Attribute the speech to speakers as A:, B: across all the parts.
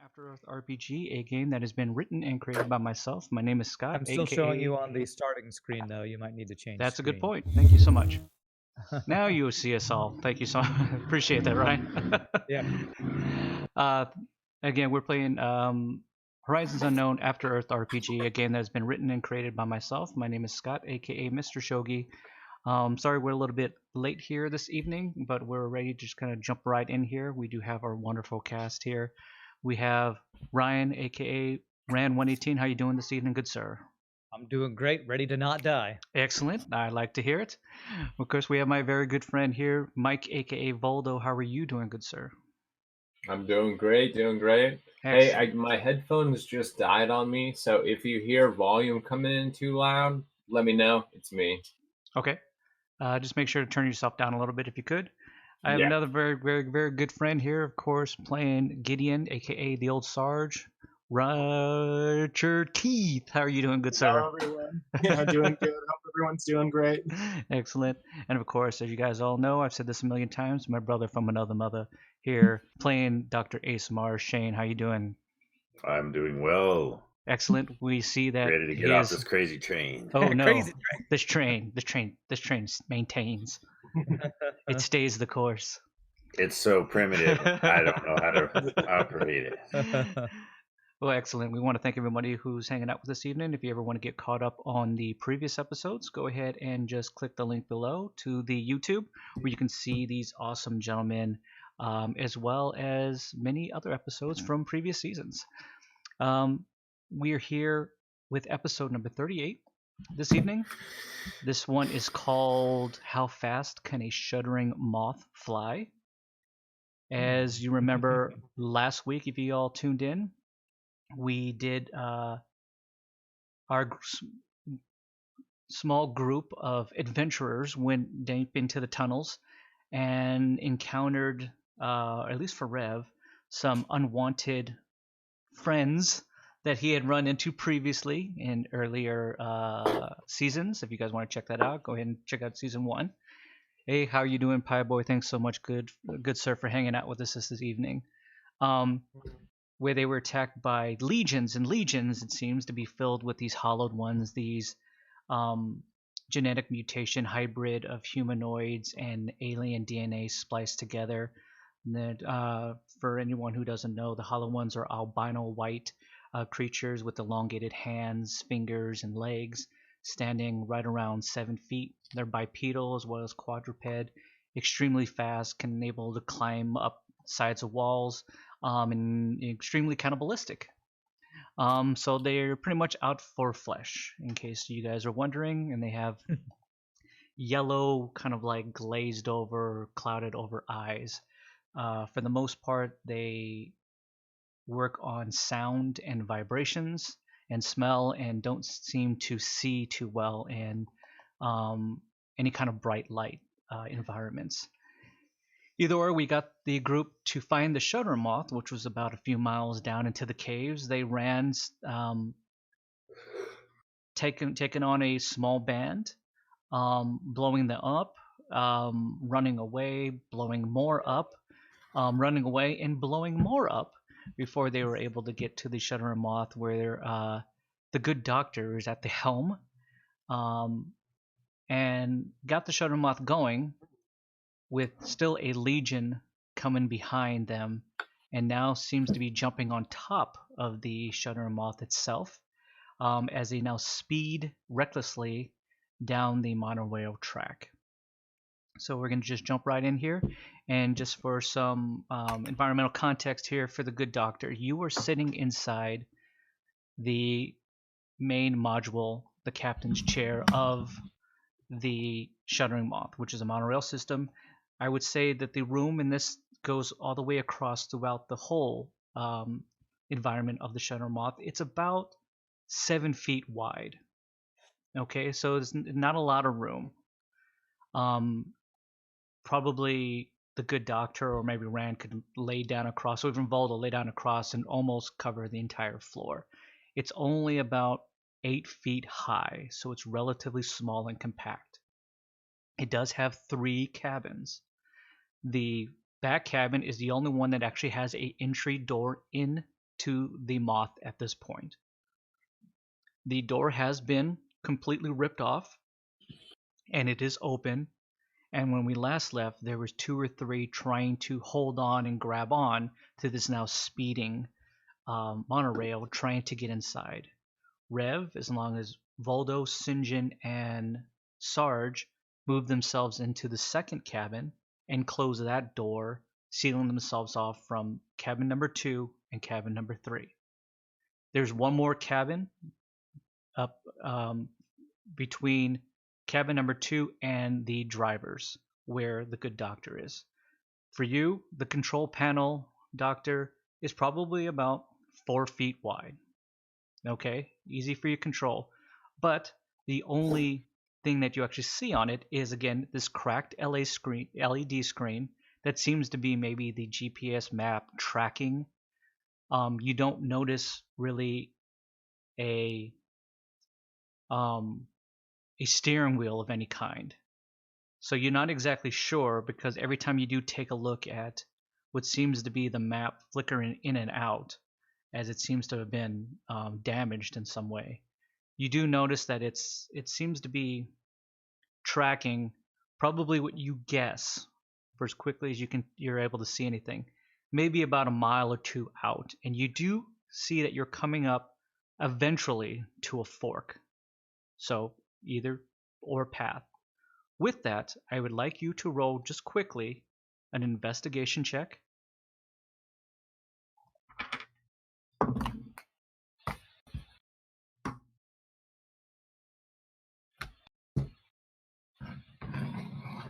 A: After Earth RPG, a game that has been written and created by myself. My name is Scott,
B: I'm still showing
A: aka.
B: you on the starting screen, though. You might need to change
A: That's a good
B: screen.
A: point. Thank you so much. Now you see us all. Thank you so much. Appreciate that, Ryan.
B: Yeah.
A: uh, again, we're playing Horizons Unknown After Earth RPG, a game that has been written and created by myself. My name is Scott, aka Mr. Shogi. Sorry we're a little bit late here this evening, but we're ready to just kind of jump right in here. We do have our wonderful cast here. We have Ryan, aka Ran118. How you doing this evening, good sir?
B: I'm doing great, ready to not die.
A: Excellent. I like to hear it. Of course, we have my very good friend here, Mike, aka Voldo. How are you doing, good sir?
C: I'm doing great, doing great.
A: Excellent.
C: Hey, my headphones just died on me, so if you hear volume coming in too loud, let me know. It's me.
A: Okay. Just make sure to turn yourself down a little bit if you could. I have
C: Yeah.
A: another very, very, very good friend here, of course, playing Gideon, aka the Old Sarge. Roger Teeth. How are you doing, good sir?
D: Hello, everyone. Yeah, doing good. Hope everyone's doing great.
A: Excellent. And of course, as you guys all know, I've said this a million times, my brother from another mother here playing Dr. Ace Mars. Shane, how you doing?
E: I'm doing well.
A: Excellent. We see that
E: Ready to get off this crazy train.
A: Oh no.
B: Crazy
A: This train maintains. It stays the course.
E: It's so primitive. I don't know how to operate it.
B: train.
A: Well, excellent. We want to thank everybody who's hanging out with us this evening. If you ever want to get caught up on the previous episodes, go ahead and just click the link below to the YouTube where you can see these awesome gentlemen, as well as many other episodes from previous seasons. We are here with episode number 38 this evening. This one is called How Fast Can a Shuddering Moth Fly? As you remember last week, if you all tuned in, we did our small group of adventurers went deep into the tunnels and encountered, at least for Rev, some unwanted friends that he had run into previously in earlier seasons. If you guys want to check that out, go ahead and check out season 1. Hey, how are you doing, Pie Boy? Thanks so much, good sir, for hanging out with us this evening. Where they were attacked by legions and legions, it seems to be filled with these hollowed ones, these genetic mutation hybrid of humanoids and alien DNA spliced together. And that, for anyone who doesn't know, the hollow ones are albino white creatures with elongated hands, fingers, and legs, standing right around 7 feet. They're bipedal as well as quadruped, extremely fast, can enable to climb up sides of walls, and extremely cannibalistic. So they're pretty much out for flesh, in case you guys are wondering, and they have yellow, kind of like glazed over, clouded over eyes. For the most part, they work on sound and vibrations and smell, and don't seem to see too well in any kind of bright light environments. Either or, we got the group to find the shutter moth, which was about a few miles down into the caves. They ran, taking on a small band, blowing them up, running away, blowing more up, running away, and blowing more up before they were able to get to the shutter moth, where the good doctor is at the helm, and got the shutter moth going, with still a legion coming behind them, and now seems to be jumping on top of the shutter moth itself, as they now speed recklessly down the monorail track. So we're going to just jump right in here, and just for some environmental context here for the good doctor, you are sitting inside the main module, the captain's chair of the shuttering moth, which is a monorail system. I would say that the room in this goes all the way across throughout the whole environment of the shutter moth. It's about 7 feet wide. Okay, so it's not a lot of room. Probably the good doctor or maybe Rand could lay down across, or even Volda lay down across and almost cover the entire floor. It's only about 8 feet high, so it's relatively small and compact. It does have 3 cabins. The back cabin is the only one that actually has a entry door in to the moth at this point. The door has been completely ripped off, and it is open. And when we last left, there was 2 or 3 trying to hold on and grab on to this now speeding monorail, trying to get inside. Rev, as long as Voldo, Sinjin, and Sarge move themselves into the second cabin and close that door, sealing themselves off from cabin number 2 and cabin number 3. There's one more cabin up between cabin number 2 and the drivers, where the good doctor is. For you, the control panel, doctor, is probably about 4 feet wide. Okay, easy for you to control. But the only thing that you actually see on it is, again, this cracked LED screen that seems to be maybe the GPS map tracking. You don't notice really a steering wheel of any kind. So you're not exactly sure, because every time you do take a look at what seems to be the map flickering in and out, as it seems to have been damaged in some way, you do notice that it seems to be tracking probably what you guess for as quickly as you're able to see anything, maybe about a mile or 2 out, and you do see that you're coming up eventually to a fork. So either or path. With that, I would like you to roll just quickly an investigation check.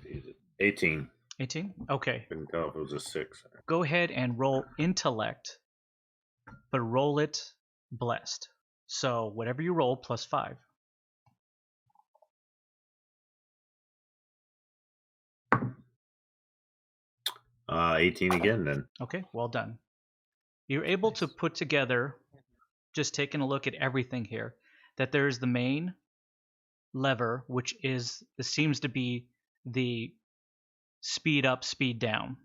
E: Jesus. 18.
A: 18? Okay.
E: Couldn't tell if it was a 6.
A: Go ahead and roll intellect, but roll it blessed. So whatever you roll, plus 5.
E: 18 again then.
A: Okay, well done. You're able to put together, just taking a look at everything here, that there's the main lever, which seems to be the speed up, speed down.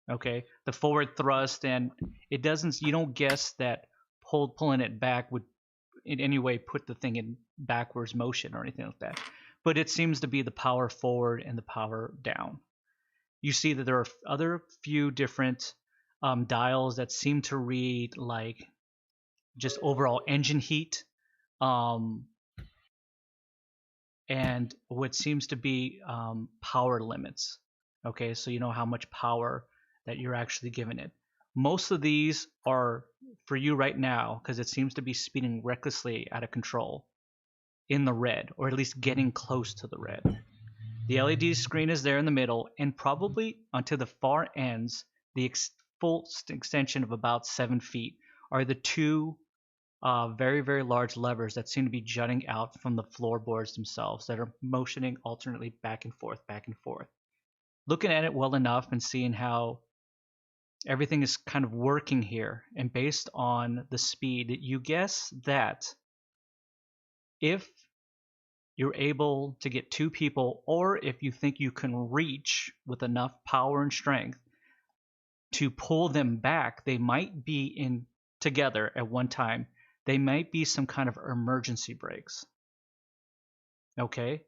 A: Okay, the forward thrust, and you don't guess that pulling it back would in any way put the thing in backwards motion or anything like that. But it seems to be the power forward and the power down. You see that there are other few different dials that seem to read like just overall engine heat, and what seems to be power limits. Okay, so you know how much power that you're actually giving it. Most of these are for you right now, because it seems to be speeding recklessly out of control, in the red, or at least getting close to the red. The LED screen is there in the middle, and probably onto the far ends, the full extension of about 7 feet, are the 2 very, very large levers that seem to be jutting out from the floorboards themselves, that are motioning alternately back and forth, back and forth. Looking at it well enough and seeing how everything is kind of working here, and based on the speed, you guess that if you're able to get 2 people, or if you think you can reach with enough power and strength to pull them back, they might be in together at one time. They might be some kind of emergency brakes. Okay?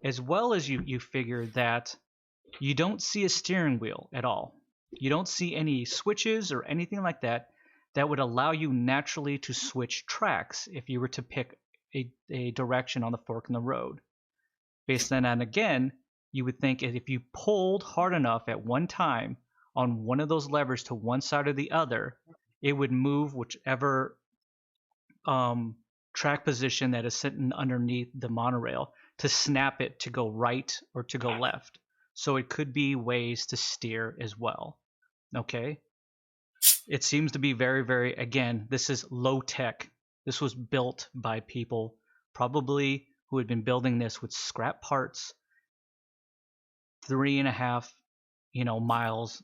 A: As well as you figure that you don't see a steering wheel at all. You don't see any switches or anything like that that would allow you naturally to switch tracks if you were to pick a direction on the fork in the road. Based on that, again, you would think if you pulled hard enough at one time on one of those levers to one side or the other, it would move whichever track position that is sitting underneath the monorail to snap it to go right or to go left. So it could be ways to steer as well. Okay? It seems to be very, very, again, this is low tech. This was built by people probably who had been building this with scrap parts, 3.5, miles,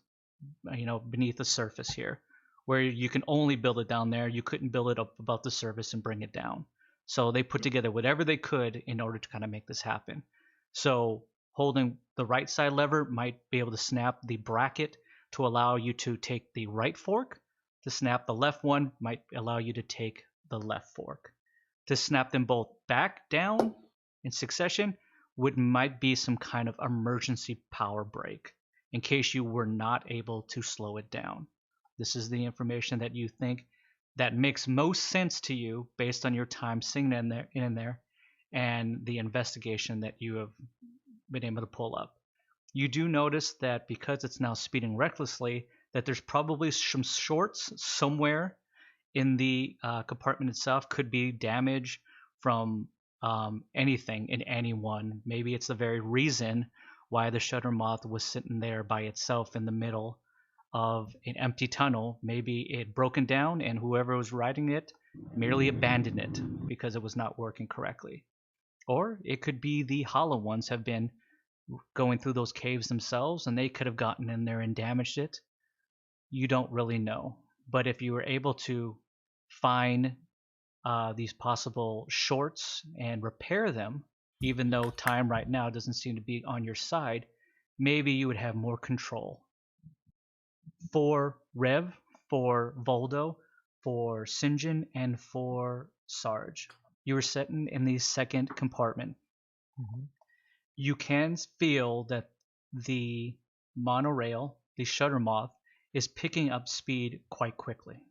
A: beneath the surface here, where you can only build it down there. You couldn't build it up above the surface and bring it down. So they put together whatever they could in order to kind of make this happen. So holding the right side lever might be able to snap the bracket to allow you to take the right fork, To snap the left one might allow you to take the left fork. To snap them both back down in succession might be some kind of emergency power break in case you were not able to slow it down. This is the information that you think that makes most sense to you based on your time sitting in there and the investigation that you have been able to pull up. You do notice that because it's now speeding recklessly, that there's probably some shorts somewhere in the compartment itself. Could be damage from anything in anyone. Maybe it's the very reason why the shutter moth was sitting there by itself in the middle of an empty tunnel. Maybe it broken down and whoever was riding it merely abandoned it because it was not working correctly. Or it could be the hollow ones have been going through those caves themselves and they could have gotten in there and damaged it. You don't really know. But if you were able to find these possible shorts and repair them, even though time right now doesn't seem to be on your side, maybe you would have more control. For Rev, for Voldo, for Sinjin, and for Sarge, you were sitting in the second compartment.
B: Mm-hmm.
A: You can feel that the monorail, the shutter moth, is picking up speed quite quickly.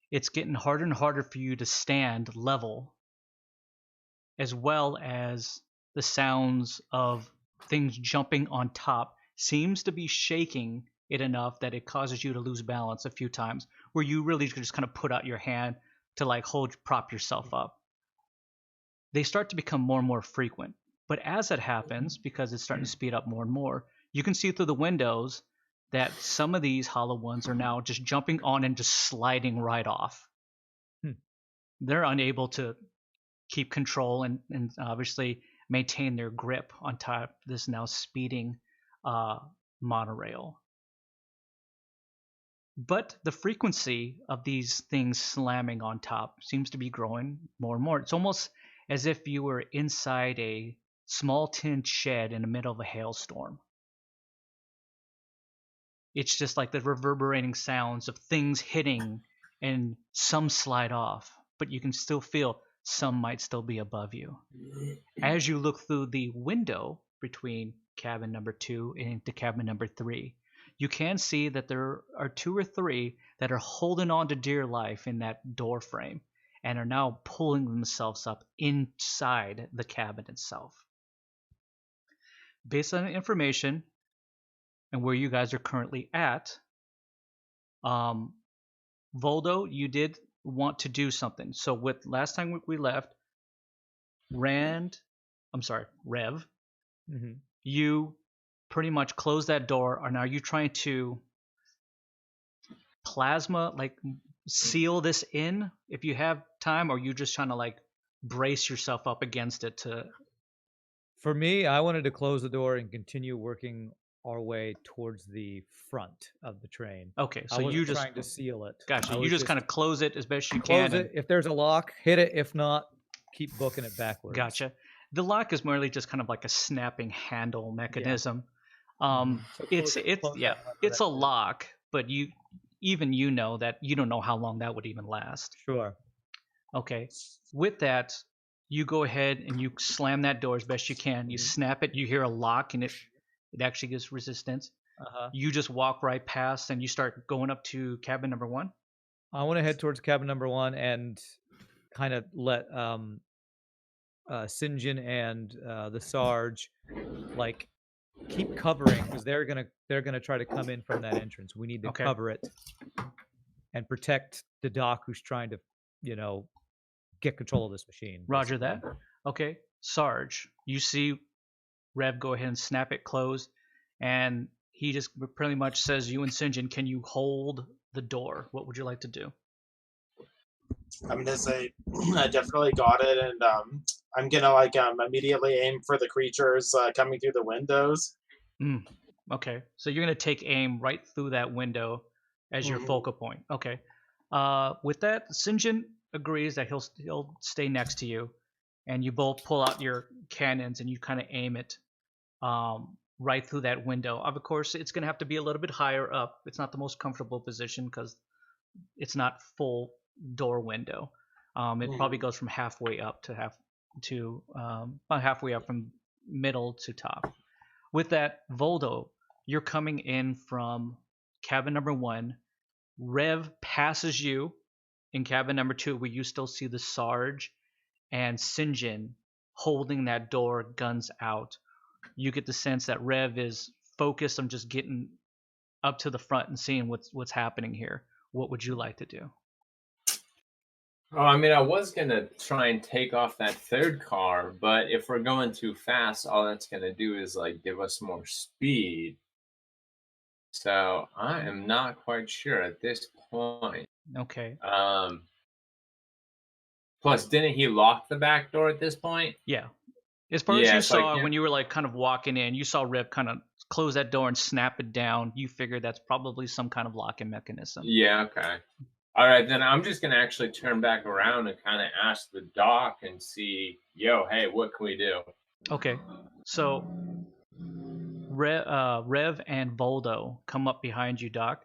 A: It's getting harder and harder for you to stand level, as well as the sounds of things jumping on top seems to be shaking it enough that it causes you to lose balance a few times, where you really just kind of put out your hand to like prop yourself up. They start to become more and more frequent. But as it happens, because it's starting to speed up more and more, you can see through the windows that some of these hollow ones are now just jumping on and just sliding right off. They're unable to keep control and obviously maintain their grip on top of this now speeding monorail. But the frequency of these things slamming on top seems to be growing more and more. It's almost as if you were inside a small tin shed in the middle of a hailstorm. It's just like the reverberating sounds of things hitting, and some slide off, but you can still feel some might still be above you. As you look through the window between cabin number 2 and into cabin number 3, you can see that there are 2 or 3 that are holding on to dear life in that door frame and are now pulling themselves up inside the cabin itself. Based on the information and where you guys are currently at, Voldo, you did want to do something. So with last time we left, Rev,
B: Mm-hmm.
A: you pretty much closed that door, and are you trying to plasma, like seal this in if you have time, or are you just trying to like brace yourself up against it to...
B: For me, I wanted to close the door and continue working our way towards the front of the train.
A: Okay, so
B: I wasn't
A: you just...
B: trying to seal it.
A: Gotcha.
B: I
A: You
B: was
A: just kind of close it as best you
B: close
A: can.
B: it. If there's a lock, hit it. If not, keep booking it backwards.
A: Gotcha. The lock is merely just kind of like a snapping handle mechanism.
B: So
A: It's a lock, but you know that you don't know how long that would even last.
B: Sure.
A: Okay. With that, you go ahead and you slam that door as best you can. You snap it. You hear a lock, and it actually gives resistance. You just walk right past, and you start going up to cabin number 1.
B: I want to head towards cabin number 1 and kind of let Sinjin and the Sarge like keep covering, because they're gonna try to come in from that entrance. We need to cover it and protect the doc who's trying to, get control of this machine.
A: Roger that. Okay, Sarge, you see Rev go ahead and snap it closed, and he just pretty much says, you and Sinjin, can you hold the door? What would you like to do?
D: I'm gonna say I definitely got it, and I'm gonna immediately aim for the creatures coming through the windows.
A: Okay, so you're gonna take aim right through that window as your focal point. Okay. With that, Sinjin agrees that he'll stay next to you, and you both pull out your cannons and you kind of aim it right through that window. Of course, it's going to have to be a little bit higher up. It's not the most comfortable position because it's not full door window. It probably goes from halfway up to about halfway up from middle to top. With that, Voldo, you're coming in from cabin number 1. Rev passes you in cabin number 2, where you still see the Sarge and Sinjin holding that door, guns out. You get the sense that Rev is focused on just getting up to the front and seeing what's happening here. What would you like to do?
C: Oh, I mean, I was going to try and take off that third car, but if we're going too fast, all that's going to do is, like, give us more speed. So I am not quite sure at this point.
A: Okay.
C: Plus, didn't he lock the back door at this point?
A: Yeah. As far as you saw, when you were, like, kind of walking in, you saw Rev kind of close that door and snap it down. You figured that's probably some kind of locking mechanism.
C: Yeah, okay. All right, then I'm just going to actually turn back around and kind of ask the doc and see, hey, what can we do?
A: Okay, so Rev and Voldo come up behind you, Doc.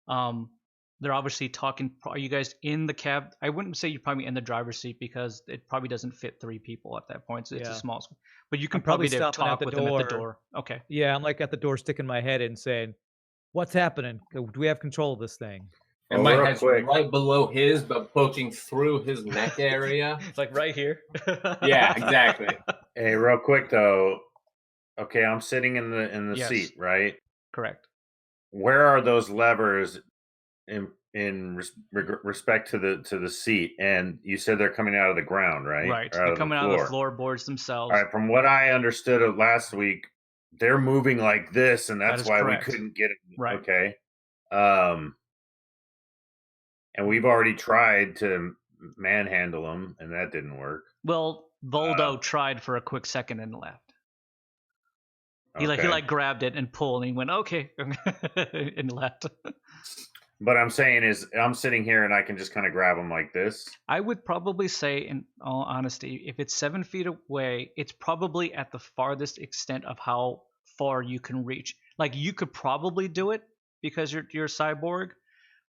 A: They're obviously talking. Are you guys in the cab? I wouldn't say you're probably in the driver's seat because it probably doesn't fit 3 people at that point. So it's a small. But you can probably talk with them at the door. Okay.
B: Yeah, I'm like at the door, sticking my head in, saying, "What's happening? Do we have control of this thing?"
C: And my head's right below his, but poking through his neck area.
A: Like right here.
C: Yeah, exactly.
E: Hey, real quick though. Okay, I'm sitting in the seat, right?
A: Correct.
E: Where are those levers in respect to the seat? And you said they're coming out of the ground, right?
A: Right. They're coming out of the floorboards themselves.
E: All right. From what I understood of last week, they're moving like this, and that's why we couldn't get it.
A: Right.
E: Okay. And we've already tried to manhandle them, and that didn't work.
A: Well, Voldo tried for a quick second and left. He grabbed it and pulled, and he went okay and left.
E: But I'm saying is, I'm sitting here and I can just kind of grab them like this.
A: I would probably say, in all honesty, if it's 7 feet away, it's probably at the farthest extent of how far you can reach. Like, you could probably do it because you're a cyborg,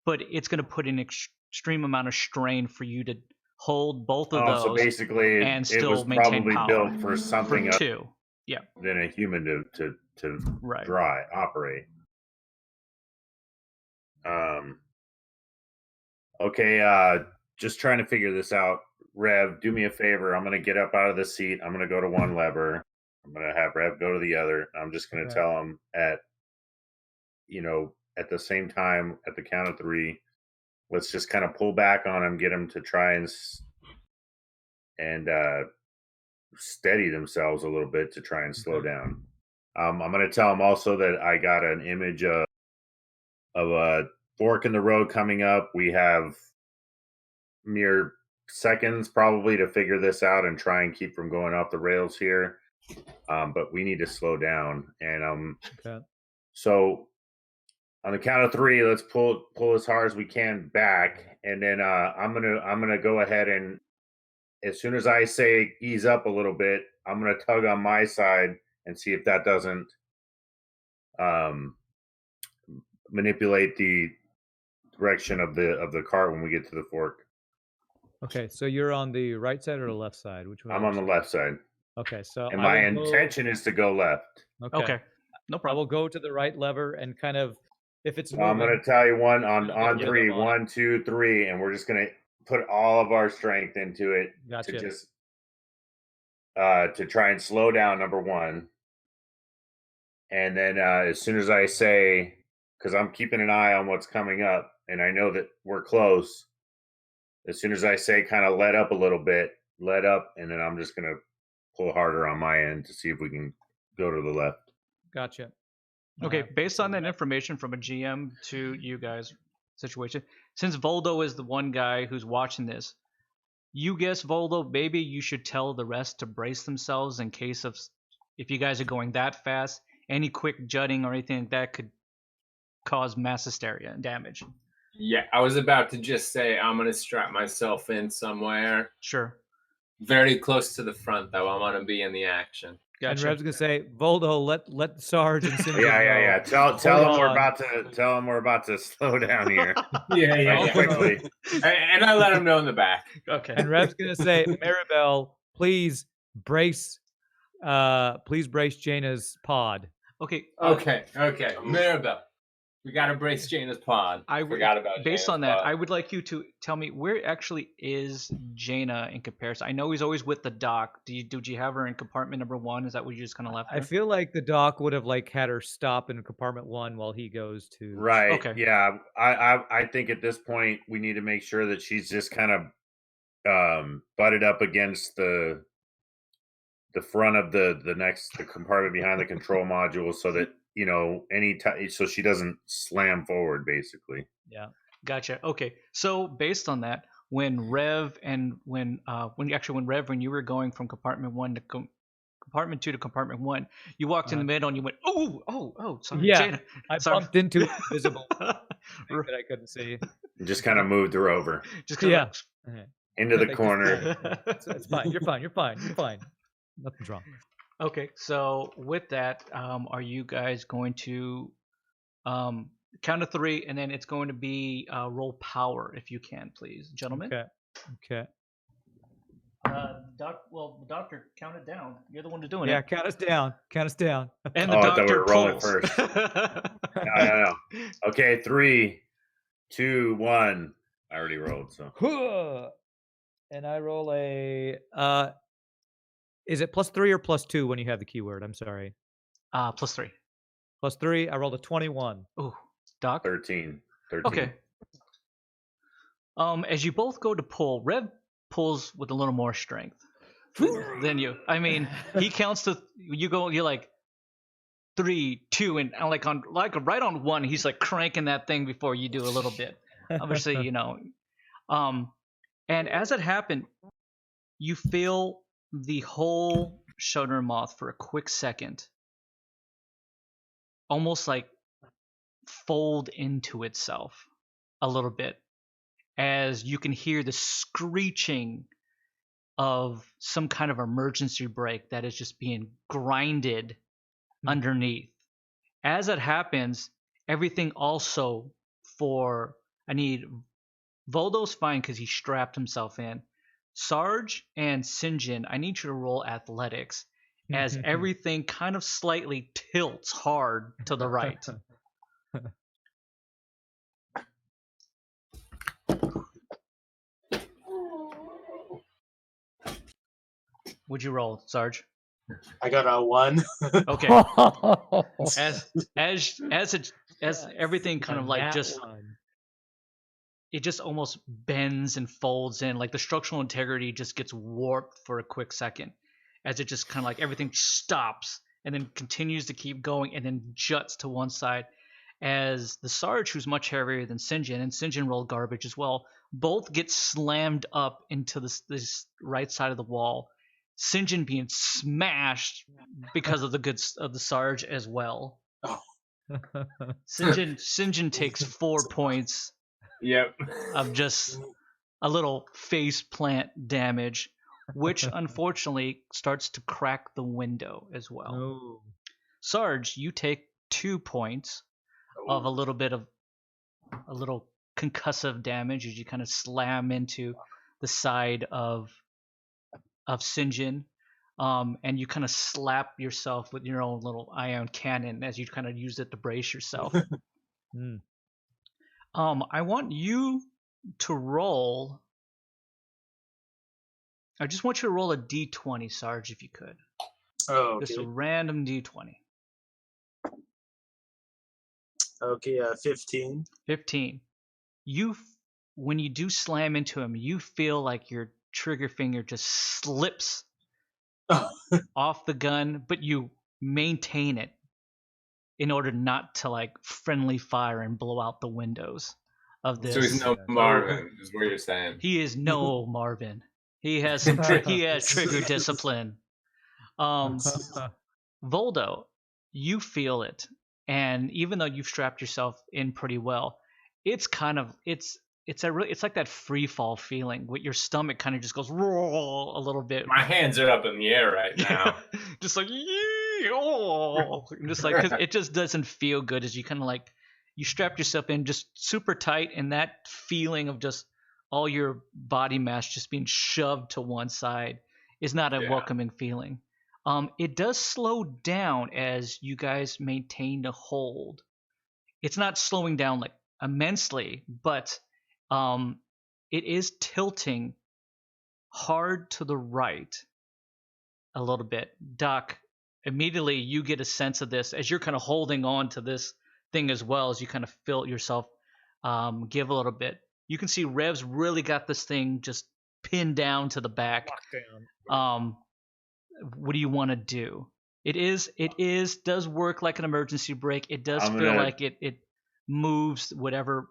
A: but it's going to put an extreme amount of strain for you to hold both of those.
E: So basically,
A: and still
E: it was
A: maintain
E: probably
A: power.
E: built for something
A: for 2. Yeah.
E: Than a human to
A: right.
E: operate. Okay, just trying to figure this out. Rev, do me a favor. I'm going to get up out of the seat. I'm going to go to one lever. I'm going to have Rev go to the other. I'm just going to tell him at the same time, at the count of 3, let's just kind of pull back on him, get him to try and steady themselves a little bit to try and slow down. I'm going to tell him also that I got an image of a fork in the road coming up. We have mere seconds probably to figure this out and try and keep from going off the rails here. But we need to slow down. And so on the count of 3, let's pull as hard as we can back. And then I'm gonna go ahead and, as soon as I say ease up a little bit, I'm gonna tug on my side and see if that doesn't manipulate the direction of the cart when we get to the fork.
B: Okay, so you're on the right side or the left side? Which one?
E: I'm on the left side.
B: Okay, so
E: and my intention is to go left.
A: Okay, no problem.
B: I will go to the right lever and kind of, if it's moving,
E: I'm going to tell you on 3, 1, 2, 3, and we're just going to put all of our strength into it to just to try and slow down, number 1. And then as soon as I say, because I'm keeping an eye on what's coming up, and I know that we're close, as soon as I say kind of let up a little bit, let up, and then I'm just going to pull harder on my end to see if we can go to the left.
B: Gotcha.
A: Okay, based on that information from a GM to you guys situation, since Voldo is the one guy who's watching this, you guess, Voldo, maybe you should tell the rest to brace themselves in case of, if you guys are going that fast, any quick jutting or anything like that could cause mass hysteria and damage.
C: Yeah, I was about to just say I'm going to strap myself in somewhere.
A: Sure.
C: Very close to the front, though. I want to be in the action.
B: And
A: Gotcha.
B: Rev's gonna say, Voldo, let Sarge and Cindy
E: Yeah. Tell
B: Hold
E: them we're
B: on.
E: about to slow down here.
C: Yeah.
E: Quickly.
C: And I let him know in the back.
A: Okay.
B: And Rev's gonna say, Maribel, please brace Jaina's pod.
A: Okay.
C: Okay. Maribel, we got to brace Jaina's pod.
A: I
C: forgot about
A: based
C: Jaina's
A: on that,
C: pod.
A: I would like you to tell me where actually is Jaina in comparison. I know he's always with the doc. Did you have her in compartment number 1? Is that where you just kind of left her?
B: I feel like the doc would have like had her stop in compartment 1 while he goes to.
E: Right.
A: Okay.
E: Yeah. I think at this point we need to make sure that she's just kind of butted up against the front of the compartment behind the control module, so that so she doesn't slam forward, basically.
B: Yeah.
A: Gotcha. Okay. So based on that, when Rev and when you were going from compartment 1 to compartment 2 to compartment 1, you walked in the middle and you went, oh, sorry,
B: Yeah.
A: Jaina.
B: I
A: Sorry.
B: bumped into an invisible thing that I couldn't see.
E: Just kind of moved her over
A: Just kinda
E: into the
B: Like,
E: corner.
B: It's fine. You're fine. Nothing's wrong.
A: Okay, so with that, are you guys going to count to 3, and then it's going to be roll power if you can, please, gentlemen.
B: Okay.
A: The doctor, count it down. You're the one who's doing
B: Yeah,
A: it.
B: count us down.
A: And the
E: I thought we
A: doctor
E: were rolling
A: pulls.
E: first. No. Okay, 3, 2, 1. I already rolled, so.
B: And I roll a. Is it +3 or +2 when you have the keyword? I'm sorry.
A: +3.
B: +3. I rolled a 21.
A: Ooh, Doc.
E: 13.
A: Okay. As you both go to pull, Rev pulls with a little more strength than you. I mean, he counts to you're like 3, 2, and like right on 1, he's like cranking that thing before you do a little bit. Obviously, and as it happened, you feel the whole shoulder moth for a quick second almost like fold into itself a little bit, as you can hear the screeching of some kind of emergency brake that is just being grinded underneath. As it happens, everything also Voldo's fine because he strapped himself in. Sarge and Sinjin, I need you to roll athletics, as everything kind of slightly tilts hard to the right. Would you roll, Sarge?
D: I got a 1.
A: Okay. As everything kind of like just it just almost bends and folds in, like the structural integrity just gets warped for a quick second, as it just kind of like everything stops and then continues to keep going and then juts to one side, as the Sarge, who's much heavier than Sinjin, and Sinjin rolled garbage as well, both get slammed up into this right side of the wall. Sinjin being smashed because of the goods of the Sarge as well.
D: Oh.
A: Sinjin takes 4 points.
C: Yep.
A: Of just a little face plant damage, which unfortunately starts to crack the window as well.
B: Oh.
A: Sarge, you take 2 points of a little concussive damage as you kind of slam into the side of Sinjin, and you kind of slap yourself with your own little ion cannon as you kind of use it to brace yourself. I want you to roll. I just want you to roll a d20, Sarge, if you could.
D: Oh, okay.
A: Just a random d20.
D: Okay, 15.
A: 15. When you do slam into him, you feel like your trigger finger just slips off the gun, but you maintain it in order not to like friendly fire and blow out the windows of this.
C: So he's no Marvin, is what you're saying.
A: He is no Marvin. He has he has trigger discipline. Voldo, you feel it, and even though you've strapped yourself in pretty well, it's it's like that free fall feeling with your stomach kind of just goes roll a little bit.
C: My hands are up in the air right now.
A: Just like just like because it just doesn't feel good as you kind of like you strap yourself in just super tight, and that feeling of just all your body mass just being shoved to one side is not a welcoming feeling. It does slow down as you guys maintain the hold. It's not slowing down like immensely, but it is tilting hard to the right a little bit. Doc, immediately you get a sense of this as you're kind of holding on to this thing as well, as you kind of feel yourself give a little bit. You can see Rev's really got this thing just pinned down to the back. What do you want to do? It does work like an emergency brake. It does feel like it moves whatever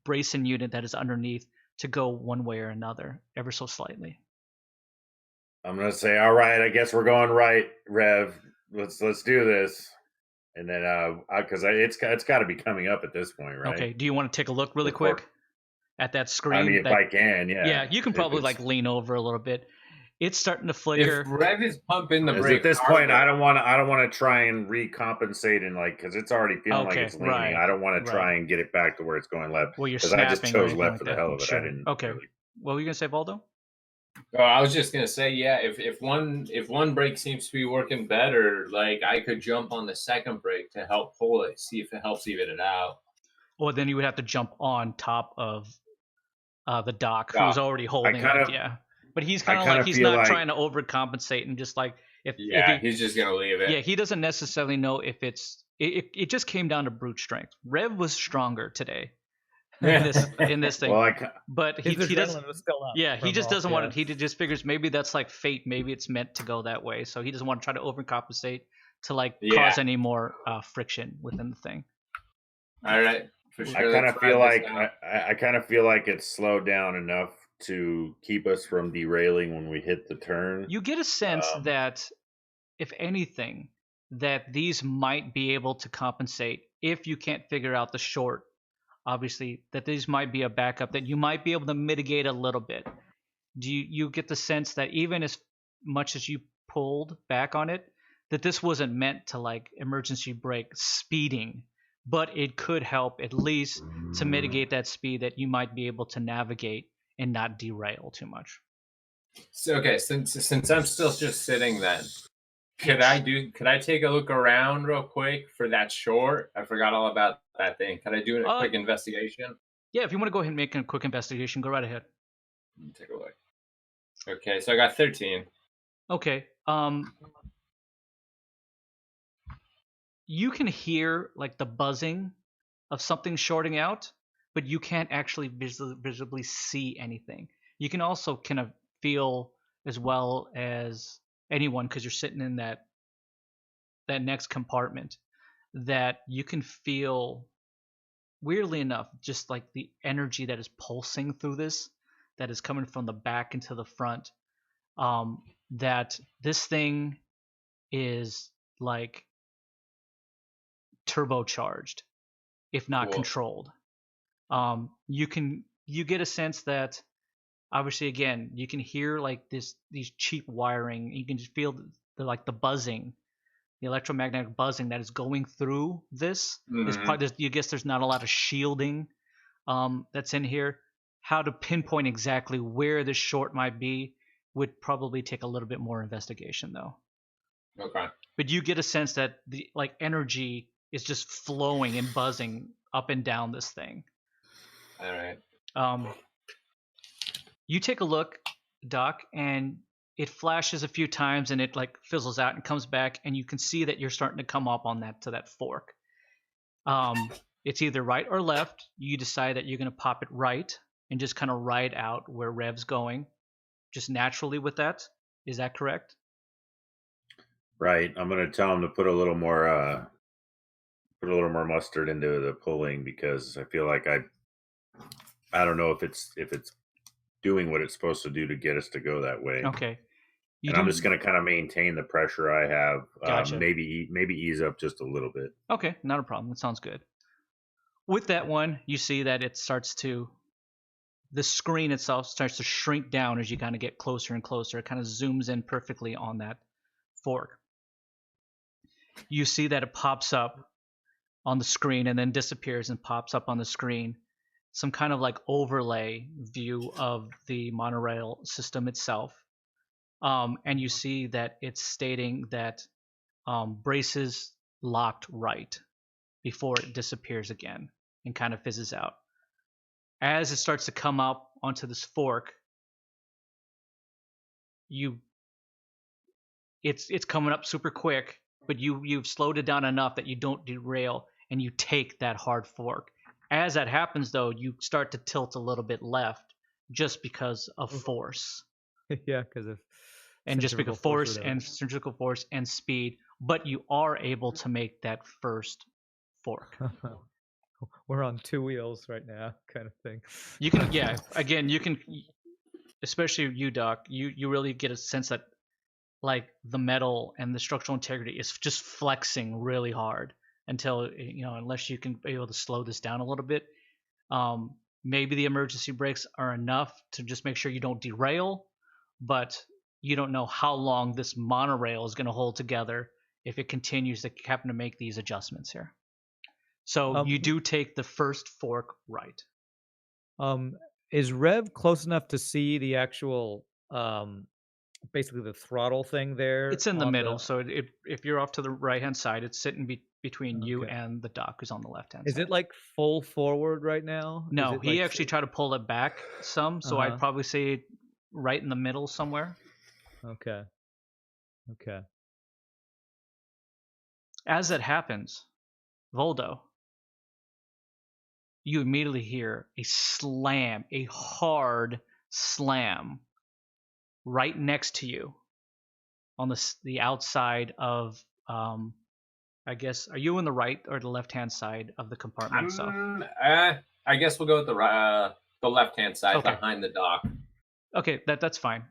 A: bracing unit that is underneath to go one way or another, ever so slightly.
E: I'm gonna say, all right, I guess we're going right, Rev. Let's do this. And then because it's got to be coming up at this point, right?
A: Okay. Do you want to take a look really quick at that screen?
E: I mean, if I can, yeah.
A: Yeah, you can probably like lean over a little bit. It's starting to flicker.
C: If Rev is pumping the brake
E: at this point, I don't want to try and recompensate and like because it's already feeling like it's leaning.
A: Right,
E: I don't want to try and get it back to where it's going left.
A: Well, you're
E: because I just chose left for the hell of it.
A: Sure.
E: I didn't.
A: Okay.
E: Really...
A: What were you gonna say, Valdo?
C: Oh, I was just gonna say, yeah. If one brake seems to be working better, like I could jump on the second brake to help pull it, see if it helps even it out.
A: Or then you would have to jump on top of the doc who's already holding it. Yeah. But he's kind of like he's not trying to overcompensate and just like if
C: he's just gonna leave it.
A: Yeah, he doesn't necessarily know if it just came down to brute strength. Rev was stronger today in this thing.
E: Well,
A: but he doesn't. Yeah, he just doesn't want it. He just figures maybe that's like fate. Maybe it's meant to go that way. So he doesn't want to try to overcompensate to like cause any more friction within the thing.
C: All right. For sure,
E: I kind of feel like it's slowed down enough to keep us from derailing when we hit the turn.
A: You get a sense that, if anything, that these might be able to compensate if you can't figure out the short. Obviously, that these might be a backup that you might be able to mitigate a little bit. Do you get the sense that even as much as you pulled back on it, that this wasn't meant to like emergency brake speeding, but it could help at least to mitigate that speed that you might be able to navigate and not derail too much.
C: So okay, since I'm still just sitting, then could I take a look around real quick for that short? I forgot all about that thing. Could I do a quick investigation?
A: Yeah, if you want to go ahead and make a quick investigation, go right ahead.
C: Take a look. Okay, so I got 13.
A: Okay. You can hear like the buzzing of something shorting out, but you can't actually visibly see anything. You can also kind of feel as well as anyone, because you're sitting in that next compartment, that you can feel, weirdly enough, just like the energy that is pulsing through this, that is coming from the back into the front, that this thing is like turbocharged, if not controlled. You get a sense that obviously, again, you can hear like these cheap wiring. You can just feel the buzzing, the electromagnetic buzzing that is going through this. You guess there's not a lot of shielding that's in here. How to pinpoint exactly where this short might be would probably take a little bit more investigation, though.
C: Okay.
A: But you get a sense that the energy is just flowing and buzzing up and down this thing.
C: All right.
A: You take a look, Doc, and it flashes a few times and it like fizzles out and comes back, and you can see that you're starting to come up on that fork. It's either right or left. You decide that you're going to pop it right and just kind of ride out where Rev's going, just naturally with that. Is that correct?
E: Right. I'm going to tell him to put a little more mustard into the pulling, because I feel like I don't know if it's doing what it's supposed to do to get us to go that way.
A: Okay.
E: I'm just going to kind of maintain the pressure I have.
A: Gotcha.
E: Maybe ease up just a little bit.
A: Okay, not a problem. That sounds good. With that one, you see that it starts to the screen itself starts to shrink down as you kind of get closer and closer. It kind of zooms in perfectly on that fork. You see that it pops up on the screen and then disappears and pops up on the screen. Some kind of like overlay view of the monorail system itself. And you see that it's stating that braces locked right before it disappears again and kind of fizzes out. As it starts to come up onto this fork, it's coming up super quick, but you've slowed it down enough that you don't derail and you take that hard fork. As that happens, though, you start to tilt a little bit left just because of force.
B: Yeah, because of
A: centrifugal force and speed, but you are able to make that first fork.
B: We're on two wheels right now, kind of thing.
A: You can, yeah. Again, you can, especially you, Doc. You really get a sense that like the metal and the structural integrity is just flexing really hard until unless you can be able to slow this down a little bit. Maybe the emergency brakes are enough to just make sure you don't derail, but you don't know how long this monorail is going to hold together if it continues to happen to make these adjustments here. So you do take the first fork right.
B: Is Rev close enough to see the actual, basically the throttle thing there?
A: It's in the middle. So if you're off to the right-hand side, it's sitting between you and the Doc who's on the left-hand side.
B: Is it like full forward right now?
A: No, he actually tried to pull it back some. So I'd probably say right in the middle somewhere.
B: Okay.
A: As that happens, Voldo, you immediately hear a slam, a hard slam right next to you on the outside of, I guess, are you on the right or the left-hand side of the compartment itself?
C: I guess we'll go with the left-hand side behind the dock.
A: Okay, that's fine.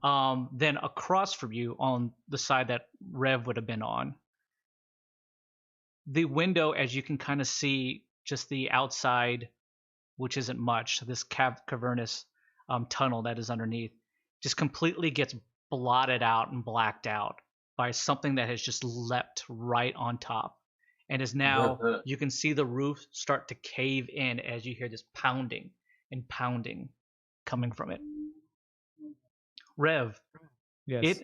A: Then across from you on the side that Rev would have been on, the window, as you can kind of see, just the outside, which isn't much, this cavernous tunnel that is underneath, just completely gets blotted out and blacked out by something that has just leapt right on top. And is now, you can see the roof start to cave in as you hear this pounding and pounding coming from it. Rev,
B: yes.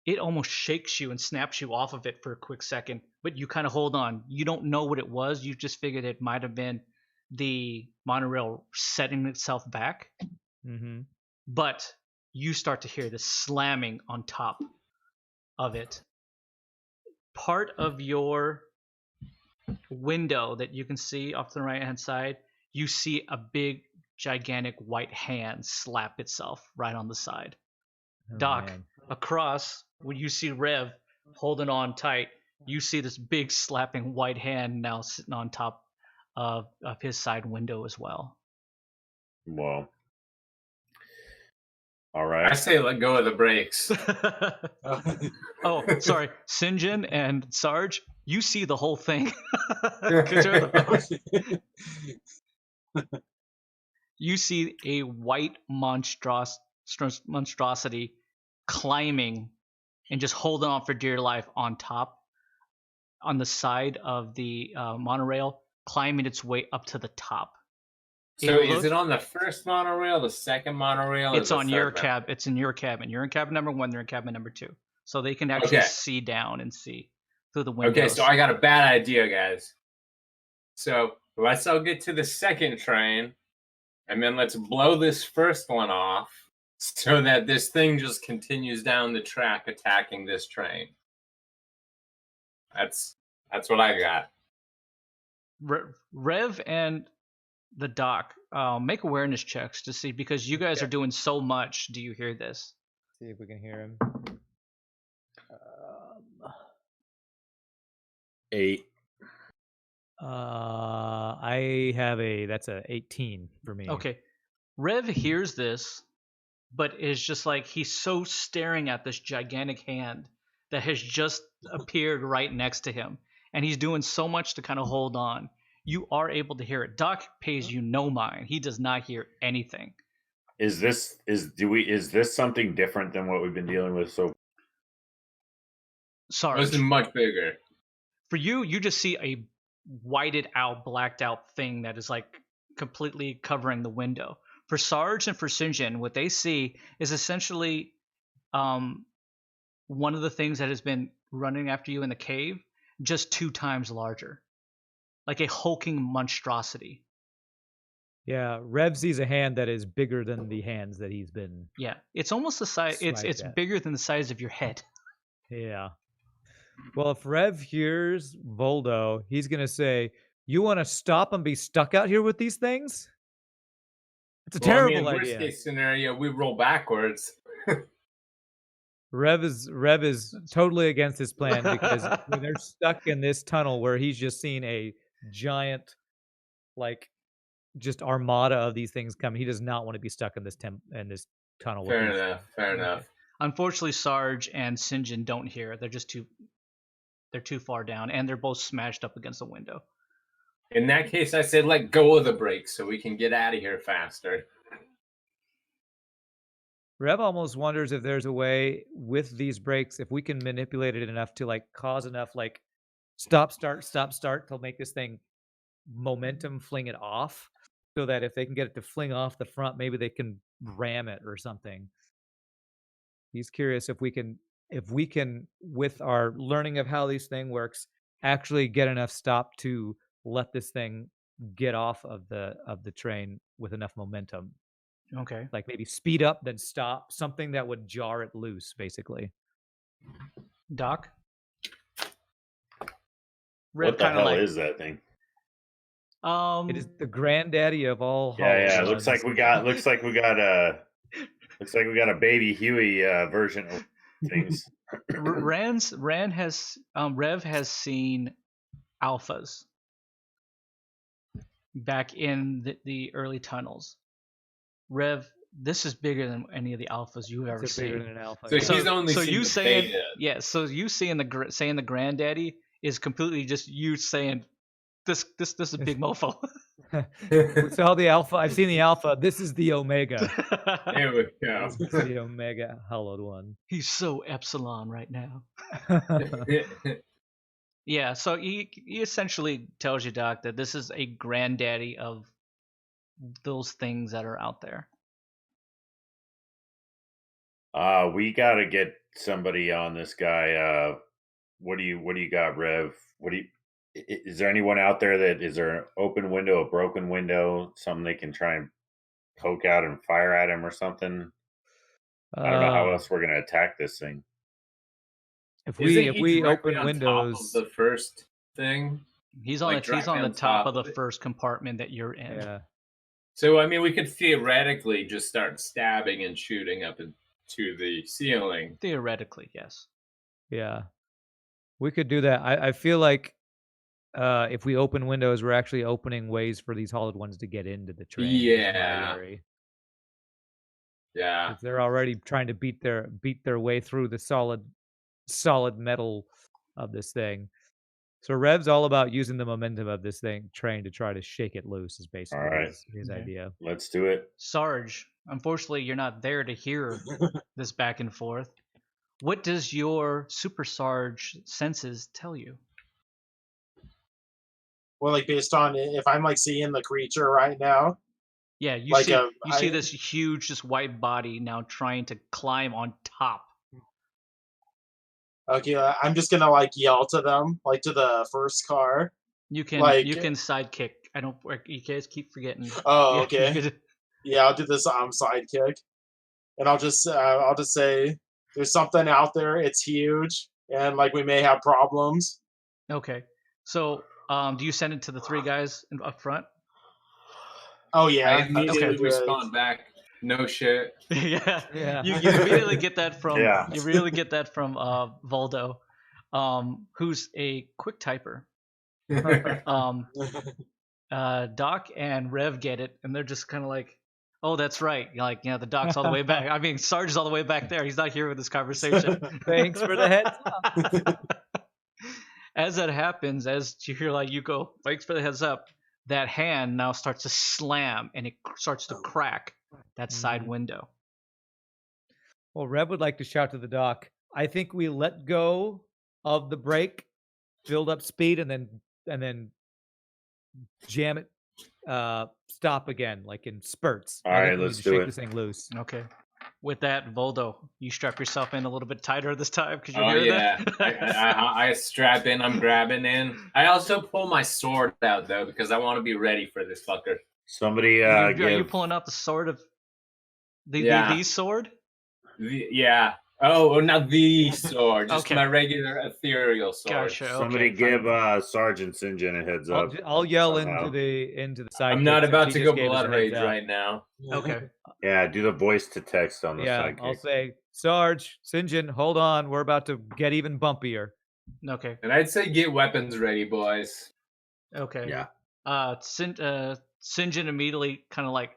A: It almost shakes you and snaps you off of it for a quick second, but you kind of hold on. You don't know what it was. You just figured it might have been the monorail setting itself back.
B: Mm-hmm.
A: But you start to hear this slamming on top of it. Part of your window that you can see off to the right-hand side, you see a big, gigantic white hand slap itself right on the side.
B: Oh,
A: Doc,
B: man.
A: across, when you see Rev holding on tight, you see this big slapping white hand now sitting on top of his side window as well.
E: Well, all right.
C: I say let go of the brakes.
A: Oh, sorry. Sinjin and Sarge, you see the whole thing. You see a white monstrosity climbing and just holding on for dear life on top, on the side of the monorail, climbing its way up to the top.
C: So is it on the first monorail, the second monorail?
A: It's on your cab. It's in your cabin. You're in cabin number 1. They're in cabin number 2. So they can actually see down and see through the windows.
C: Okay, so I got a bad idea, guys. So let's all get to the second train, and then let's blow this first one off so that this thing just continues down the track attacking this train. That's what I got.
A: Rev and the Doc, make awareness checks to see, because you guys are doing so much. Do you hear this?
B: See if we can hear him.
E: 8.
B: I have that's a 18 for me.
A: Okay. Rev hears this, but is just like, he's so staring at this gigantic hand that has just appeared right next to him. And he's doing so much to kind of hold on. you are able to hear it. Doc pays you no mind. He does not hear anything.
E: Is this something different than what we've been dealing with? So
A: Sarge,
C: This is much bigger.
A: for you, you just see a whited out, blacked out thing that is like completely covering the window. For Sarge and for Sinjin, what they see is essentially one of the things that has been running after you in the cave, just 2 times larger, like a hulking monstrosity.
B: Yeah, Rev sees a hand that is bigger than the hands that he's been.
A: Yeah, it's almost the size. It's bigger than the size of your head.
B: Yeah. Well, if Rev hears Voldo, he's gonna say, "You want to stop and be stuck out here with these things? It's a terrible idea."
C: Worst case scenario, we roll backwards.
B: Rev is totally against this plan because when they're stuck in this tunnel where he's just seen a giant, like, just armada of these things coming. He does not want to be stuck in this tunnel.
C: Fair enough.
A: Unfortunately, Sarge and Sinjin don't hear. They're just they're too far down, and they're both smashed up against the window.
C: In that case, I said let go of the brakes so we can get out of here faster.
B: Rev almost wonders if there's a way with these brakes, if we can manipulate it enough to like cause enough like stop, start to make this thing momentum fling it off, so that if they can get it to fling off the front, maybe they can ram it or something. He's curious if we can, with our learning of how this thing works, actually get enough stop to let this thing get off of the train with enough momentum.
A: Okay.
B: Like maybe speed up, then stop, something that would jar it loose, basically.
A: Doc?
E: What the hell is that thing?
B: It is the granddaddy of all.
E: Yeah. Looks like we got a baby Huey version of things.
A: Rev has seen alphas back in the early tunnels. Rev, this is bigger than any of the alphas you've ever seen.
B: Bigger than an alpha.
C: So he's only seen
A: you
C: the
A: saying
C: beta.
A: Yeah, so you saying the granddaddy is completely just you saying this is a big mofo.
B: We saw the alpha. I've seen the alpha. This is the omega.
C: There we go.
B: This is the omega hallowed one.
A: He's so epsilon right now. Yeah, so he essentially tells you, Doc, that this is a granddaddy of those things that are out there.
E: We gotta get somebody on this guy. What do you got, Rev? Is there anyone out there is there an open window, a broken window, something they can try and poke out and fire at him or something? I don't know how else we're gonna attack this thing.
B: If we open
C: on
B: windows,
C: top of the first thing,
A: he's on the top of the first compartment that you're in.
B: Yeah.
C: So I mean, we could theoretically just start stabbing and shooting up into the ceiling.
A: Theoretically, yes.
B: Yeah, we could do that. I feel like if we open windows, we're actually opening ways for these hollowed ones to get into the train.
C: Yeah.
B: If they're already trying to beat their way through the solid metal of this thing. So Rev's all about using the momentum of this train to try to shake it loose is basically his idea.
E: Let's do it.
A: Sarge, unfortunately you're not there to hear this back and forth. What does your Super Sarge senses tell you?
D: Well, like based on if I'm like seeing the creature right now.
A: Yeah, you
D: like
A: see this huge, just white body now trying to climb on top.
D: Okay, I'm just gonna like yell to them, like to the first car.
A: You can sidekick. I don't. You guys keep forgetting.
D: Oh, okay. Yeah, I'll do this sidekick, and I'll just say there's something out there. It's huge, and like we may have problems.
A: Okay, so do you send it to the 3 guys up front?
D: Oh yeah,
C: I immediately respond back. No shit.
A: Yeah. You immediately get that from you really get that from Voldo, who's a quick typer. Doc and Rev get it, and they're just kind of like, "Oh, that's right." Like, the Doc's all the way back. I mean, Sarge is all the way back there. He's not here with this conversation.
B: Thanks for the heads up.
A: As that happens, as you hear like you go, thanks for the heads up, that hand now starts to slam and it starts to crack that side window.
B: Well, Rev would like to shout to the doc, I think we let go of the brake, build up speed, and then jam it, stop again, like in spurts.
E: All
B: I
E: right,
B: think we need
E: let's
B: to
E: do
B: shake
E: it.
B: this thing loose.
A: Okay. With that, Voldo, you strap yourself in a little bit tighter this time because you
C: Oh
A: hear
C: yeah,
A: that.
C: I strap in. I'm grabbing in. I also pull my sword out though because I want to be ready for this fucker.
E: Somebody
A: Are you
E: give.
A: pulling out the sword of
C: Yeah.
A: the sword?
C: Yeah. Oh, not the sword, just
A: Okay.
C: my regular ethereal sword.
A: Gotcha.
E: Somebody
A: Okay,
E: give
A: fine.
E: Sergeant St. John a heads up.
B: I'll yell
E: somehow.
B: into the sidekick.
C: I'm not about
B: since he
C: to
B: just
C: go
B: gave us a
C: blood
B: heads
C: rage
B: up.
C: right now.
A: Okay.
E: Yeah, do the voice to text on the
B: Yeah,
E: sidekick.
B: I'll say, Sarge, St. John, hold on. We're about to get even bumpier.
A: Okay.
C: And I'd say get weapons ready, boys.
A: Okay.
E: Yeah.
A: St. John immediately kind of like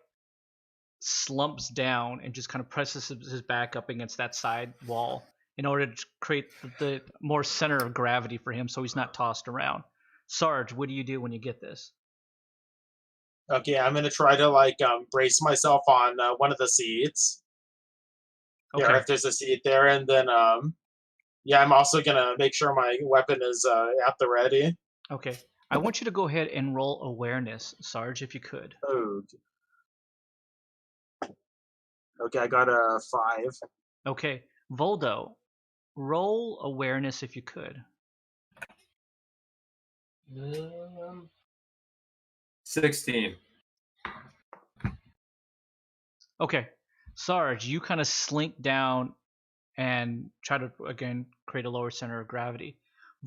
A: slumps down and just kind of presses his back up against that side wall in order to create the more center of gravity for him so he's not tossed around. Sarge, what do you do when you get this?
D: Okay, I'm gonna try to like brace myself on one of the seats.
A: Okay.
D: There, if there's a seat there, and then yeah, I'm also gonna make sure my weapon is at the ready.
A: Okay. I want you to go ahead and roll awareness, Sarge, if you could.
D: Oh. Okay, I got a 5.
A: Okay. Voldo, roll awareness if you could.
C: 16.
A: Okay. Sarge, you kind of slink down and try to, again, create a lower center of gravity.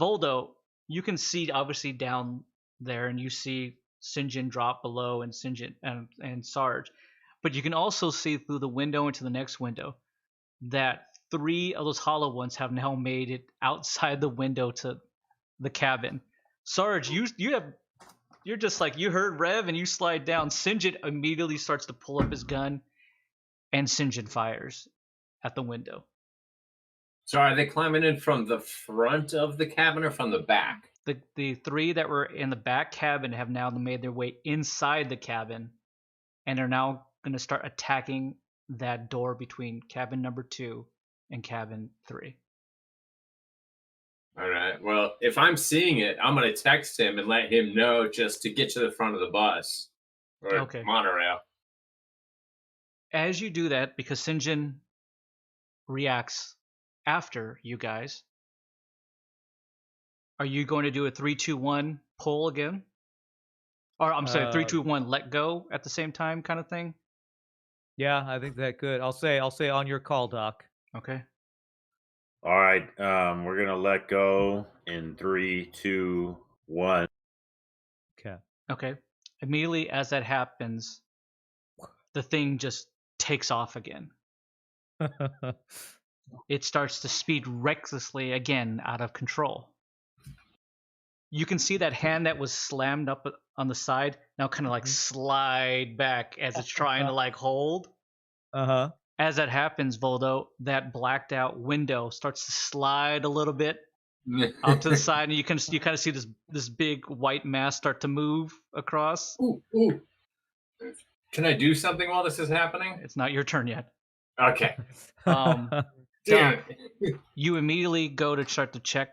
A: Voldo, you can see obviously down there and you see St. John drop below and St. John and Sarge. But you can also see through the window into the next window that 3 of those hollow ones have now made it outside the window to the cabin. Sarge, you're just like, you heard Rev and you slide down. St. John immediately starts to pull up his gun and St. John fires at the window.
C: So are they climbing in from the front of the cabin or from the back?
A: The 3 that were in the back cabin have now made their way inside the cabin and are now going to start attacking that door between cabin number 2 and cabin 3.
C: All right. Well, if I'm seeing it, I'm going to text him and let him know just to get to the front of the bus or
A: Okay.
C: monorail.
A: As you do that, because St. John reacts after you guys, are you going to do a 3, 2, 1 pull again? Or I'm sorry, 3, 2, 1 let go at the same time kind of thing?
B: Yeah, I think that could. I'll say on your call, Doc.
A: Okay.
E: All right, we're gonna let go in 3, 2, 1.
A: Okay. Immediately as that happens, the thing just takes off again. It starts to speed recklessly again out of control. You can see that hand that was slammed up on the side now kind of like slide back as it's trying to like hold.
B: Uh-huh.
A: As that happens, Voldo, that blacked out window starts to slide a little bit out to the side, and you kind of see this big white mass start to move across.
C: Ooh. Can I do something while this is happening?
A: It's not your turn yet.
C: Okay.
A: Doc, you immediately go to start to check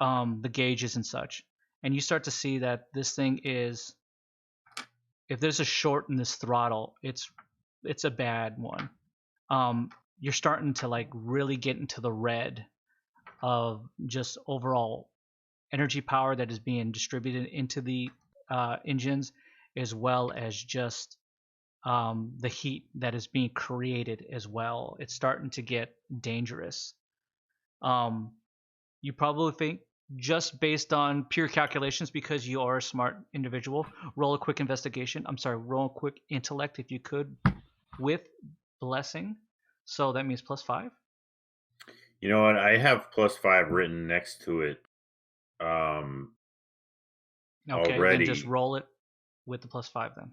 A: the gauges and such, and you start to see that this thing is, if there's a short in this throttle, it's a bad one. You're starting to like really get into the red of just overall energy power that is being distributed into the engines, as well as just the heat that is being created as well. It's starting to get dangerous. You probably think, just based on pure calculations, because you are a smart individual, roll a quick investigation. I'm sorry, roll a quick intellect if you could, with blessing. So that means +5.
E: You know what? I have +5 written next to it.
A: Okay,
E: Already.
A: then just roll it with the +5 then.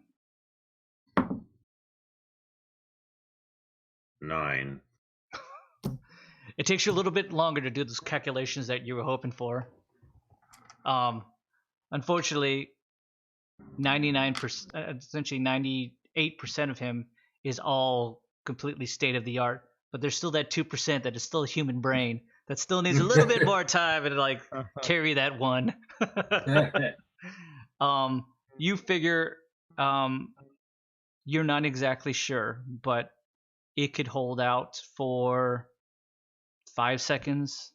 E: 9.
A: It takes you a little bit longer to do those calculations that you were hoping for. Unfortunately, 99%, essentially 98% of him is all completely state of the art. But there's still that 2% that is still a human brain that still needs a little bit more time and like carry that one. You figure you're not exactly sure, but it could hold out for 5 seconds.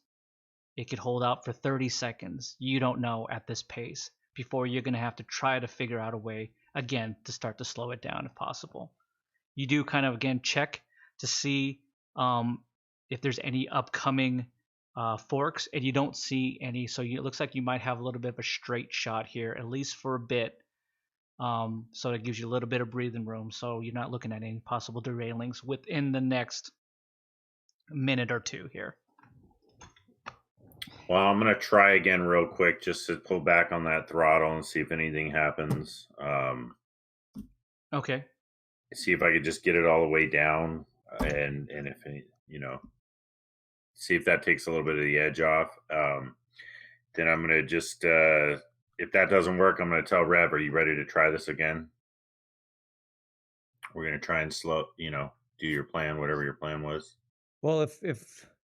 A: It could hold out for 30 seconds. You don't know at this pace before you're going to have to try to figure out a way, again, to start to slow it down if possible. You do kind of, again, check to see if there's any upcoming forks, and you don't see any. So it looks like you might have a little bit of a straight shot here, at least for a bit. So it gives you a little bit of breathing room. So you're not looking at any possible derailings within the next minute or two here.
E: Well, I'm going to try again real quick just to pull back on that throttle and see if anything happens.
A: Okay.
E: See if I could just get it all the way down and if, you know, see if that takes a little bit of the edge off. Then I'm going to just, if that doesn't work, I'm going to tell Rev, are you ready to try this again? We're going to try and slow, you know, do your plan, whatever your plan was.
B: Well,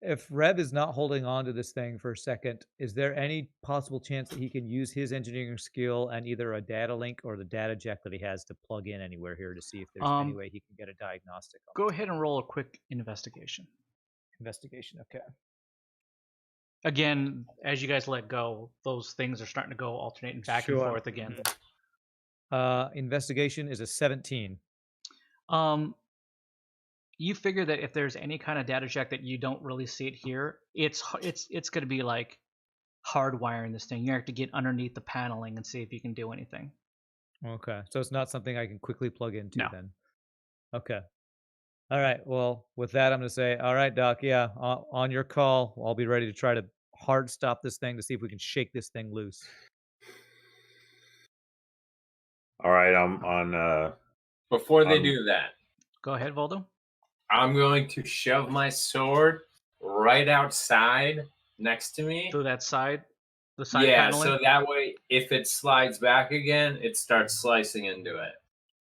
B: if Rev is not holding on to this thing for a second, is there any possible chance that he can use his engineering skill and either a data link or the data jack that he has to plug in anywhere here to see if there's any way he can get a diagnostic on
A: Go ahead and roll a quick investigation.
B: Investigation, okay.
A: Again, as you guys let go, those things are starting to go alternating back and forth again.
B: Investigation is a 17.
A: You figure that if there's any kind of data jack that you don't really see it here, it's going to be like hardwiring this thing. You have to get underneath the paneling and see if you can do anything.
B: Okay, so it's not something I can quickly plug into then. Okay. All right. Well, with that, I'm going to say, all right, Doc. Yeah, on your call. I'll be ready to try to hard stop this thing to see if we can shake this thing loose.
E: All right, I'm on.
C: Before they do that,
A: go ahead, Voldo.
C: I'm going to shove my sword right outside next to me.
A: Through that side? The side paneling?
C: So that way, if it slides back again, it starts slicing into it.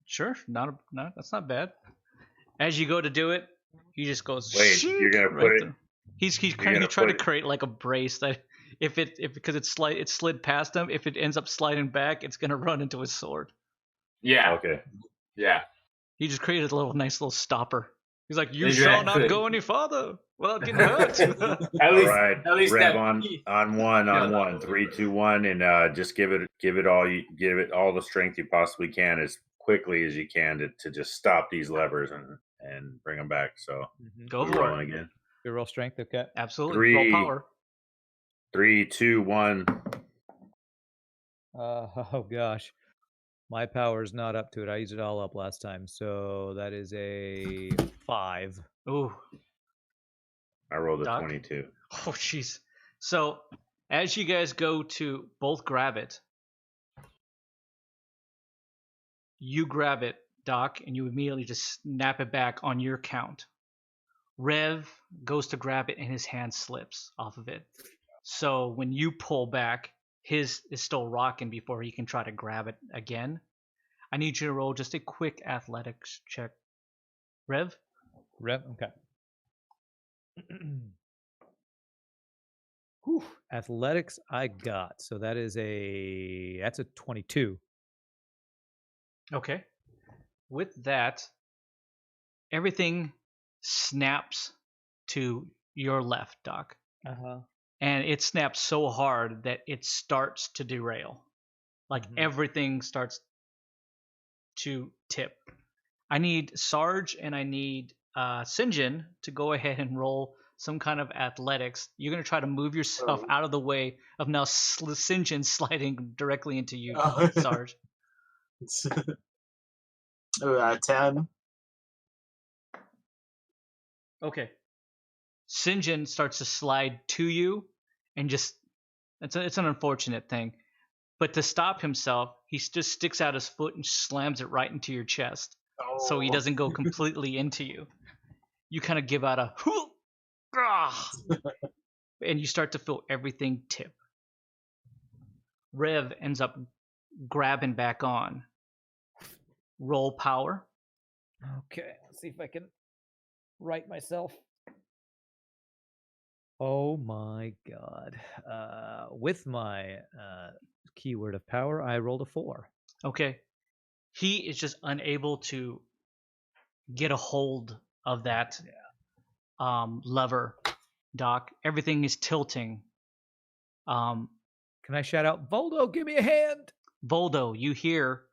A: Sure. No, that's not bad. As you go to do it, he just goes.
E: Wait, you're gonna put it.
A: He's trying to create like a brace that because it slid past him. If it ends up sliding back, it's gonna run into his sword.
C: Yeah.
E: Okay.
C: Yeah.
A: He just created a nice little stopper. He's like, "You shall not go any farther without getting hurt."
C: At least
E: Rev on one. 3, 2, 1, and just give it all the strength you possibly can as quickly as you can to just stop these levers and bring them back. So
A: go for it
B: again. Your roll strength, okay?
A: Absolutely. Roll power.
E: 3, 2, 1.
B: Oh gosh, my power is not up to it. I used it all up last time, so that is a 5.
A: Ooh.
E: I rolled a 22.
A: Oh jeez. So as you guys go to both grab it, you grab it, Doc, and you immediately just snap it back on your count. Rev goes to grab it and his hand slips off of it. So when you pull back, his is still rocking before he can try to grab it again. I need you to roll just a quick athletics check. Rev,
B: okay. Whew. Athletics I got. So that's a 22.
A: Okay. With that, everything snaps to your left, Doc. And it snaps so hard that it starts to derail. Like everything starts to tip. I need Sarge and I need Sinjin to go ahead and roll some kind of athletics. You're going to try to move yourself out of the way of now Sinjin sliding directly into you, Sarge.
D: 10.
A: Okay. Sinjin starts to slide to you, and just it's an unfortunate thing, but to stop himself, he just sticks out his foot and slams it right into your chest, so he doesn't go completely into you. You kind of give out a and you start to feel everything tip. Rev ends up grabbing back on. Roll power.
B: Okay, let's see if I can right myself. Oh my god. With my keyword of power, I rolled a 4.
A: Okay. He is just unable to get a hold of that lever, Doc. Everything is tilting.
B: Can I shout out, Voldo, give me a hand?
A: Voldo, you hear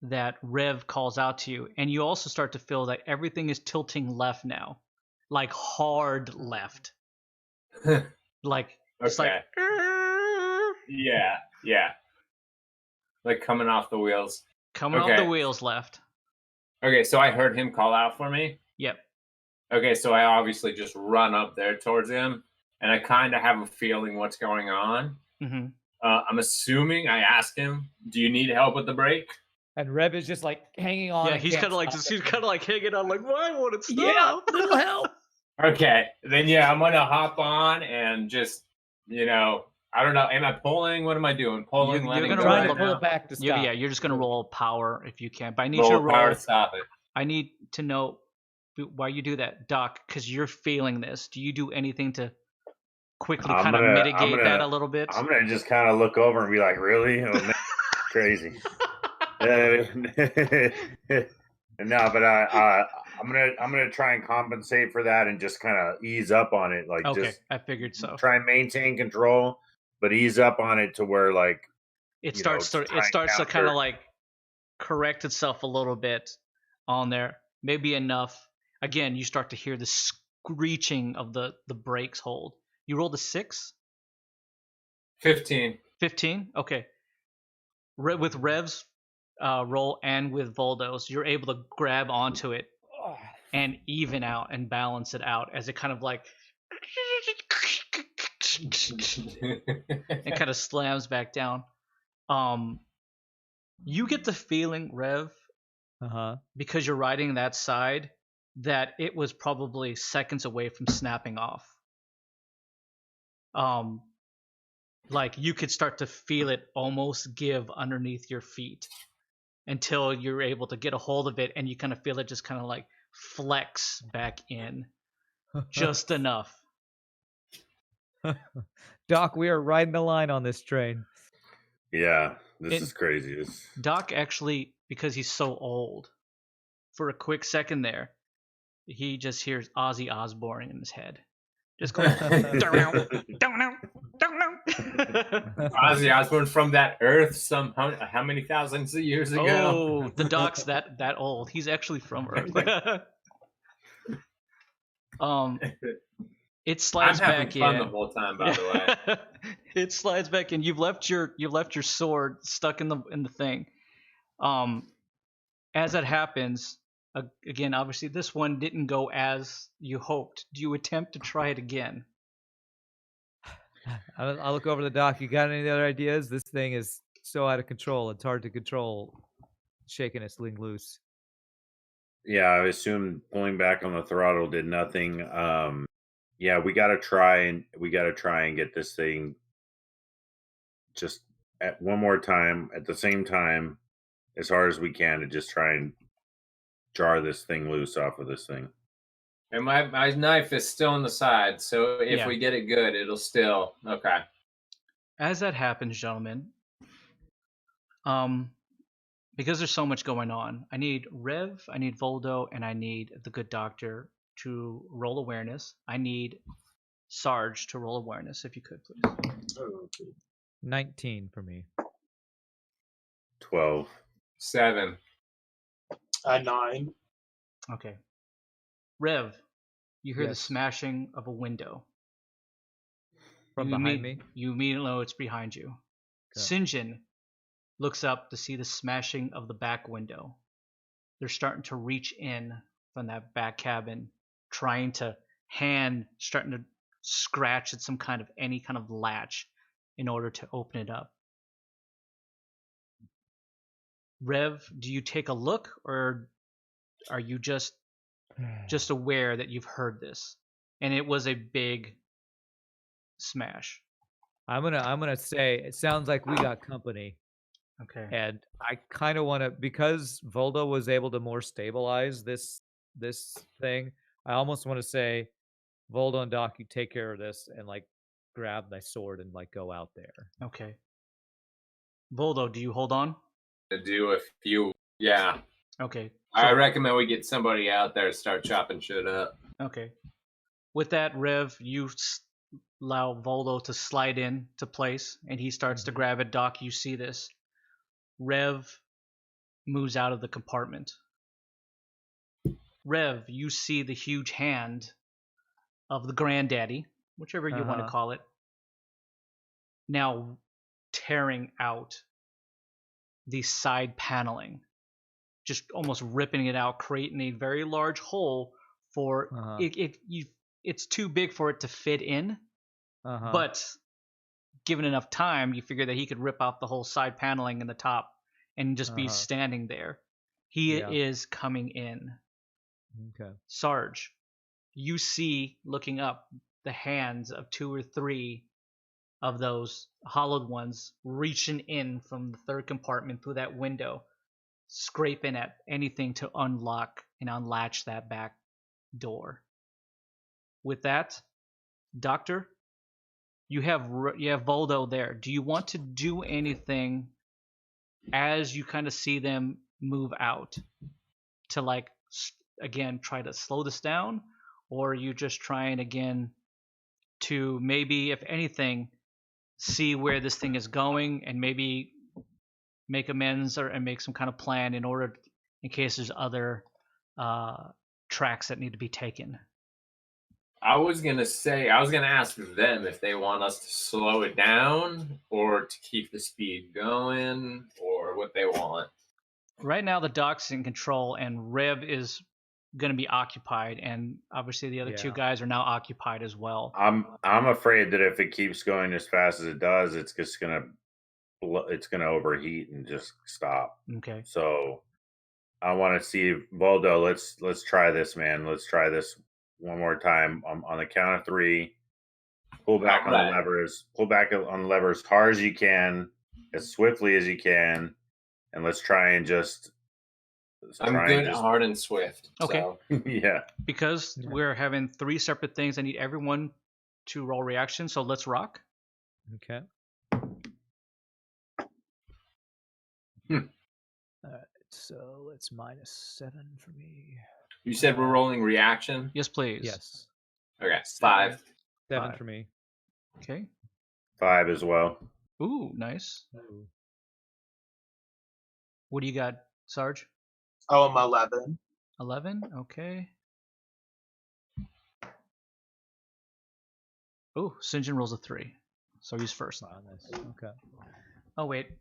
A: that Rev calls out to you, and you also start to feel that everything is tilting left now. Like hard left. Like, it's
C: Okay.
A: like,
C: Yeah. Like coming off the wheels.
A: coming off the wheels left.
C: Okay, so I heard him call out for me.
A: Yep.
C: Okay, so I obviously just run up there towards him, and I kind of have a feeling what's going on.
A: Mm-hmm.
C: I'm assuming I ask him, "Do you need help with the brake?"
B: And Rev is just like hanging on.
A: Yeah, he's kind of like hanging on, like, why won't it stop?
B: Yeah, little help.
C: Okay, then yeah, I'm gonna hop on and just, I don't know. Am I pulling? What am I doing? Pulling,
A: You're
C: letting
A: gonna
C: go
A: roll
C: right
B: to pull
C: now?
B: it back to stop.
A: Yeah, you're just gonna roll power if you can. But I need
C: Roll
A: you to roll.
C: power to stop it.
A: I need to know why you do that, Doc, because you're feeling this. Do you do anything to quickly kind of mitigate that a little bit?
E: I'm gonna just kind of look over and be like, "Really? Oh, man, crazy." No, but I'm gonna try and compensate for that and just kind of ease up on it, like
A: Okay,
E: just
A: I figured so.
E: try and maintain control, but ease up on it to where like
A: it starts to kind of like correct itself a little bit on there, maybe enough. Again, you start to hear the screeching of the brakes hold. You rolled a 6?
C: 15.
A: 15? Okay. With Rev's roll and with Voldo's, you're able to grab onto it and even out and balance it out as it kind of like it kind of slams back down. You get the feeling, Rev, because you're riding that side, that it was probably seconds away from snapping off. Like you could start to feel it almost give underneath your feet until you're able to get a hold of it, and you kind of feel it just kind of like flex back in just enough.
B: Doc, we are riding the line on this train.
E: Yeah, this is crazy.
A: Doc actually, because he's so old, for a quick second there, he just hears Ozzy Osbourne in his head. Just going, don't know.
C: Ozzy Osbourne from that Earth, how many thousands of years ago?
A: Oh, the Doc's that old. He's actually from Earth. It slides back in.
C: I'm having fun the whole time, by the way.
A: It slides back in. You've left your sword stuck in the thing. As that happens, again, obviously this one didn't go as you hoped. Do you attempt to try it again?
B: I'll look over the Doc. You got any other ideas? This thing is so out of control. It's hard to control. Shaking its sling loose.
E: Yeah, I assume pulling back on the throttle did nothing. Yeah, we gotta try and get this thing just at one more time at the same time as hard as we can to just try and jar this thing loose off of this thing.
C: And my knife is still on the side, so if we get it good, it'll still okay.
A: As that happens, gentlemen, because there's so much going on, I need Rev, I need Voldo, and I need the good doctor to roll awareness. I need Sarge to roll awareness, if you could, please.
D: Okay.
B: 19 for me.
E: 12.
C: 7.
D: 9.
A: Okay. Rev, you hear the
B: Yes.
A: smashing of a window.
B: From behind me?
A: You immediately know it's behind you.
B: Okay.
A: Sinjin looks up to see the smashing of the back window. They're starting to reach in from that back cabin, starting to scratch at any kind of latch in order to open it up. Rev, do you take a look, or are you just aware that you've heard this? And it was a big smash.
B: I'm gonna say it sounds like we got company,
A: Okay.
B: and I kind of want to, because Voldo was able to more stabilize this thing. I almost want to say, Voldo and Doc, you take care of this, and like grab my sword and like go out there.
A: Okay. Voldo, do you hold on?
C: To do a few, yeah.
A: Okay.
C: I recommend we get somebody out there to start chopping shit up.
A: Okay. With that, Rev, you allow Voldo to slide in to place, and he starts to grab it. Doc, you see this. Rev moves out of the compartment. Rev, you see the huge hand of the granddaddy, whichever you want to call it, now tearing out the side paneling, just almost ripping it out, creating a very large hole for it's too big for it to fit in, but given enough time, you figure that he could rip out the whole side paneling in the top and just be standing there. He is coming in.
B: Okay.
A: Sarge, you see, looking up, the hands of 2 or 3 of those hollowed ones reaching in from the third compartment through that window, scraping at anything to unlock and unlatch that back door. With that, Doctor, you have Voldo there. Do you want to do anything as you kind of see them move out to, like, again, try to slow this down? Or are you just trying again to maybe, if anything, see where this thing is going and maybe make amends and make some kind of plan in case there's other tracks that need to be taken?
C: I was gonna ask them if they want us to slow it down or to keep the speed going or what they want.
A: Right now, the Doc's in control, and Rev is going to be occupied, and obviously the other 2 guys are now occupied as well.
E: I'm afraid that if it keeps going as fast as it does, it's just gonna overheat and just stop.
A: Okay.
E: So I want to see, Voldo. Let's try this, man. Let's try this one more time on the count of 3. Pull back on the levers. Pull back on the levers hard as you can, as swiftly as you can, and let's try and just.
C: I'm good, hard, and swift.
A: Okay.
C: So.
E: Yeah.
A: Because we're having 3 separate things, I need everyone to roll reaction. So let's rock.
B: Okay. All right. So it's -7 for me.
C: You said we're rolling reaction?
A: Yes, please.
B: Yes.
C: Okay. 5.
B: 7 for me.
A: Okay.
E: 5 as well.
A: Ooh, nice.
B: Ooh.
A: What do you got, Sarge?
D: Oh, I'm 11.
A: 11? Okay. Ooh, St. John rolls a 3. So he's first.
B: Wow, nice. Okay.
A: Oh, wait.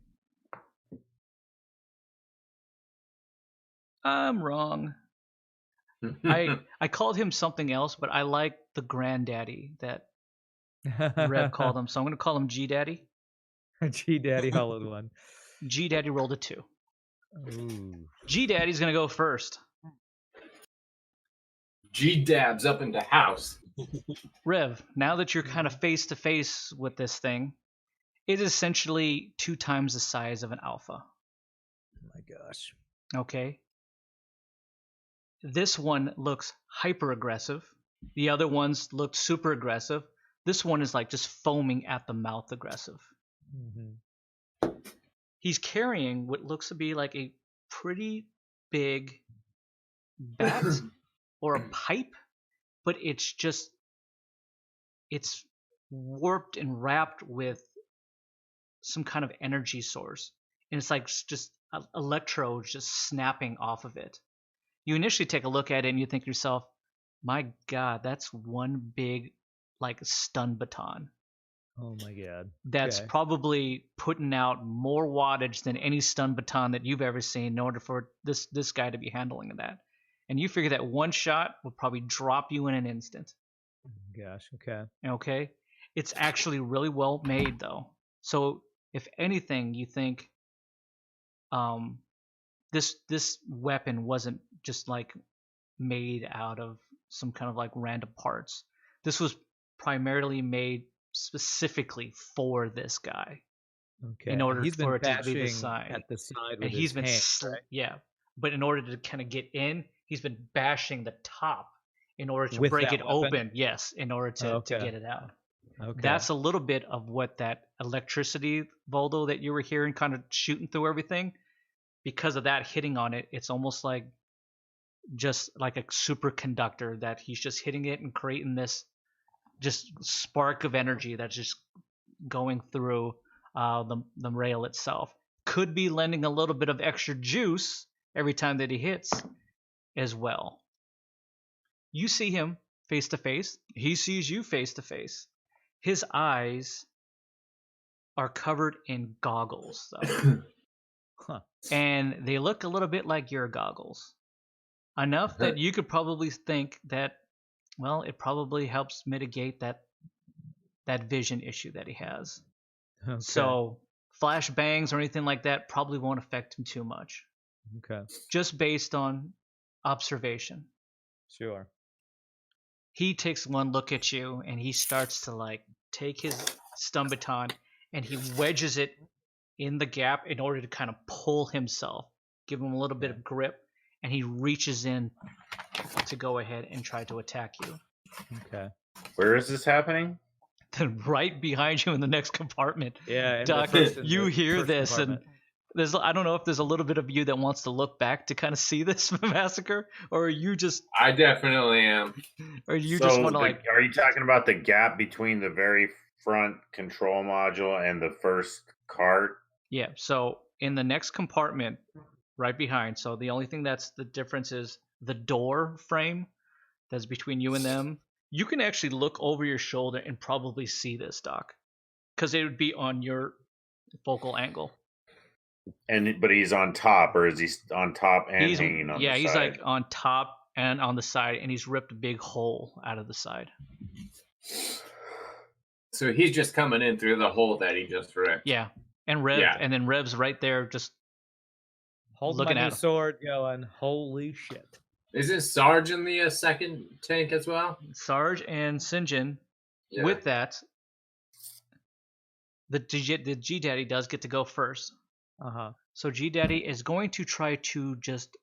A: I'm wrong. I called him something else, but I like the granddaddy that Rev called him, so I'm going to call him G-Daddy.
B: G-Daddy hollowed one.
A: G-Daddy rolled a 2.
B: Ooh.
A: G-Daddy's going to go first.
C: G-Dab's up in the house.
A: Rev, now that you're kind of face to face with this thing, it is essentially 2 times the size of an alpha.
B: Oh my gosh.
A: Okay. This one looks hyper aggressive. The other ones look super aggressive. This one is like just foaming at the mouth aggressive.
B: Mm-hmm.
A: He's carrying what looks to be like a pretty big bat or a pipe, but it's warped and wrapped with some kind of energy source. And it's like just electrodes just snapping off of it. You initially take a look at it and you think to yourself, my God, that's one big like stun baton.
B: Oh my God.
A: That's probably putting out more wattage than any stun baton that you've ever seen in order for this guy to be handling that. And you figure that one shot will probably drop you in an instant.
B: Gosh, okay.
A: Okay? It's actually really well made though. So if anything, you think this weapon wasn't just like made out of some kind of like random parts. This was primarily made specifically for this guy.
B: Okay.
A: In order
B: he's
A: for
B: been
A: it to be the
B: bashing
A: sign.
B: at the side
A: And
B: with
A: he's
B: his
A: been
B: hands, right?
A: yeah, but in order to kind of get in, he's been bashing the top in order to
B: With
A: break
B: that
A: it
B: weapon?
A: open. Yes, in order to
B: Okay.
A: get it out.
B: Okay.
A: That's a little bit of what that electricity Voldo that you were hearing kind of shooting through everything. Because of that hitting on it, it's almost like just like a superconductor that he's just hitting it and creating this just spark of energy that's just going through the rail itself. Could be lending a little bit of extra juice every time that he hits as well. You see him face to face. He sees you face to face. His eyes are covered in goggles, though.
B: Huh.
A: And they look a little bit like your goggles. Enough that you could probably think that, well, it probably helps mitigate that vision issue that he has.
B: Okay.
A: So flash bangs or anything like that probably won't affect him too much.
B: Okay.
A: Just based on observation.
B: Sure.
A: He takes one look at you and he starts to like take his stun baton and he wedges it in the gap in order to kind of pull himself, give him a little bit of grip, and he reaches in to go ahead and try to attack you.
B: Okay.
E: Where is this happening?
A: Then right behind you in the next compartment.
B: Yeah,
A: Doc, you hear this
B: compartment.
A: and there's, I don't know if there's a little bit of you that wants to look back to kind of see this massacre, or are you just
C: I definitely am.
A: or you just want to like
E: Are you talking about the gap between the very front control module and the first cart?
A: Yeah, so in the next compartment right behind, so the only thing that's the difference is the door frame that's between you and them. You can actually look over your shoulder and probably see this, Doc, because it would be on your focal angle.
E: But he's on top, or is he on top and hanging on the side?
A: Yeah, he's like on top and on the side, and he's ripped a big hole out of the side.
C: So he's just coming in through the hole that he just ripped.
A: Yeah, and and then Rev's right there, just
B: holding
A: looking
B: my
A: at
B: new
A: him.
B: sword, going, holy shit.
C: Isn't Sarge in the second tank as well?
A: Sarge and Sinjin.
C: Yeah.
A: With that, the G Daddy does get to go first.
B: Uh-huh.
A: So G Daddy is going to try to just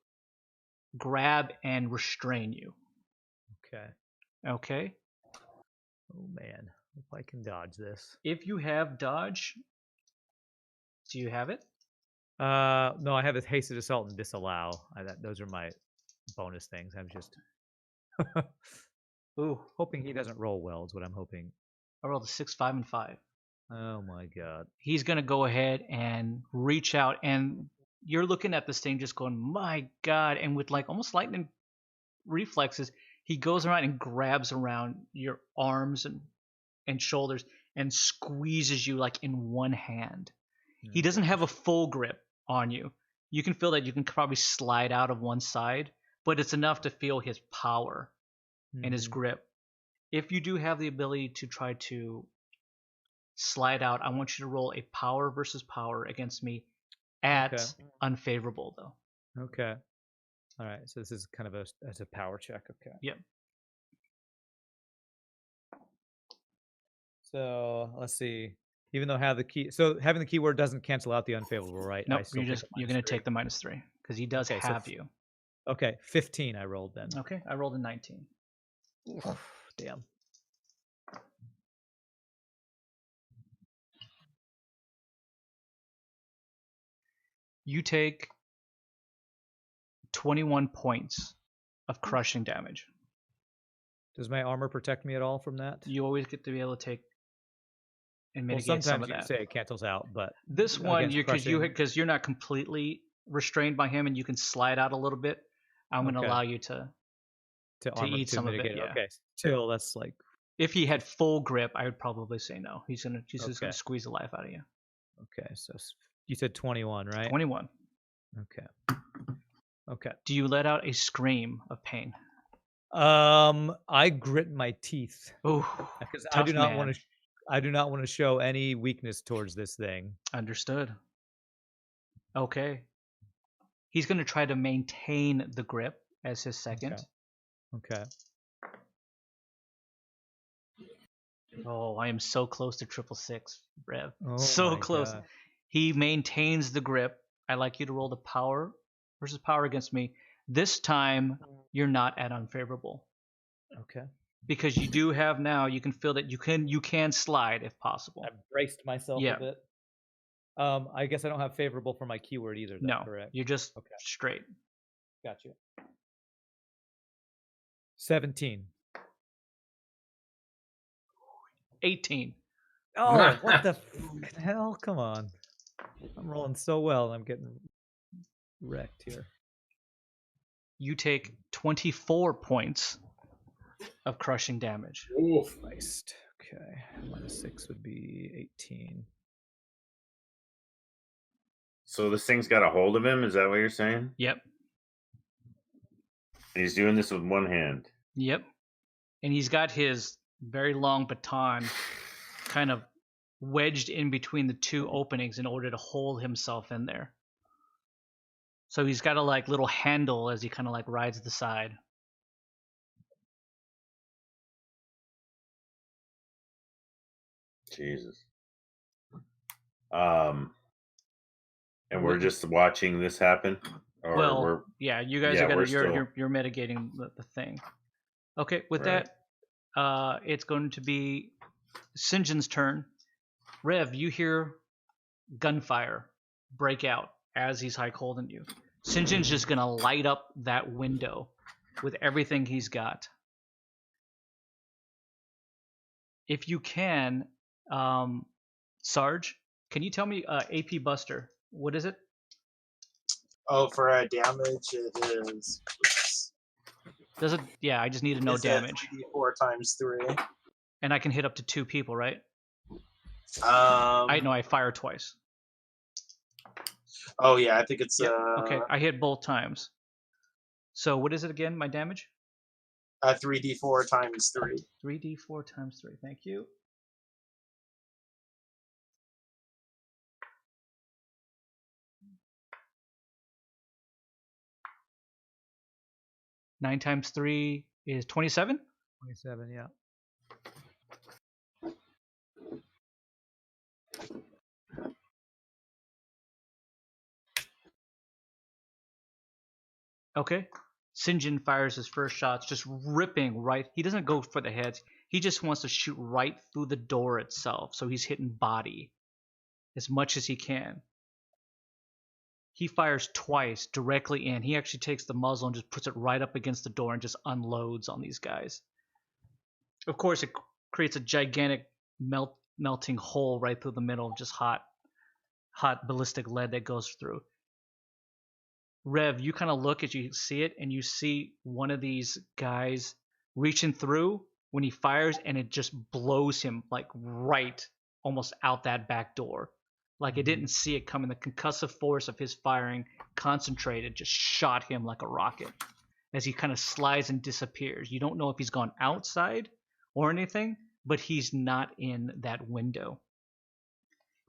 A: grab and restrain you.
B: Okay.
A: Okay?
B: Oh, man. If I can dodge this.
A: If you have dodge, do you have it?
B: No, I have this hasted assault and disallow. Those are my bonus things. I'm just hoping he doesn't roll well is what I'm hoping.
A: I rolled a 6, 5, and 5.
B: Oh my god.
A: He's going to go ahead and reach out, and you're looking at this thing just going, my god, and with like almost lightning reflexes, he goes around and grabs around your arms and shoulders and squeezes you like in one hand. He doesn't have a full grip on you. You can feel that you can probably slide out of one side, but it's enough to feel his power and his grip. If you do have the ability to try to slide out, I want you to roll a power versus power against me at unfavorable, though.
B: Okay. All right. So this is kind of as a power check. Okay.
A: Yep.
B: So let's see. Even though having the keyword doesn't cancel out the unfavorable, right?
A: Nope. You're going to take the -3 because he does have you.
B: Okay, 15 I rolled then.
A: Okay, I rolled a 19.
B: Damn.
A: You take 21 points of crushing damage.
B: Does my armor protect me at all from that?
A: You always get to be able to take and mitigate
B: sometimes
A: some of
B: you
A: that.
B: say it cancels out, but
A: this one, because you're not completely restrained by him and you can slide out a little bit, I'm going to allow you to eat some
B: mitigate
A: of it. Yeah.
B: Okay, still that's like.
A: If he had full grip, I would probably say no. He's just going to squeeze the life out of you.
B: Okay, so you said 21, right?
A: 21.
B: Okay.
A: Do you let out a scream of pain?
B: I grit my teeth.
A: Oh,
B: because I do not want to show any weakness towards this thing.
A: Understood. Okay. He's going to try to maintain the grip as his second.
B: Okay.
A: Oh, I am so close to 666, Rev.
B: Oh
A: So
B: my
A: close.
B: God.
A: He maintains the grip. I like you to roll the power versus power against me. This time, you're not at unfavorable
B: Okay.
A: because you do have now. You can feel that you can slide if possible.
B: I've braced myself
A: Yeah.
B: a bit. I guess I don't have favorable for my keyword either.
A: No,
B: correct?
A: you're just
B: Okay.
A: straight.
B: Gotcha. 17.
A: 18.
B: Oh, what the hell? Come on. I'm rolling so well and I'm getting wrecked here.
A: You take 24 points of crushing damage.
C: Oof.
B: Christ. Okay. -6 would be 18.
E: So this thing's got a hold of him? Is that what you're saying?
A: Yep.
E: And he's doing this with one hand.
A: Yep. And he's got his very long baton kind of wedged in between the two openings in order to hold himself in there. So he's got a like little handle as he kind of like rides the side.
E: Jesus. And we're just watching this happen? Or
A: well, yeah, you guys are gonna you're
E: still...
A: mitigating the thing. Okay, with
E: Right.
A: that, it's going to be St. John's turn. Rev, you hear gunfire break out as he's high holding you. St. John's just gonna light up that window with everything he's got. If you can, Sarge, can you tell me AP Buster? What is it?
D: Oh, for damage, it is.
A: Does it? Yeah, I just need to know damage.
D: 3d4 times 3.
A: And I can hit up to 2 people, right?
D: I
A: know I fire twice.
D: Oh yeah, I think it's
A: okay, I hit both times. So what is it again? My damage?
D: 3d4 times 3.
A: 3d4 times 3. Thank you. Nine times 3 is 27.
B: 27, yeah.
A: Okay. St. John fires his first shots, just ripping right. He doesn't go for the heads. He just wants to shoot right through the door itself. So he's hitting body as much as he can. He fires twice directly in. He actually takes the muzzle and just puts it right up against the door and just unloads on these guys. Of course, it creates a gigantic melting hole right through the middle of just hot ballistic lead that goes through. Rev, you kind of look as you see it, and you see one of these guys reaching through when he fires, and it just blows him like right almost out that back door. Like it didn't see it coming. The concussive force of his firing concentrated just shot him like a rocket as he kind of slides and disappears. You don't know if he's gone outside or anything, but he's not in that window.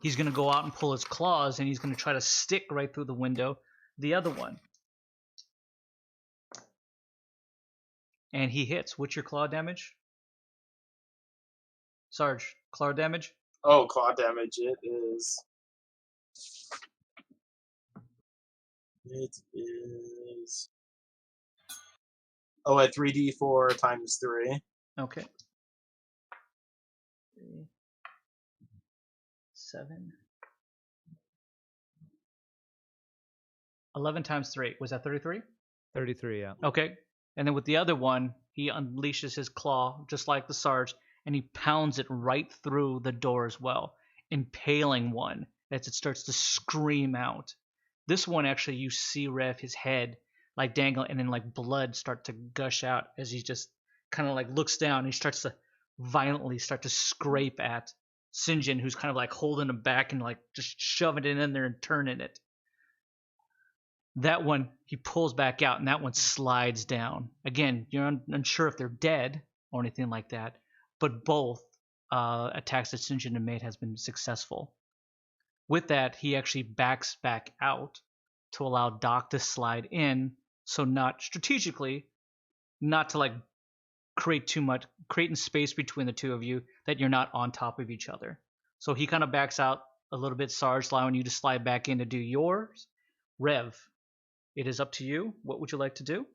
A: He's going to go out and pull his claws, and he's going to try to stick right through the window, the other one. And he hits. What's your claw damage? Sarge, claw damage?
D: Oh, claw damage. It is. Oh, at 3d4 times 3.
A: Okay. 3, 7. 11 times 3. Was that 33?
B: 33, yeah.
A: Okay. And then with the other one, he unleashes his claw, just like the Sarge, and he pounds it right through the door as well, impaling one as it starts to scream out. This one, actually, you see Rev, his head, like dangle, and then like blood start to gush out as he just kind of like looks down. And he starts to violently start to scrape at St. John, who's kind of like holding him back and like just shoving it in there and turning it. That one, he pulls back out, and that one slides down. Again, you're unsure if they're dead or anything like that, but both attacks that St. John have made has been successful. With that, he actually backs back out to allow Doc to slide in, so not strategically, not to like creating space between the two of you that you're not on top of each other. So he kind of backs out a little bit, Sarge, allowing you to slide back in to do yours. Rev, it is up to you. What would you like to do?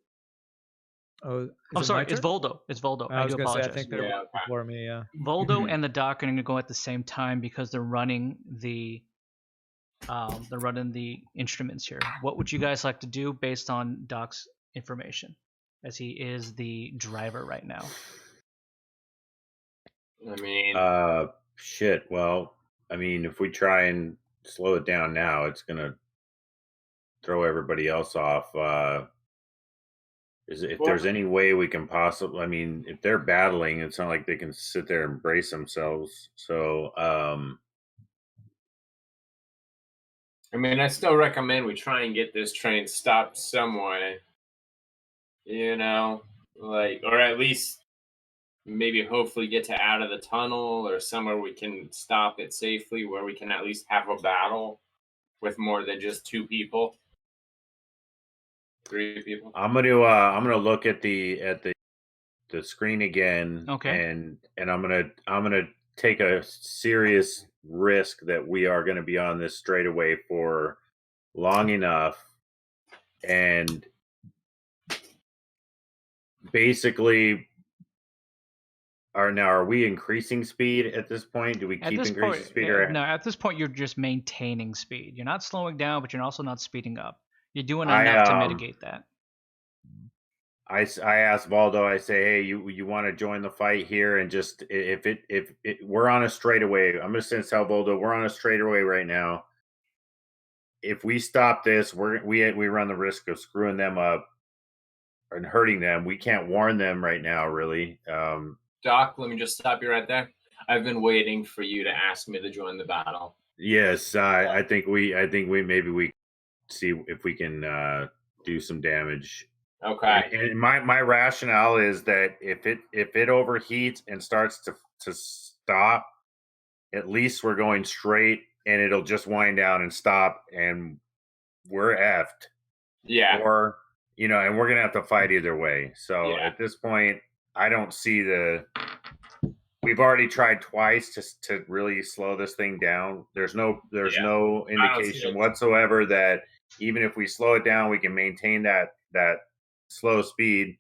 B: Oh,
A: I'm sorry, it's Voldo. It's Voldo.
B: I
A: do
B: was gonna say,
A: apologize.
B: I think they're before me. Yeah.
A: Voldo and the Doc are going to go at the same time because they're running the instruments here. What would you guys like to do based on Doc's information, as he is the driver right now?
C: I mean,
E: shit. Well, I mean, if we try and slow it down now, it's gonna throw everybody else off. If there's any way we can possibly, I mean, if they're battling, it's not like they can sit there and brace themselves. So,
C: I mean, I still recommend we try and get this train stopped some way. You know, like, or at least maybe hopefully get to out of the tunnel or somewhere we can stop it safely, where we can at least have a battle with more than just 2 people. 3 people.
E: I'm gonna look at the screen again.
A: Okay.
E: And I'm gonna take a serious risk that we are gonna be on this straightaway for long enough, and basically are we increasing speed at this point? Do we keep increasing speed?
A: No, at this point you're just maintaining speed. You're not slowing down, but you're also not speeding up. You're doing enough to mitigate that.
E: I asked Valdo, I say, hey, you want to join the fight here, and just if we're on a straightaway, I'm just gonna tell Valdo we're on a straightaway right now. If we stop this, we run the risk of screwing them up and hurting them. We can't warn them right now, really.
C: Doc, let me just stop you right there. I've been waiting for you to ask me to join the battle.
E: Yes, I think we maybe see if we can do some damage.
C: Okay.
E: And my rationale is that if it overheats and starts to stop, at least we're going straight and it'll just wind down and stop and we're effed.
C: Yeah.
E: Or, and we're gonna have to fight either way. So at this point, I don't see we've already tried twice to really slow this thing down. There's no indication whatsoever that even if we slow it down, we can maintain that slow speed.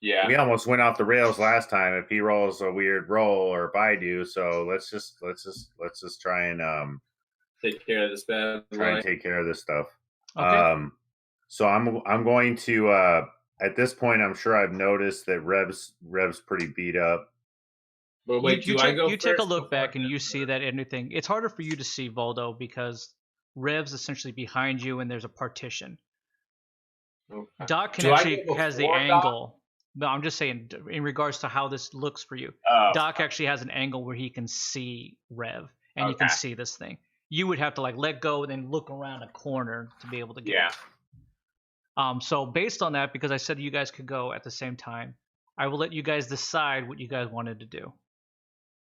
C: Yeah.
E: We almost went off the rails last time if he rolls a weird roll or if I do. So let's just try and
C: take care of this bad boy.
E: Try and take care of this stuff.
A: Okay.
E: So I'm going to at this point I'm sure I've noticed that Rev's pretty beat up.
C: But wait,
A: you take a look back and you see that anything. It's harder for you to see, Voldo, because Rev's essentially behind you and there's a partition. Okay. Doc has the angle. No, I'm just saying in regards to how this looks for you. Doc actually has an angle where he can see Rev and he can see this thing. You would have to let go and then look around a corner to be able to get it. So based on that, because I said you guys could go at the same time, I will let you guys decide what you guys wanted to do.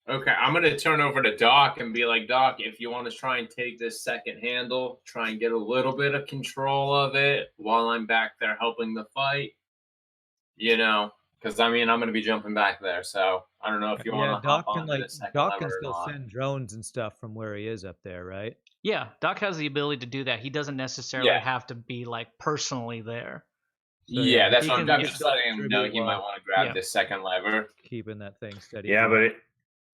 C: Okay, I'm going to turn over to Doc and be like, Doc, if you want to try and take this second handle, try and get a little bit of control of it while I'm back there helping the fight, because, I'm going to be jumping back there, so I don't know if you want to hop on to the second lever.
B: Doc can still send drones and stuff from where he is up there, right?
A: Yeah, Doc has the ability to do that. He doesn't necessarily have to be, personally there.
C: So, that's what I'm just letting him know he might want to grab this second lever.
B: Keeping that thing steady.
E: Yeah, but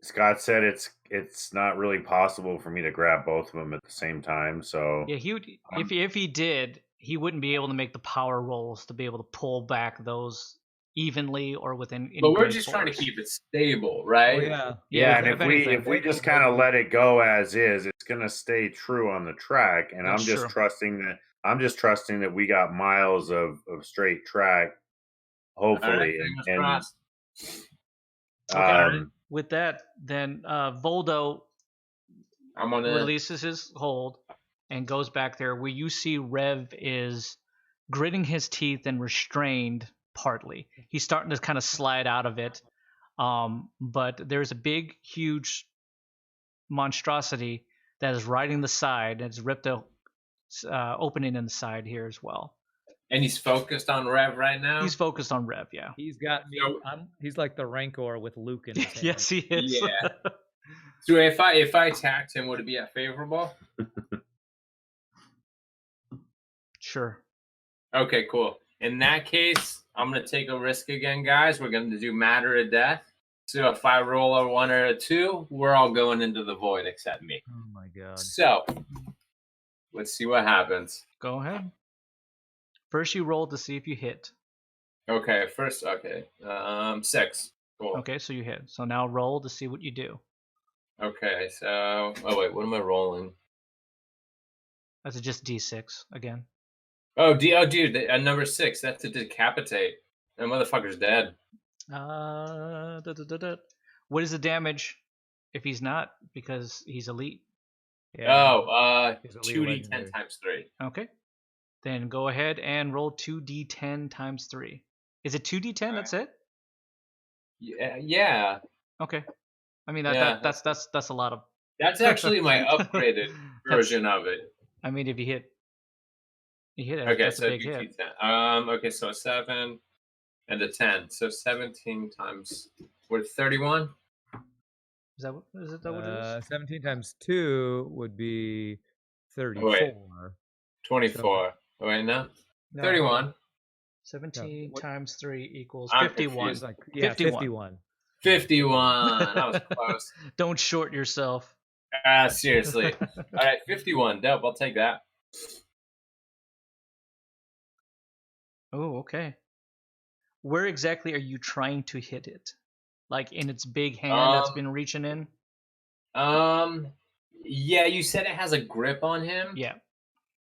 E: Scott said it's not really possible for me to grab both of them at the same time. So
A: yeah, he would if he did, he wouldn't be able to make the power rolls to be able to pull back those evenly or within.
C: But we're just trying to keep it stable, right?
E: Oh, yeah. And if we just kind of let it go as is, it's gonna stay true on the track. And I'm just trusting that we got miles of straight track, hopefully.
A: With that, then Voldo releases his hold and goes back there where you see Rev is gritting his teeth and restrained partly. He's starting to kind of slide out of it. But there's a big, huge monstrosity that is riding the side. And it's ripped a opening in the side here as well.
C: And he's focused on Rev right now?
A: He's focused on Rev, yeah.
B: He's got me. He's like the Rancor with Luke in his hand.
A: Yes, he is.
C: Yeah. So if I attacked him, would it be at favorable?
A: Sure.
C: Okay, cool. In that case, I'm going to take a risk again, guys. We're going to do matter of death. So if I roll a 1 or a 2, we're all going into the void except me.
B: Oh my god.
C: So let's see what happens.
A: Go ahead. First, you roll to see if you hit.
C: Okay, first, 6. Cool.
A: Okay, so you hit. So now roll to see what you do.
C: Okay, so, oh wait, what am I rolling?
A: That's just D6 again.
C: Oh, dude, number 6, that's a decapitate. That motherfucker's dead.
A: What is the damage if he's not? Because he's elite.
B: Yeah.
C: He's 2d10 times 3.
A: Okay. Then go ahead and roll 2d10 times 3. Is it 2d10? Right. That's it?
C: Yeah.
A: Okay. I mean that's a lot of.
C: That's actually my upgraded version of it.
A: I mean, if you hit it.
C: Okay,
A: that's
C: so
A: a big hit.
C: okay, so 7 and a 10. So 17 times 31.
A: Is that what it is?
B: 17 times 2 would be 34.
C: Wait, 24. So, wait, no. 31.
A: 17 times 3 equals
C: I'm
A: 51.
B: Like, yeah, 51.
C: 51. That was close.
A: Don't short yourself.
C: Seriously. All right, 51. Dope. I'll take that.
A: Oh, okay. Where exactly are you trying to hit it? Like in its big hand that's been reaching in?
C: Yeah, you said it has a grip on him.
A: Yeah.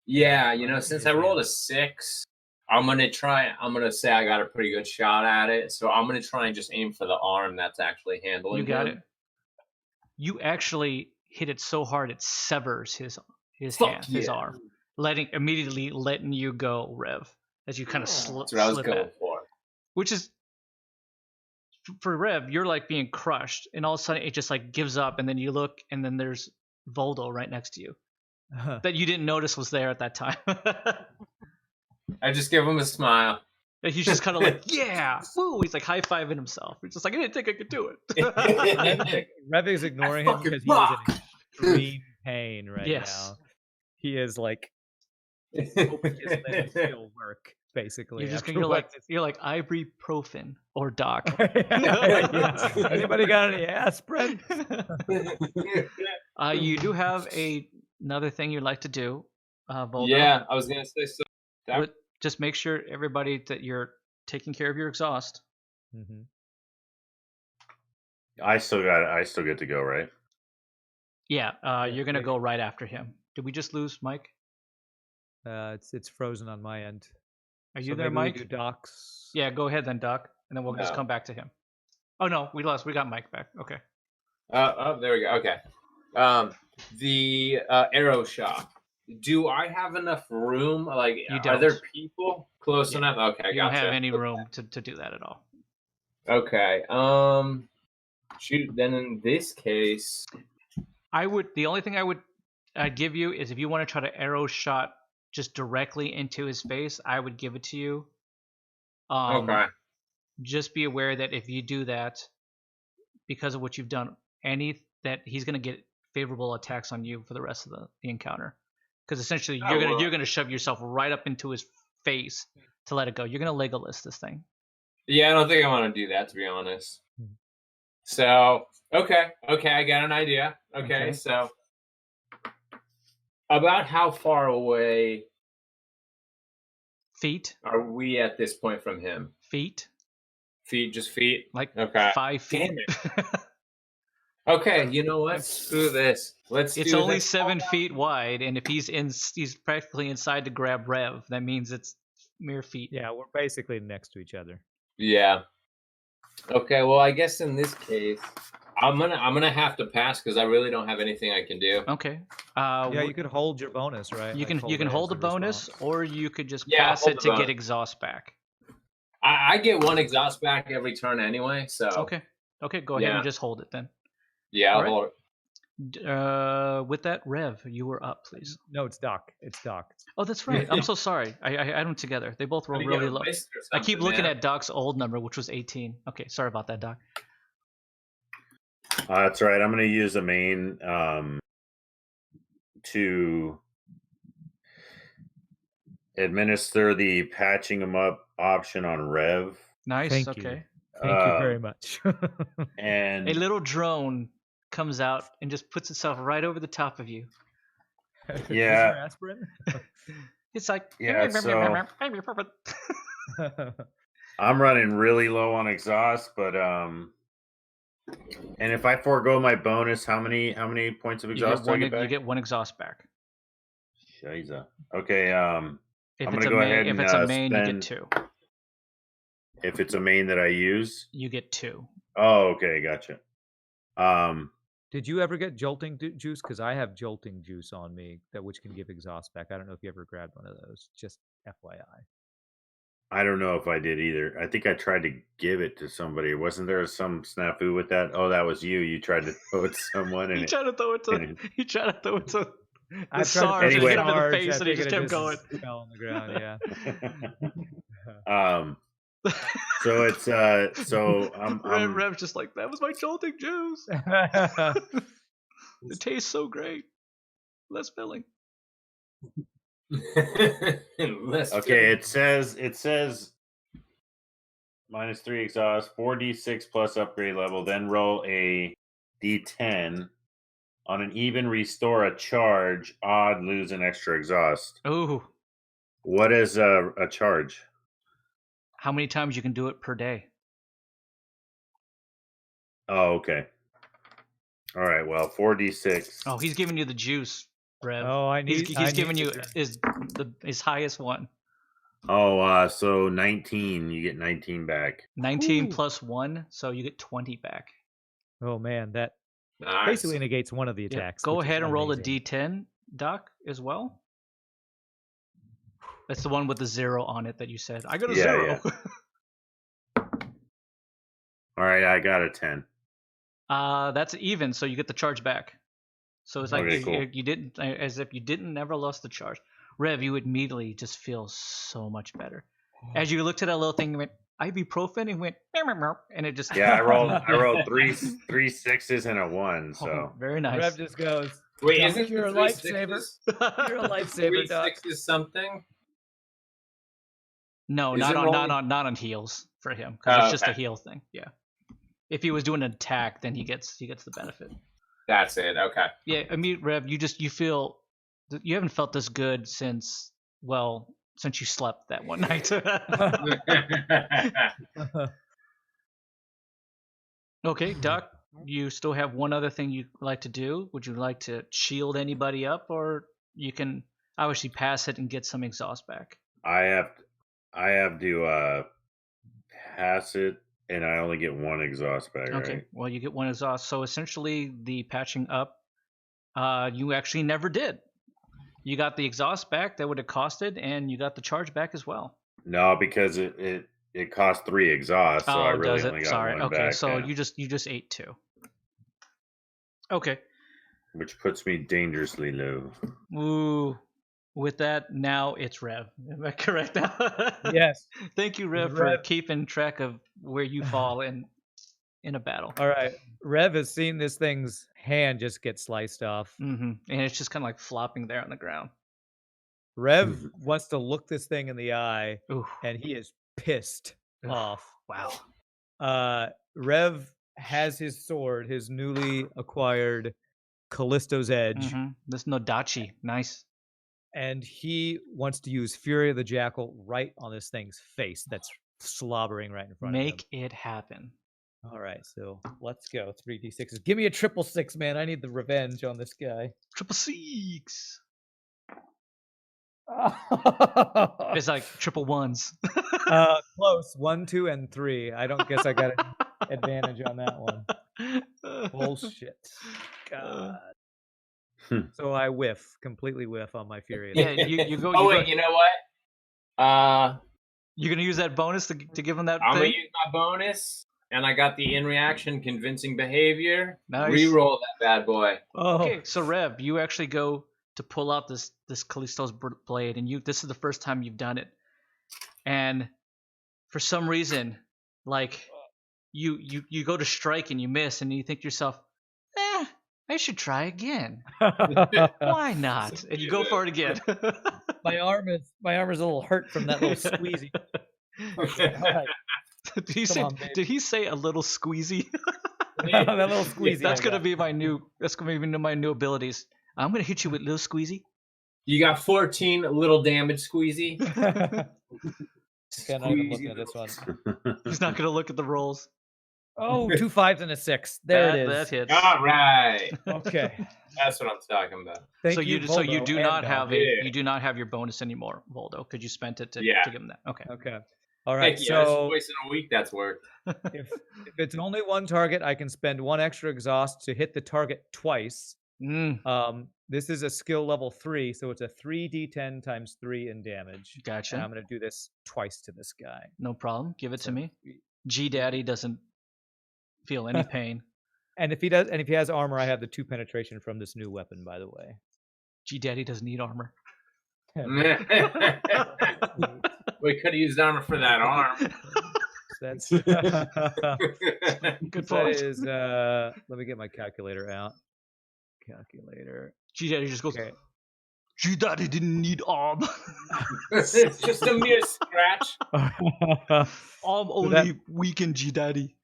C: Yeah, since I rolled a 6, I'm gonna say I got a pretty good shot at it. So I'm gonna try and just aim for the arm that's actually handling him.
A: You got it. You actually hit it so hard it severs his hand, his arm, immediately letting you go, Rev, as you kind of slip.
C: That's what I was going for.
A: Which is, for Rev, you're like being crushed, and all of a sudden it just like gives up, and then you look, and then there's Voldo right next to you that you didn't notice was there at that time.
C: I just give him a smile.
A: And he's just kind of like, yeah, woo! He's like high-fiving himself. He's just like, I didn't think I could do it.
B: Rev is ignoring him because he is in extreme pain right now. He is like hoping his legs still work. Basically,
A: you're like ibuprofen or Doc.
B: Anybody got any aspirin?
A: You do have another thing you'd like to do, Voldo.
C: Yeah, I was gonna say so.
A: Just make sure everybody that you're taking care of your exhaust.
B: Mm-hmm.
E: I still get to go, right?
A: Yeah, you're gonna go right after him. Did we just lose Mike?
B: It's frozen on my end.
A: Are you there, Mike?
B: We do Doc's.
A: Yeah, go ahead then, Doc, and then we'll just come back to him. Oh no, we lost. We got Mike back. Okay.
C: There we go. Okay. The arrow shop. Do I have enough room? Like, are there people close enough? Okay,
A: you don't have any room to do that at all.
C: Okay. Shoot. Then in this case,
A: the only thing I'd give you is if you want to try to arrow shot just directly into his face, I would give it to you.
C: Okay.
A: Just be aware that if you do that, because of what you've done, that he's going to get favorable attacks on you for the rest of the encounter. Because essentially, you're gonna shove yourself right up into his face to let it go. You're gonna Legolas this thing.
C: Yeah, I don't think I want to do that, to be honest. So okay, I got an idea. Okay, so about how far away
A: feet
C: are we at this point from him?
A: Feet,
C: just feet.
A: Like
C: 5
A: feet.
C: Damn it. Okay, you know what? Screw this.
A: It's only 7 feet wide, and if he's practically inside to grab Rev, that means it's mere feet.
B: Yeah, we're basically next to each other.
C: Yeah. Okay, well, I guess in this case, I'm gonna have to pass because I really don't have anything I can do.
A: Okay.
B: Yeah, you could hold your bonus, right?
A: You can hold the bonus, or you could just pass it to get exhaust back.
C: I get 1 exhaust back every turn anyway, so.
A: Okay, go ahead and just hold it then.
C: Yeah, I'll hold it.
A: With that, Rev, you were up, please.
B: No, it's Doc. It's Doc.
A: Oh, that's right. I'm so sorry. I had them together. They both rolled really low. I keep looking at Doc's old number, which was 18. Okay, sorry about that, Doc.
E: That's right. I'm going to use a main to administer the patching them up option on Rev.
A: Nice.
B: Thank
A: okay.
B: You. Thank you very much.
E: And
A: a little drone comes out and just puts itself right over the top of you.
E: Yeah.
B: Aspirin?
A: It's like,
E: yeah. So I'm running really low on exhaust, but and if I forego my bonus, how many points of exhaust do I get back?
A: You get 1 exhaust back.
E: Shiza. Okay. I'm
A: gonna go ahead. If it's a main, you get 2.
E: If it's a main that I use,
A: you get 2.
E: Oh, okay, gotcha.
B: Did you ever get jolting juice? Because I have jolting juice on me which can give exhaust back. I don't know if you ever grabbed one of those. Just FYI.
E: I don't know if I did either. I think I tried to give it to somebody. Wasn't there some snafu with that? Oh, that was you. You tried to throw it to someone. And
A: you tried to throw it to. You tried to throw it to.
B: I tried
A: to
B: hit
A: him in the face, and he just kept going.
B: Fell on the ground.
E: Yeah. So it's so
A: Rev's just like, that was my jolting juice. It tastes so great. Less filling.
E: Okay, it says -3 exhaust, 4d6 plus upgrade level, then roll a d10. On an even, restore a charge. Odd, lose an extra exhaust.
A: Ooh.
E: What is a charge?
A: How many times you can do it per day?
E: Oh, okay. All right. Well, 4d6.
A: Oh, he's giving you the juice, Rev.
B: Oh,
A: he's giving you his highest one.
E: Oh, so 19. You get 19 back.
A: 19 plus 1, so you get 20 back.
B: Oh man, that basically negates one of the attacks.
A: Go ahead and roll a d10, Doc, as well. That's the one with the 0 on it that you said. I got a 0.
E: Yeah. All right, I got a 10.
A: That's even, so you get the charge back. So it's like
E: cool.
A: you didn't, as if you didn't never lost the charge. Rev, you immediately just feel so much better. As you looked at that little thing, you went ibuprofen, and went and it just
E: I rolled three 6s and a 1. So
A: very nice.
B: Rev just goes.
C: Wait, isn't
B: you're a lifesaver? You're a lifesaver, Doc.
C: 3 6 is something.
A: No, not on heals for him, because it's just a heal thing. Yeah. If he was doing an attack, then he gets the benefit.
C: That's it. Okay.
A: Yeah, I mean, Rev, you feel you haven't felt this good since you slept that one night. Okay, Doc, you still have one other thing you'd like to do. Would you like to shield anybody up, or you can obviously pass it and get some exhaust back?
E: I have to pass it, and I only get 1 exhaust back.
A: Okay,
E: right?
A: well, you get 1 exhaust. So essentially, the patching up, you actually never did. You got the exhaust back that would have costed, and you got the charge back as well.
E: No, because it cost 3 exhausts, so I really only got 1
A: okay,
E: back.
A: So you just ate 2. Okay.
E: Which puts me dangerously low.
A: Ooh. With that, now it's Rev. Am I correct now?
B: Yes.
A: Thank you, Rev, for keeping track of where you fall in a battle.
B: All right. Rev has seen this thing's hand just get sliced off.
A: Mm-hmm. And it's just kind of like flopping there on the ground.
B: Rev wants to look this thing in the eye,
A: Ooh.
B: and he is pissed off.
A: Wow.
B: Rev has his sword, his newly acquired Callisto's Edge.
A: Mm-hmm. This Nodachi. Nice.
B: And he wants to use Fury of the Jackal right on this thing's face that's slobbering right in front of him.
A: Make it happen.
B: All right, so let's go. 3d6s. Give me a 666, man. I need the revenge on this guy.
A: 666. It's like 111s.
B: Close. 1, 2, and 3. I don't guess I got an advantage on that one. Bullshit. God. So I completely whiff on my Fury.
A: Yeah, you go.
C: You know what?
A: You're gonna use that bonus to give him that.
C: I'm gonna use my bonus. And I got the in reaction convincing behavior.
A: Nice.
C: Reroll that bad boy.
B: Oh,
A: Okay, so Rev, you actually go to pull out this Callisto's blade, and this is the first time you've done it, and for some reason, like you go to strike and you miss, and you think to yourself, I should try again. Why not? And you go for it again.
B: my arm is a little hurt from that little squeezy. All right.
A: Did he say a little squeezy?
B: That little squeezy.
A: That's gonna be my new abilities. I'm gonna hit you with little squeezy.
C: You got 14 little damage squeezy.
B: Okay, I'm not even looking at this one.
A: He's not gonna look at the rolls.
B: Oh, 2 5s and a 6. There it is.
A: That hits.
C: All right.
B: Okay.
C: That's what I'm talking about.
B: So
A: you do not have you do not have your bonus anymore, Voldo, because you spent it to give him that. Okay.
B: Okay. All right.
C: Heck
B: so
C: twice in a week that's worked.
B: if it's only one target, I can spend 1 extra exhaust to hit the target twice. This is a skill level 3, so it's a 3d10 times 3 in damage.
A: Gotcha.
B: And I'm going to do this twice to this guy.
A: No problem. Give it to me. G Daddy doesn't feel any pain.
B: And if he has armor, I have the 2 penetration from this new weapon, by the way.
A: G Daddy doesn't need armor.
C: We could have used armor for that arm.
B: That's
A: good
B: that
A: point.
B: is let me get my calculator out.
A: G Daddy just goes,
B: Okay.
A: G Daddy didn't need arm.
C: It's just a mere scratch.
A: Arm only weakened G Daddy.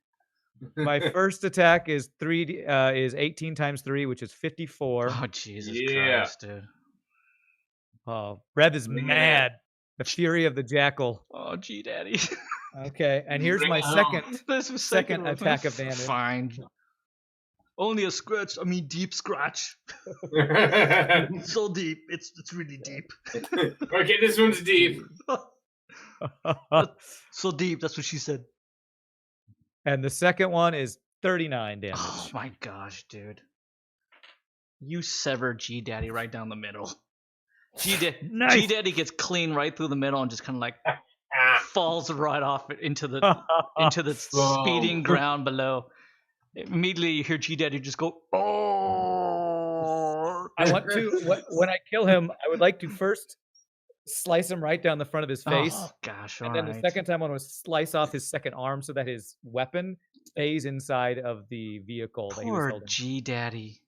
B: My first attack is 18 times 3, which is 54.
A: Oh Jesus
C: Yeah.
A: Christ, dude.
B: Oh, Rev is mad. The fury of the jackal.
A: Oh, G Daddy.
B: Okay, and here's
C: Bring
B: my
C: it home.
B: second attack of damage.
A: Fine. Only a scratch. I mean, deep scratch. So deep. It's really deep.
C: Okay, this one's deep.
A: So deep. That's what she said.
B: And the second one is 39 damage.
A: Oh my gosh, dude. You sever G Daddy right down the middle.
B: Nice.
A: G Daddy gets clean right through the middle and just kind of like falls right off into the speeding ground below. Immediately you hear G Daddy just go, oh.
B: I want to when I kill him, I would like to first slice him right down the front of his face.
A: Oh gosh,
B: and then the second time I want to slice off his second arm so that his weapon stays inside of the vehicle that he was
A: Poor
B: holding.
A: G Daddy.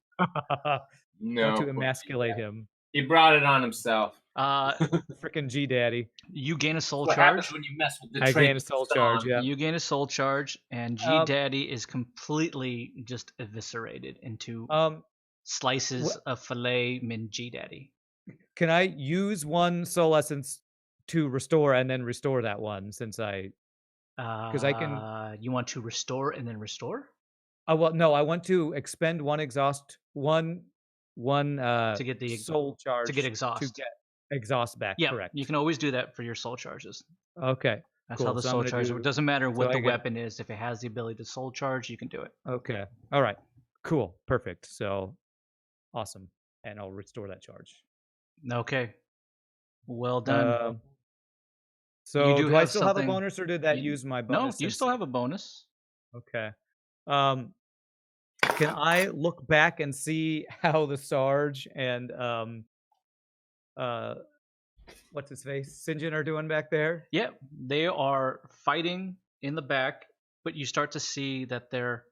C: No.
B: To emasculate him.
C: He brought it on himself.
B: Frickin' G Daddy.
A: You gain a soul
C: What
A: charge.
C: happens when you mess with the
B: I
C: trade
B: gain a soul charge, yeah.
A: You gain a soul charge, and G Daddy is completely just eviscerated into slices of filet min G Daddy.
B: Can I use 1 soul essence to restore and then restore that one since because I can.
A: You want to restore and then restore?
B: Well, no, I want to expend 1 exhaust, one
A: to get the
B: soul charge
A: to get exhaust.
B: to get exhaust back.
A: Yeah,
B: correct.
A: you can always do that for your soul charges.
B: Okay,
A: That's
B: cool.
A: how the
B: So I'm
A: soul
B: gonna
A: charge.
B: do-
A: It doesn't matter what
B: so
A: the
B: I get-
A: weapon is. If it has the ability to soul charge, you can do it.
B: Okay, all right, cool, perfect. So awesome, and I'll restore that charge.
A: Okay. Well done.
B: So
A: do
B: do I
A: have
B: still have a
A: something-
B: bonus, or did that
A: you-
B: use my
A: no,
B: bonus?
A: you
B: since-
A: still have a bonus.
B: Okay. Can I look back and see how the Sarge and what's his face, St. John are doing back there?
A: Yeah, they are fighting in the back, but you start to see that they're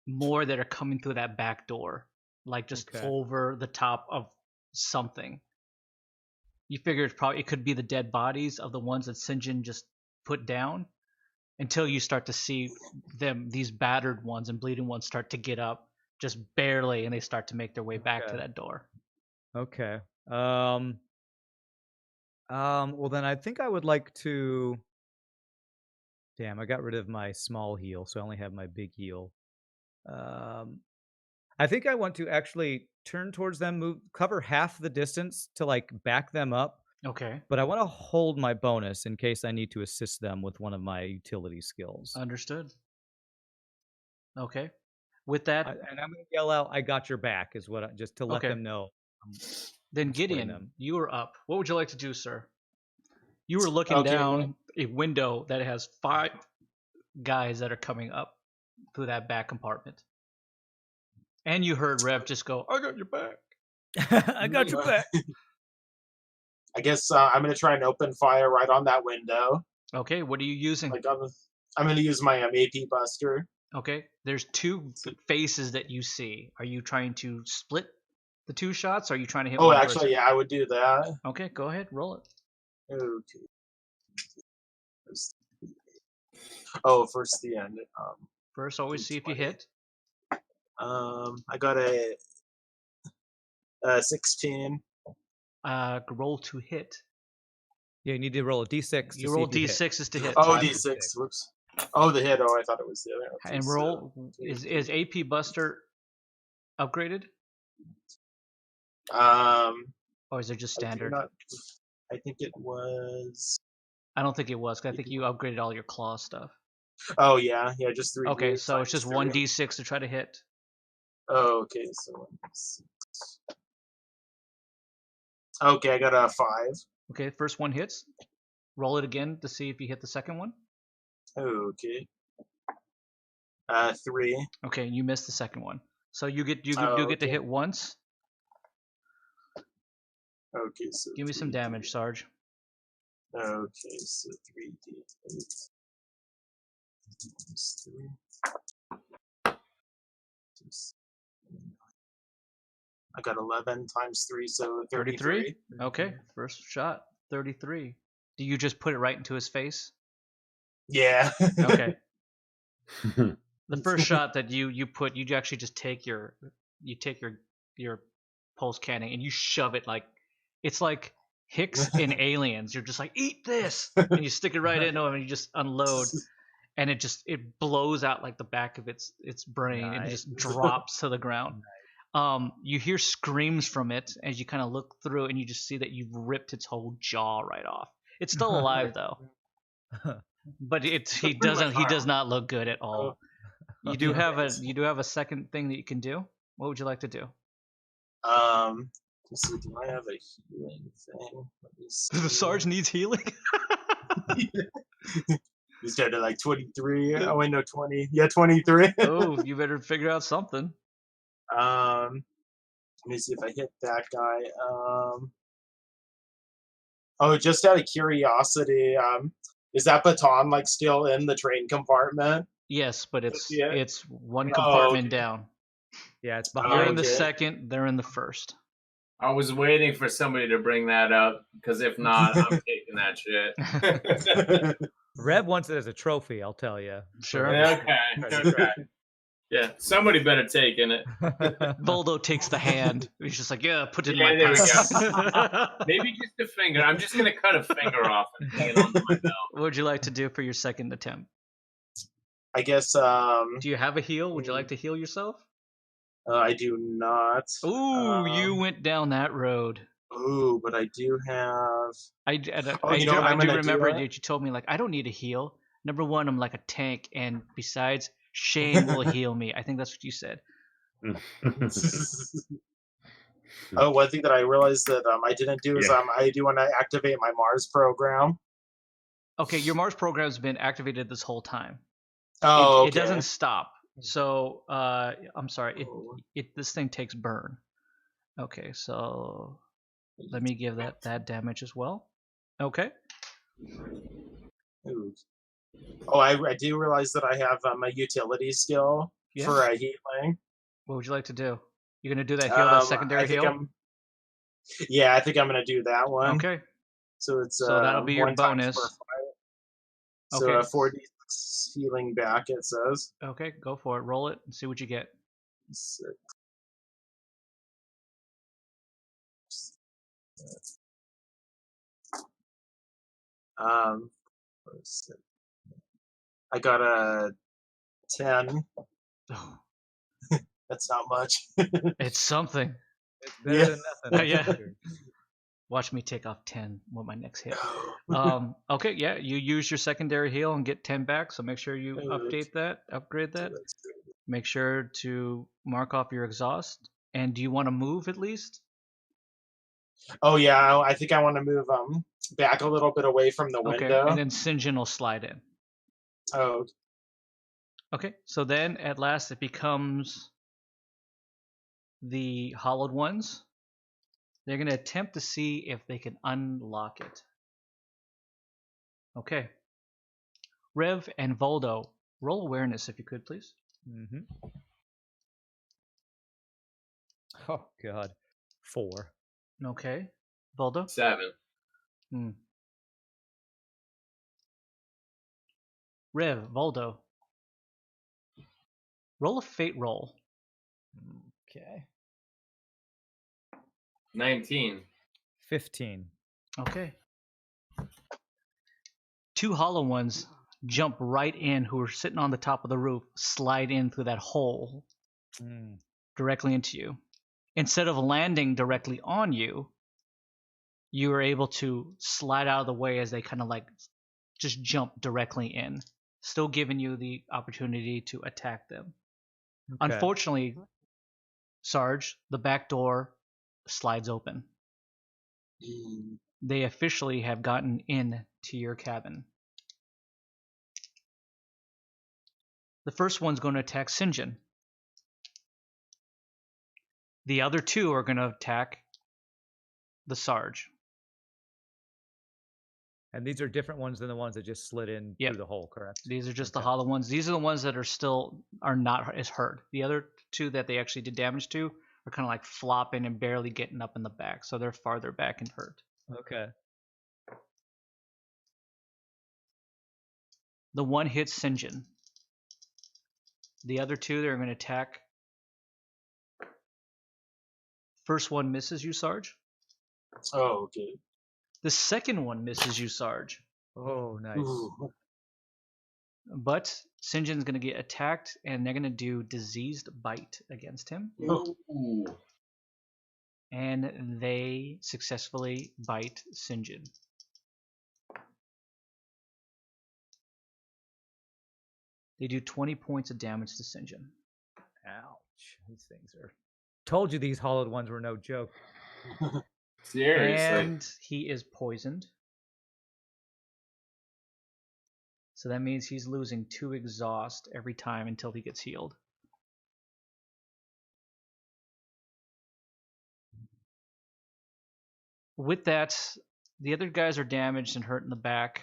A: more that are coming through that back door, like just
B: Okay.
A: over the top of something. You figure it could be the dead bodies of the ones that Sinjin just put down, until you start to see these battered ones and bleeding ones start to get up just barely, and they start to make their way back to
B: Okay.
A: that door.
B: Okay. Well, then I think I would like to. Damn, I got rid of my small heal, so I only have my big heal. I think I want to actually turn towards them, cover half the distance to like back them up,
A: Okay.
B: but I want to hold my bonus in case I need to assist them with one of my utility skills.
A: Understood. Okay. With that,
B: And I'm going to yell out, "I got your back," is what just to let
A: Okay.
B: them know.
A: then
B: supporting
A: Gideon,
B: them.
A: you are up. What would you like to do, sir? You were looking
D: Okay,
A: down a window that has 5 guys that are coming up through that back compartment. And you heard Rev just go, "I got your back."
B: I got your back.
D: I guess I'm gonna try and open fire right on that window.
A: Okay, what are you using?
D: Like I'm gonna use my AP Buster.
A: Okay, there's 2 faces that you see. Are you trying to split the 2 shots? Or are you trying to hit one
D: Actually,
A: person?
D: yeah, I would do that.
A: Okay, go ahead, roll it.
D: Okay. First the end.
A: First, always see if you hit.
D: I got a 16.
A: Roll to hit.
B: Yeah, you need to roll a d6.
A: You roll d6s to hit.
D: Oh, d6. Whoops. Oh, the hit. Oh, I thought it was the other. Okay,
A: And roll. Is AP Buster upgraded? Or is it just standard?
D: I think it was.
A: I don't think it was, because I think you upgraded all your claw stuff.
D: Oh, yeah. Yeah, just 3.
A: Okay, so it's just 1d6 to try to hit.
D: Oh, okay. So 1d6. Okay, I got a 5.
A: Okay, first one hits. Roll it again to see if you hit the second one.
D: Okay. 3.
A: Okay, you missed the second one. So you get to hit once.
D: Okay, so
A: give me some damage, Sarge.
D: Okay, so 3d8 times 3. I got 11 times 3, so 33.
A: Okay, first shot, 33. Do you just put it right into his face?
D: Yeah.
A: Okay. The first shot that you put, you actually just take your pulse cannon and you shove it like it's like Hicks in Aliens. You're just like, eat this, and you stick it right into him and you just unload, and it blows out like the back of its brain and it just drops to the ground. You hear screams from it as you kind of look through, and you just see that you've ripped its whole jaw right off. It's still alive though, but he does not look good at all. You do have a second thing that you can do. What would you like to do?
D: Let's see, do I have a healing thing?
A: The Sarge needs healing.
D: He's down to like 23. Oh wait, no, 20. Yeah, 23.
A: Oh, you better figure out something.
D: Let me see if I hit that guy. Oh, just out of curiosity, is that baton like still in the train compartment?
A: Yes, but it's one compartment down.
B: Yeah, it's behind.
A: You're in the second. They're in the first.
C: I was waiting for somebody to bring that up, because if not, I'm taking that shit.
B: Rev wants it as a trophy, I'll tell you.
A: Sure.
C: Okay. Yeah, somebody better take in it.
A: Voldo takes the hand. He's just like, yeah, put it in
C: Yeah,
A: my
C: there we
A: pocket.
C: Maybe just a finger. I'm just going to cut a finger off and hang it onto my belt.
A: What would you like to do for your second attempt?
D: I guess.
A: Do you have a heal? Would you like to heal yourself?
D: I do not.
A: Ooh, you went down that road.
D: Ooh, but I do have.
A: I do remember that you told me, like, I don't need a heal. Number one, I'm like a tank, and besides, Shane will heal me. I think that's what you said.
D: Oh, one thing that I realized that I didn't do is I do want to activate my Mars program.
A: Okay, your Mars program's been activated this whole time.
D: Oh,
A: It doesn't stop. So I'm sorry. This thing takes burn. Okay, so let me give that damage as well. Okay.
D: Ooh. Oh, I do realize that I have a utility skill for healing.
A: What would you like to do? You're gonna do that heal, that secondary heal?
D: I think I'm gonna do that one.
A: Okay.
D: So it's
A: so that'll be your bonus.
D: So 4d6 healing back, it says.
A: Okay, go for it. Roll it and see what you get.
D: 6. I got a 10.
A: Oh.
D: That's not much.
A: It's something.
B: It's better than nothing.
A: Yeah. Watch me take off 10 with my next hit. Okay, yeah, you use your secondary heal and get 10 back, so make sure you upgrade that. Make sure to mark off your exhaust. And do you want to move at least?
D: Oh yeah, I think I want to move back a little bit away from the window.
A: Okay, and then St. John will slide in.
D: Oh.
A: Okay, so then at last it becomes the hollowed ones. They're going to attempt to see if they can unlock it. Okay. Rev and Voldo, roll awareness if you could, please.
B: Mm-hmm. Oh, God. 4.
A: Okay. Voldo?
C: 7.
A: Rev, Voldo. Roll a fate roll.
B: Okay.
C: 19.
B: 15.
A: Okay. 2 hollow ones jump right in who are sitting on the top of the roof, slide in through that hole directly into you. Instead of landing directly on you, you are able to slide out of the way as they kind of like just jump directly in, still giving you the opportunity to attack them. Okay. Unfortunately, Sarge, the back door slides open. They officially have gotten in to your cabin. The first one's going to attack St. John. The other 2 are going to attack the Sarge.
B: And these are different ones than the ones that just slid in through the hole, correct?
A: These are just the hollow ones. These are the ones that are not as hurt. The other 2 that they actually did damage to are kind of like flopping and barely getting up in the back, so they're farther back and hurt.
B: Okay.
C: The
A: one hits St. John. The other 2, they're going to attack. First one misses you, Sarge.
D: Oh, okay.
A: The second one misses you, Sarge.
B: Oh, nice.
D: Ooh.
A: But St. John's going to get attacked, and they're going to do diseased bite against him.
C: Ooh.
A: And they successfully bite St. John. They do 20 points of damage to St. John.
B: Ouch. These things are... Told you these hollowed ones were no joke.
C: Seriously.
A: And he is poisoned. So that means he's losing 2 exhaust every time until he gets healed. With that, the other guys are damaged and hurt in the back.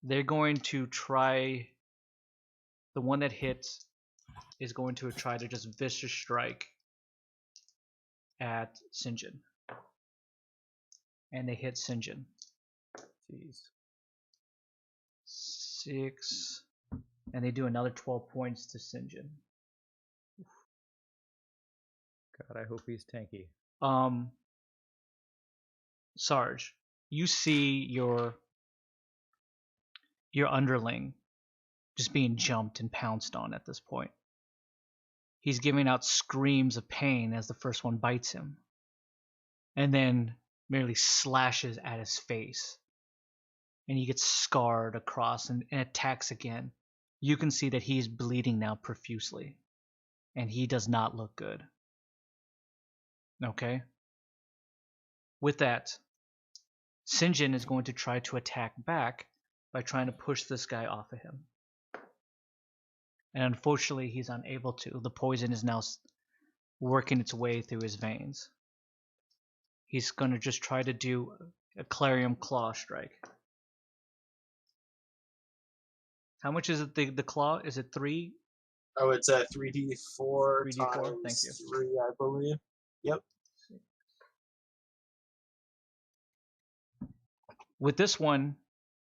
A: They're going to try... The one that hits is going to try to just vicious strike at St. John. And they hit St. John. Jeez. 6. And they do another 12 points to St. John.
B: God, I hope he's tanky.
A: Sarge, you see your underling just being jumped and pounced on at this point. He's giving out screams of pain as the first one bites him, and then merely slashes at his face. And he gets scarred across and attacks again. You can see that he's bleeding now profusely, and he does not look good. Okay? With that, St. John is going to try to attack back by trying to push this guy off of him. And unfortunately, he's unable to. The poison is now working its way through his veins. He's going to just try to do a Clarium Claw strike. How much is it, the claw? Is it 3?
D: Oh, it's a 3d4
A: 3d4?
D: times
A: Thank you.
D: 3, I believe. Yep.
A: With this one,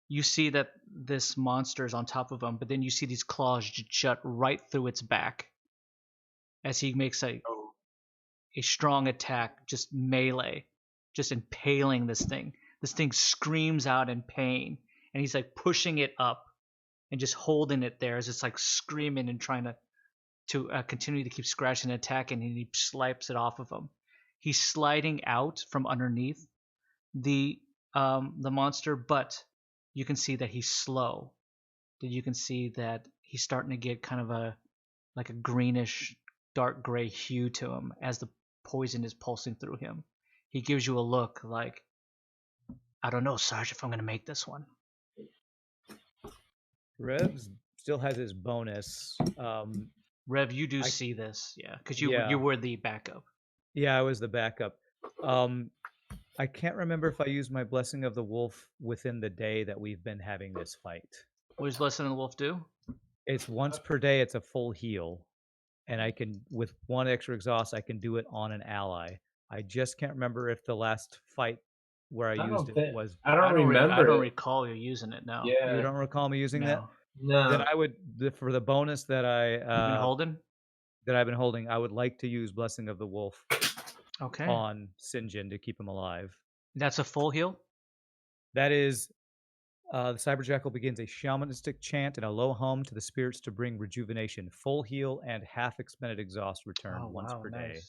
A: you see that this monster is on top of him, but then you see these claws jut right through its back as he makes a strong attack, just melee, just impaling this thing. This thing screams out in pain, and he's like pushing it up and just holding it there as it's like screaming and trying to continue to keep scratching and attacking, and he swipes it off of him. He's sliding out from underneath the monster, but you can see that he's slow. You can see that he's starting to get kind of a greenish, dark gray hue to him as the poison is pulsing through him. He gives you a look like, I don't know, Sarge, if I'm going to make this one.
B: Revs still has his bonus.
A: Rev, you do see this, yeah, because you
B: Yeah.
A: were the backup.
B: Yeah, I was the backup. I can't remember if I used my Blessing of the Wolf within the day that we've been having this fight.
A: What does Blessing of the Wolf do?
B: It's once per day. It's a full heal, and I can, with 1 extra exhaust, I can do it on an ally. I just can't remember if the last fight where I used it was.
C: I don't remember.
A: I don't recall you using it. No.
C: Yeah.
B: You don't recall me using that?
C: No.
B: Then I would, for the bonus that
A: You've been holding?
B: that I've been holding, I would like to use Blessing of the Wolf.
A: Okay.
B: On Sinjin to keep him alive.
A: That's a full heal?
B: That is, the Cyberjackal begins a shamanistic chant and a low hum to the spirits to bring rejuvenation, full heal, and half expended exhaust return once per day.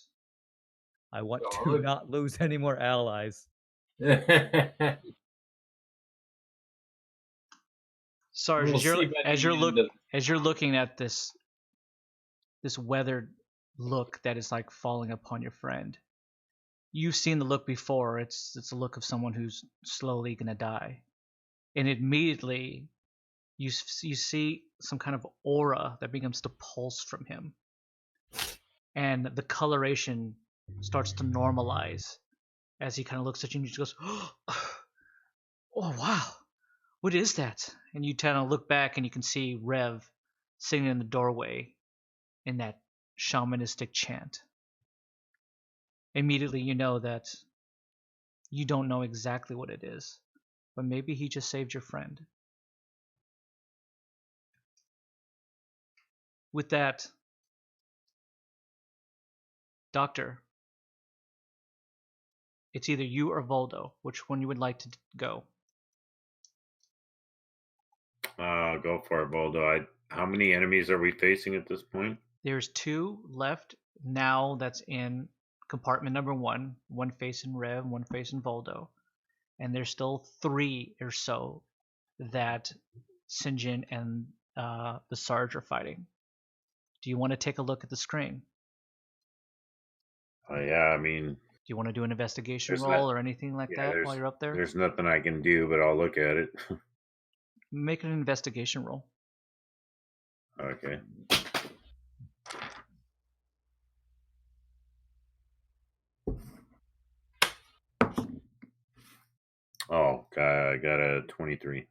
B: I want to not lose any more allies.
A: Sarge, as you're looking at this weathered look that is like falling upon your friend, you've seen the look before. It's a look of someone who's slowly gonna die, and immediately you see some kind of aura that begins to pulse from him, and the coloration starts to normalize as he kind of looks at you and he just goes, "Oh wow, what is that?" And you kind of look back and you can see Rev sitting in the doorway in that shamanistic chant. Immediately you know that you don't know exactly what it is, but maybe he just saved your friend. With that, Doctor, it's either you or Voldo. Which one you would like to go?
E: Go for it, Voldo. How many enemies are we facing at this point?
A: There's 2 left now that's in compartment number 1, one facing Rev, one facing Voldo. And there's still 3 or so that Sinjin and the Sarge are fighting. Do you want to take a look at the screen?
E: Yeah, I mean...
A: Do you want to do an investigation roll or anything like that while you're up there?
E: There's nothing I can do, but I'll look at it.
A: Make an investigation roll.
E: Okay. Oh, I got a 23.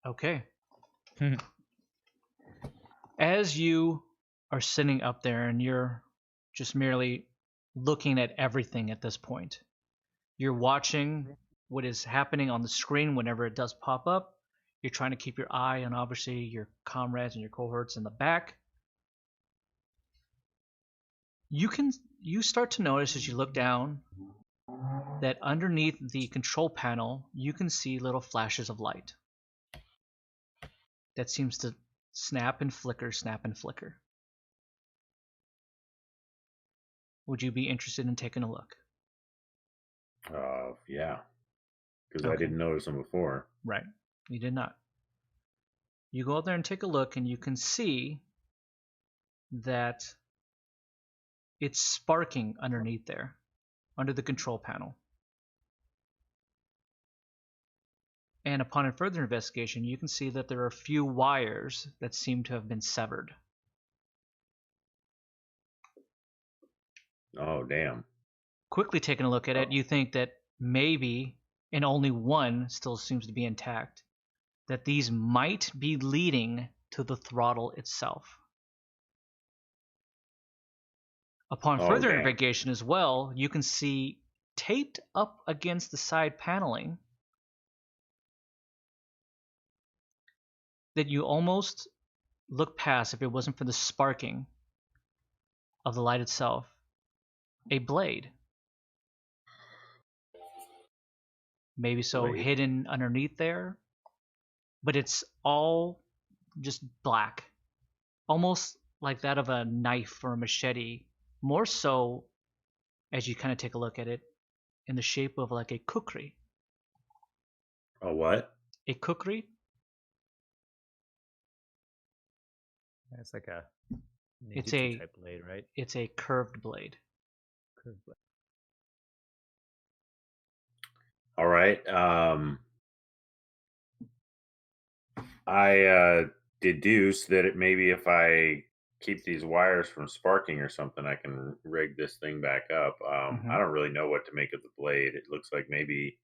A: Okay. As you are sitting up there and you're just merely looking at everything at this point, you're watching what is happening on the screen whenever it does pop up. You're trying to keep your eye on obviously your comrades and your cohorts in the back. You start to notice as you look down that underneath the control panel you can see little flashes of light that seems to snap and flicker, snap and flicker. Would you be interested in taking a look?
E: Yeah. Because
A: Okay.
E: I didn't notice them before.
A: Right. You did not. You go out there and take a look and you can see that it's sparking underneath there, under the control panel. And upon further investigation, you can see that there are a few wires that seem to have been severed.
E: Oh, damn.
A: Quickly taking a look at it, you think that maybe, and only one still seems to be intact, that these might be leading to the throttle itself. Upon further investigation as well, you can see taped up against the side paneling that you almost look past if it wasn't for the sparking of the light itself. A blade. Maybe so hidden underneath there, but it's all just black. Almost like that of a knife or a machete. More so, as you kind of take a look at it, in the shape of like a kukri.
E: A what?
A: A kukri?
B: It's like a
A: It's a
B: type blade, right?
A: It's a curved blade.
B: Curved blade.
E: All right. I deduce that maybe if I keep these wires from sparking or something, I can rig this thing back up. I don't really know what to make of the blade. It looks like maybe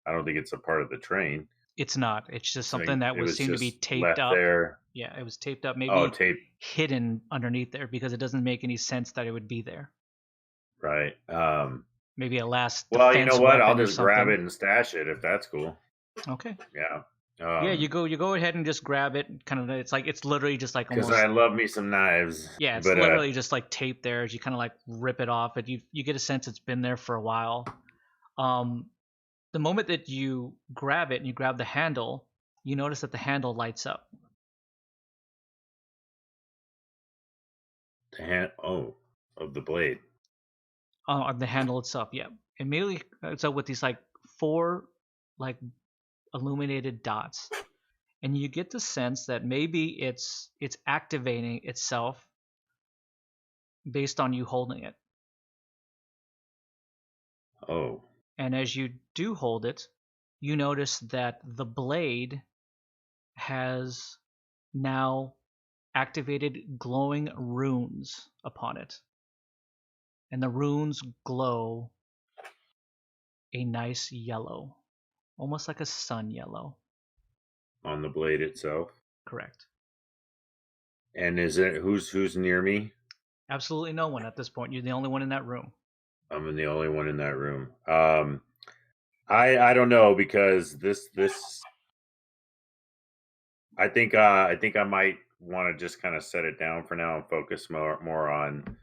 E: I don't think it's a part of the train.
A: It's not. It's just
E: So
A: something that
E: it
A: was
E: was
A: seemed to be
E: just
A: taped
E: left
A: up.
E: there.
A: Yeah, it was taped up,
E: Oh,
A: maybe
E: tape.
A: hidden underneath there because it doesn't make any sense that it would be there.
E: Right.
A: Maybe a last
E: Well, you
A: defense
E: know what? I'll
A: weapon or
E: just grab
A: something.
E: it and stash it if that's cool.
A: Okay.
E: Yeah.
A: Yeah, you go ahead and just grab it. Kind of, it's literally just like
E: Because
A: almost.
E: I love me some knives.
A: Yeah, it's
E: but,
A: literally just like taped there as you kind of like rip it off. But you get a sense it's been there for a while. The moment that you grab it and you grab the handle, you notice that the handle lights up.
E: of the blade.
A: The handle itself, yeah. Immediately it's up with these like 4 like illuminated dots. And you get the sense that maybe it's activating itself based on you holding it.
E: Oh.
A: And as you do hold it, you notice that the blade has now activated glowing runes upon it. And the runes glow a nice yellow, almost like a sun yellow.
E: On the blade itself?
A: Correct.
E: And is it who's near me?
A: Absolutely no one at this point. You're the only one in that room.
E: I'm the only one in that room. I don't know because this I think I might want to just kind of set it down for now and focus more on.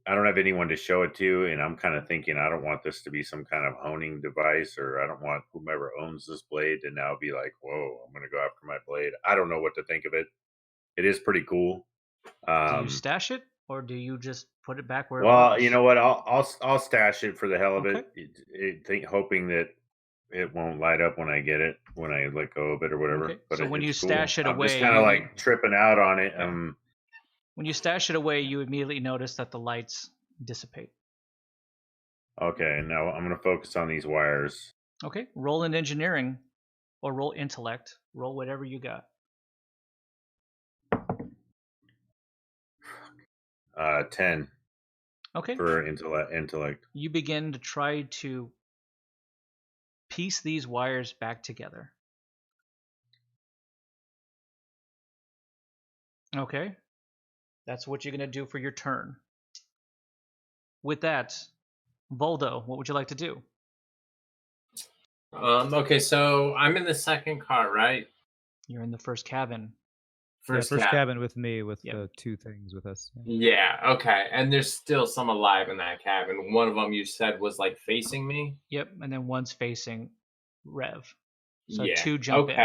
E: I don't have anyone to show it to, and I'm kind of thinking I don't want this to be some kind of honing device, or I don't want whomever owns this blade to now be like, "Whoa, I'm going to go after my blade." I don't know what to think of it. It is pretty cool.
A: Do you stash it, or do you just put it back where it
E: Well,
A: was?
E: you know what? I'll stash it for the hell of
A: Okay.
E: it. Hoping that it won't light up when I get it, when I let go of it or whatever.
A: Okay.
E: But
A: So when you
E: it's cool.
A: stash it
E: I'm
A: away,
E: just kind of like tripping out on it.
A: Yeah. When you stash it away, you immediately notice that the lights dissipate.
E: Okay, now I'm going to focus on these wires.
A: Okay. Roll in engineering, or roll intellect. Roll whatever you got.
E: 10.
A: Okay.
E: For intellect.
A: You begin to try to piece these wires back together. Okay. That's what you're going to do for your turn. With that, Voldo, what would you like to do?
C: Okay, so I'm in the second car, right?
A: You're in the first cabin.
B: First cabin with me, with the 2 things with us.
C: Yeah, okay. And there's still some alive in that cabin. One of them you said was like facing me?
A: Yep, and then one's facing Rev. So
C: yeah.
A: 2 jump in.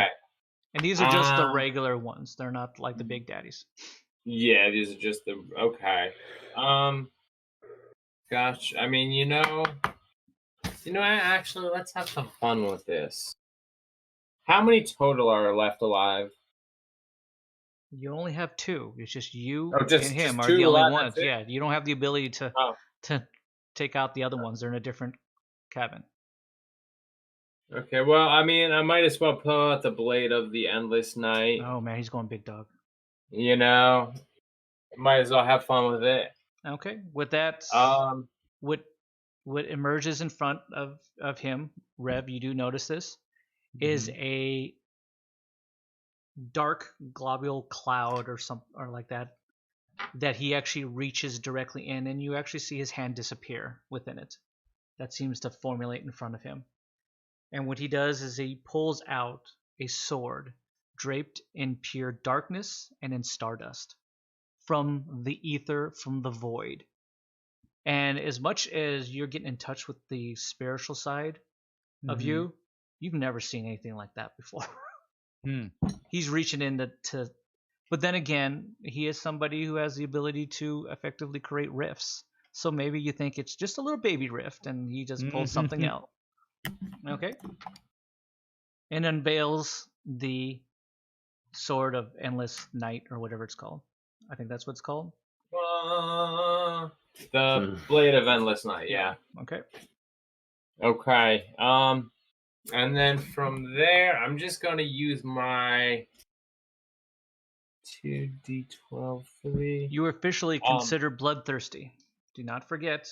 A: And these are just the regular ones. They're not like the big daddies.
C: Yeah, these are just the okay. Gosh, I mean, actually, let's have some fun with this. How many total are left alive?
A: You only have 2. It's just you and him
C: just
A: are the only
C: alive,
A: ones. Yeah, you don't have the ability to take out the other ones. They're in a different cabin.
C: Okay, well, I mean, I might as well pull out the blade of the endless night.
A: Oh man, he's going big dog.
C: Might as well have fun with it.
A: Okay, with that, what emerges in front of him, Rev, you do notice this, is a dark globule cloud or something or like that he actually reaches directly in, and you actually see his hand disappear within it. That seems to formulate in front of him. And what he does is he pulls out a sword draped in pure darkness and in stardust from the ether, from the void. And as much as you're getting in touch with the spiritual side of you've never seen anything like that before. He's reaching in to, but then again, he is somebody who has the ability to effectively create rifts. So maybe you think it's just a little baby rift and he just pulled something out. Okay. And unveils the sword of endless night or whatever it's called. I think that's what it's called.
C: The blade of endless night, yeah.
A: Okay.
C: Okay. And then from there, I'm just gonna use my 2d12 3.
A: You are officially considered bloodthirsty. Do not forget.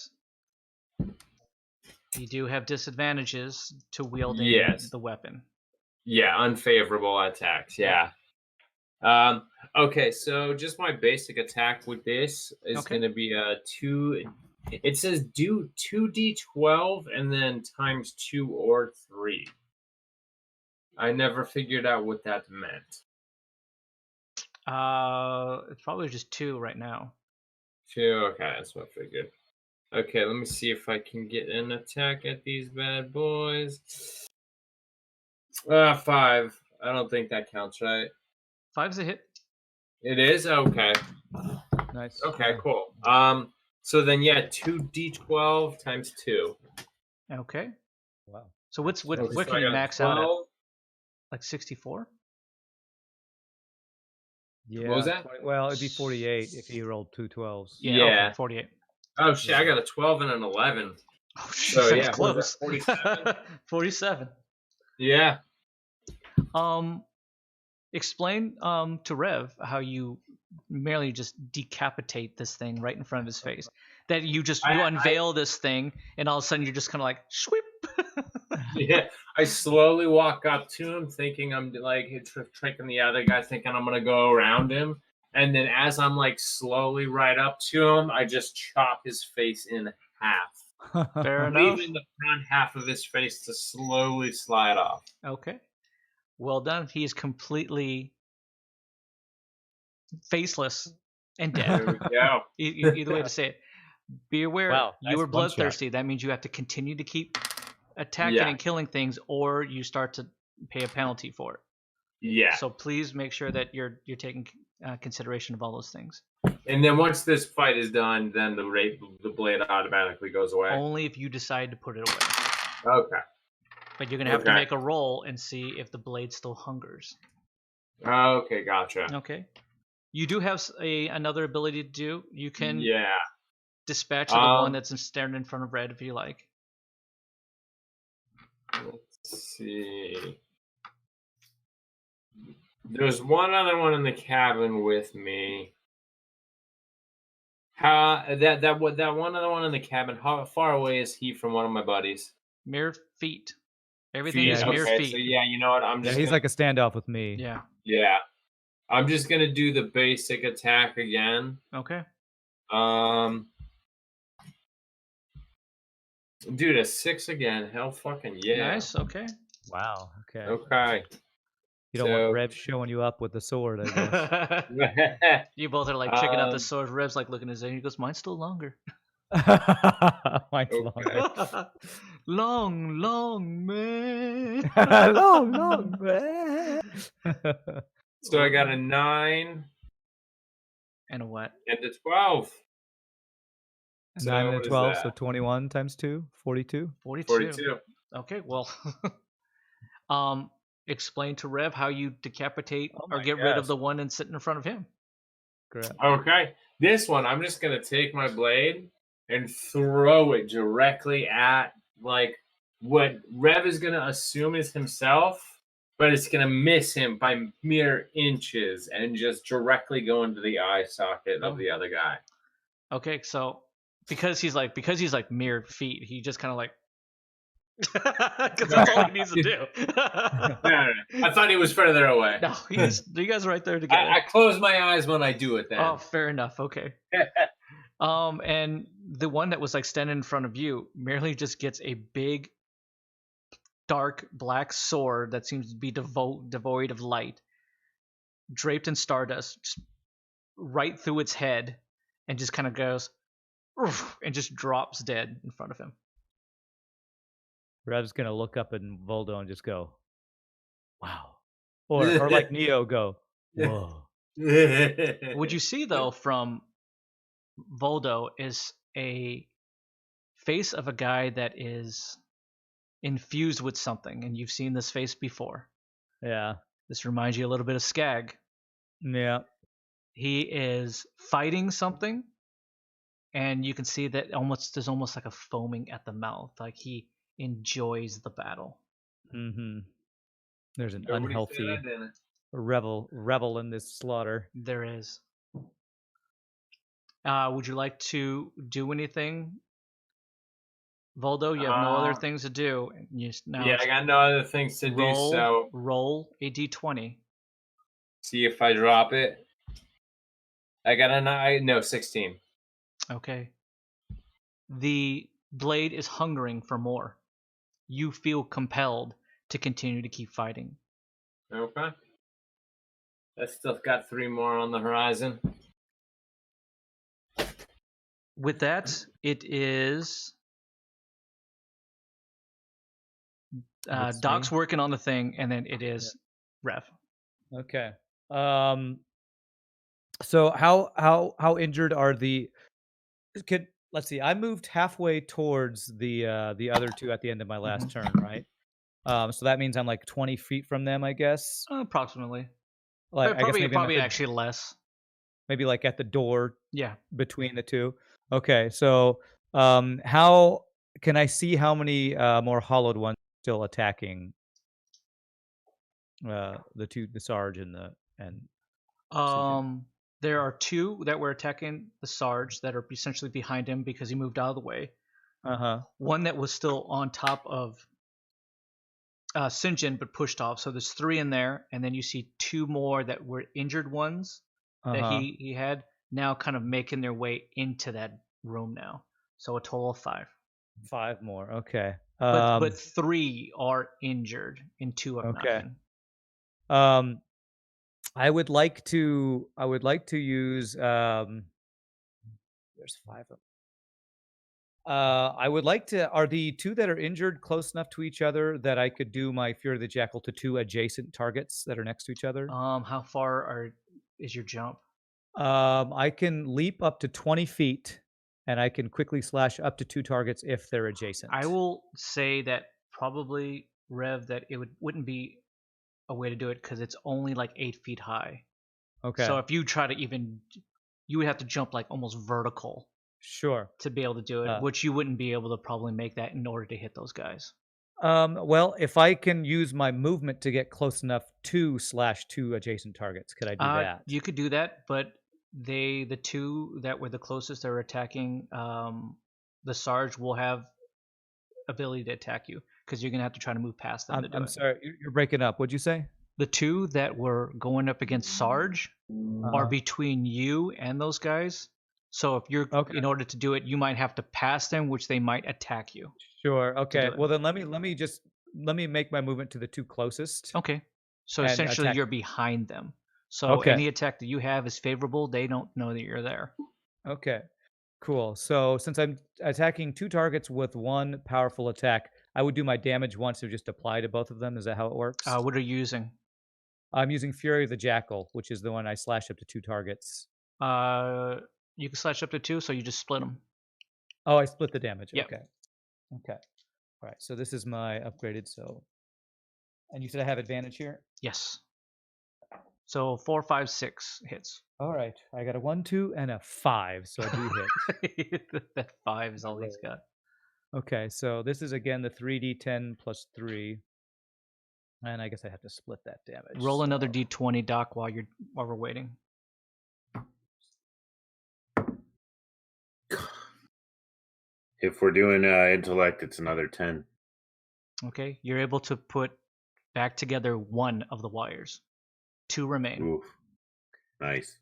A: You do have disadvantages to wielding the weapon.
C: Yeah, unfavorable attacks. Yeah. Okay, so just my basic attack with this is going to be a 2. It says do 2d12 and then times 2 or 3. I never figured out what that meant.
A: It's probably just 2 right now.
C: 2. Okay, that's what I figured. Okay, let me see if I can get an attack at these bad boys. 5. I don't think that counts, right?
A: 5's a hit.
C: It is? Okay.
B: Nice.
C: Okay, cool. So then, 2d12 times 2.
A: Okay.
B: Wow.
A: So what
C: So
A: can
C: I
A: you
C: got
A: max out at?
C: 12.
A: Like 64?
B: Yeah.
C: What was that?
B: Well, it'd be 48 if you rolled 2 12s.
A: Yeah. Okay, 48.
C: Oh shit! I got a 12 and an 11.
A: Oh shit!
C: So
A: That's close.
C: 47.
A: 47.
C: Yeah.
A: Explain to Rev how you merely just decapitate this thing right in front of his face. That you unveil this thing, and all of a sudden you're just kind of like sweep.
C: Yeah, I slowly walk up to him, thinking I'm like tricking the other guy, thinking I'm gonna go around him, and then as I'm like slowly right up to him, I just chop his face in half.
A: Fair enough.
C: Leaving the front half of his face to slowly slide off.
A: Okay. Well done. He is completely faceless and dead.
C: There we go.
A: Either way to say it. Be aware, you are bloodthirsty. That means you have to continue to keep attacking and killing things, or you start to pay a penalty for it.
C: Yeah.
A: So please make sure that you're taking consideration of all those things.
C: And then once this fight is done, then the blade automatically goes away.
A: Only if you decide to put it away.
C: Okay.
A: But you're gonna have to make a roll and see if the blade still hungers.
C: Okay, gotcha.
A: Okay. You do have another ability to do. You can dispatch the one that's standing in front of Red if you like.
C: Let's see. There's one other one in the cabin with me. That one other one in the cabin. How far away is he from one of my buddies?
A: Mere feet. Everything is mere feet.
C: So you know what? I'm just.
B: He's like a standoff with me.
A: Yeah.
C: Yeah. I'm just gonna do the basic attack again.
A: Okay.
C: Dude, a 6 again. Hell fucking yeah.
A: Nice. Okay.
B: Wow. Okay.
C: Okay.
B: You don't want Rev showing you up with the sword, I
C: guess.
A: You both are like checking out the sword. Rev's like looking at his head. He goes, "Mine's still longer."
B: Mine's longer.
A: long man.
B: long man.
C: So I got a 9.
A: And a what?
C: And a 12.
B: 9 and a 12, so 21 times 2, 42.
C: 42.
A: Okay, well, explain to Rev how you decapitate or get rid of the one and sit in front of him.
B: Correct.
C: Okay, this one I'm just gonna take my blade and throw it directly at like what Rev is gonna assume is himself, but it's gonna miss him by mere inches and just directly go into the eye socket of the other guy.
A: Okay, so because he's like mere feet, he just kind of like because that's all he needs to do.
C: I thought he was further away.
A: No, you guys are right there together.
C: I close my eyes when I do it then.
A: Oh, fair enough. Okay. And the one that was like standing in front of you merely just gets a big, dark black sword that seems to be devoid of light, draped in stardust, just right through its head, and just kind of goes, and just drops dead in front of him.
B: Rev's gonna look up at Voldo and just go, "Wow," or like Neo, go, "Whoa."
A: What you see though from Voldo is a face of a guy that is infused with something, and you've seen this face before.
B: Yeah.
A: This reminds you a little bit of Skag.
B: Yeah.
A: He is fighting something, and you can see that there's almost like a foaming at the mouth. Like he enjoys the battle.
B: Mm-hmm. There's an
C: Nobody said
B: unhealthy
C: I didn't.
B: revel in this slaughter.
A: There is. Would you like to do anything, Voldo? You have no other things to do.
C: Yeah, I got no other things to do, so
A: roll a d20.
C: see if I drop it. I got a 16.
A: Okay. The blade is hungering for more. You feel compelled to continue to keep fighting.
C: Okay. I still got 3 more on the horizon.
A: With that, it is Doc's working on the thing, and then it is Rev.
B: Okay. So how injured are the? Let's see. I moved halfway towards the other two at the end of my last turn, right? So that means I'm like 20 feet from them, I guess.
A: Approximately.
B: Like I guess
A: probably actually less.
B: Maybe like at the door.
A: Yeah.
B: Between the two. Okay. So how can I see how many more hollowed ones still attacking the Sarge and
A: there are 2 that were attacking the Sarge that are essentially behind him because he moved out of the way. One that was still on top of Sinjin but pushed off. So there's 3 in there, and then you see 2 more that were injured ones that he had now kind of making their way into that room now. So a total of 5.
B: 5 more. Okay.
A: But 3 are injured and 2 have not been.
B: I would like to use there's 5 of them. I would like to. Are the 2 that are injured close enough to each other that I could do my Fury of the Jackal to 2 adjacent targets that are next to each other?
A: How far is your jump?
B: I can leap up to 20 feet, and I can quickly slash up to 2 targets if they're adjacent.
A: I will say that probably, Rev, that it wouldn't be a way to do it because it's only like 8 feet high.
B: Okay.
A: So if you try to you would have to jump like almost vertical.
B: Sure.
A: To be able to do it, which you wouldn't be able to probably make that in order to hit those guys.
B: Well, if I can use my movement to get close enough to slash 2 adjacent targets, could I do that?
A: You could do that, but the 2 that were the closest that were attacking the Sarge will have ability to attack you because you're gonna have to try to move past them.
B: I'm sorry, you're breaking up. What'd you say?
A: The 2 that were going up against Sarge are between you and those guys. So if you're in order to do it, you might have to pass them, which they might attack you.
B: Sure. Okay. Well, then let me make my movement to the 2 closest.
A: Okay. So essentially, you're behind them. So any attack that you have is favorable. They don't know that you're there.
B: Okay. Cool. So since I'm attacking 2 targets with 1 powerful attack, I would do my damage once to just apply to both of them. Is that how it works?
A: What are you using?
B: I'm using Fury of the Jackal, which is the one I slash up to 2 targets.
A: You can slash up to 2, so you just split them.
B: Oh, I split the damage.
A: Yep.
B: Okay. All right. So this is my upgraded. And you said I have advantage here?
A: Yes. So 4, 5, 6 hits.
B: All right. I got a 1, 2, and a 5, so I do
A: hit. That 5 is all he's got.
B: Okay. So this is again the 3d10 plus 3. And I guess I have to split that damage.
A: Roll another d20, Doc, while we're waiting.
E: If we're doing intellect, it's another 10.
A: Okay, you're able to put back together 1 of the wires. 2 remain.
E: Oof. Nice.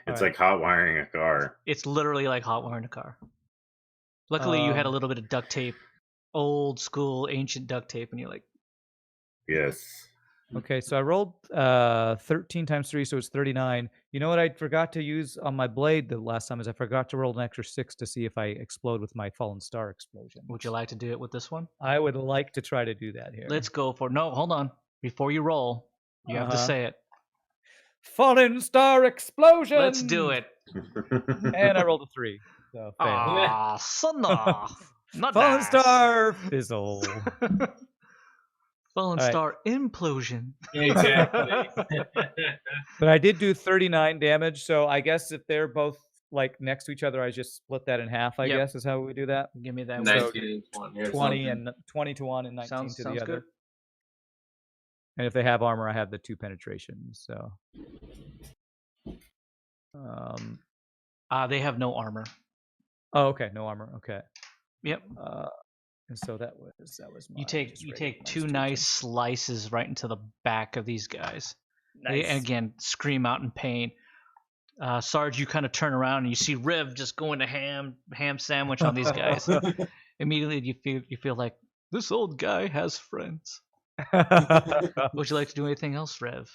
E: It's like hot wiring a car.
A: It's literally like hot wiring a car. Luckily, you had a little bit of duct tape, old school, ancient duct tape, and you're like...
E: Yes.
B: Okay, so I rolled 13 times 3, so it's 39. You know what I forgot to use on my blade the last time is I forgot to roll an extra 6 to see if I explode with my Fallen Star explosion.
A: Would you like to do it with this one?
B: I would like to try to do that here.
A: Let's go for... No, hold on. Before you roll, you have to say it.
B: Fallen Star explosion!
A: Let's do it.
B: And I rolled a 3. So
A: ah, son of... Not
B: Fallen
A: nice.
B: Star fizzle.
A: Fallen Star implosion.
C: Exactly.
B: But I did do 39 damage, so I guess if they're both like next to each other, I just split that in half. I guess is how we do that.
A: Give me that.
C: 19 and 20 or
B: 20
C: something.
B: and 20 to one and 19 to the
A: sounds
B: other.
A: good.
B: And if they have armor, I have the 2 penetrations. So,
A: they have no armor.
B: oh, okay, no armor. Okay.
A: Yep.
B: And so that was mine.
A: You take 2 nice slices right into the back of these guys.
B: Nice.
A: They, again, scream out in pain. Sarge, you kind of turn around and you see Riv just going to ham sandwich on these guys. Immediately, you feel like this old guy has friends. Would you like to do anything else, Rev?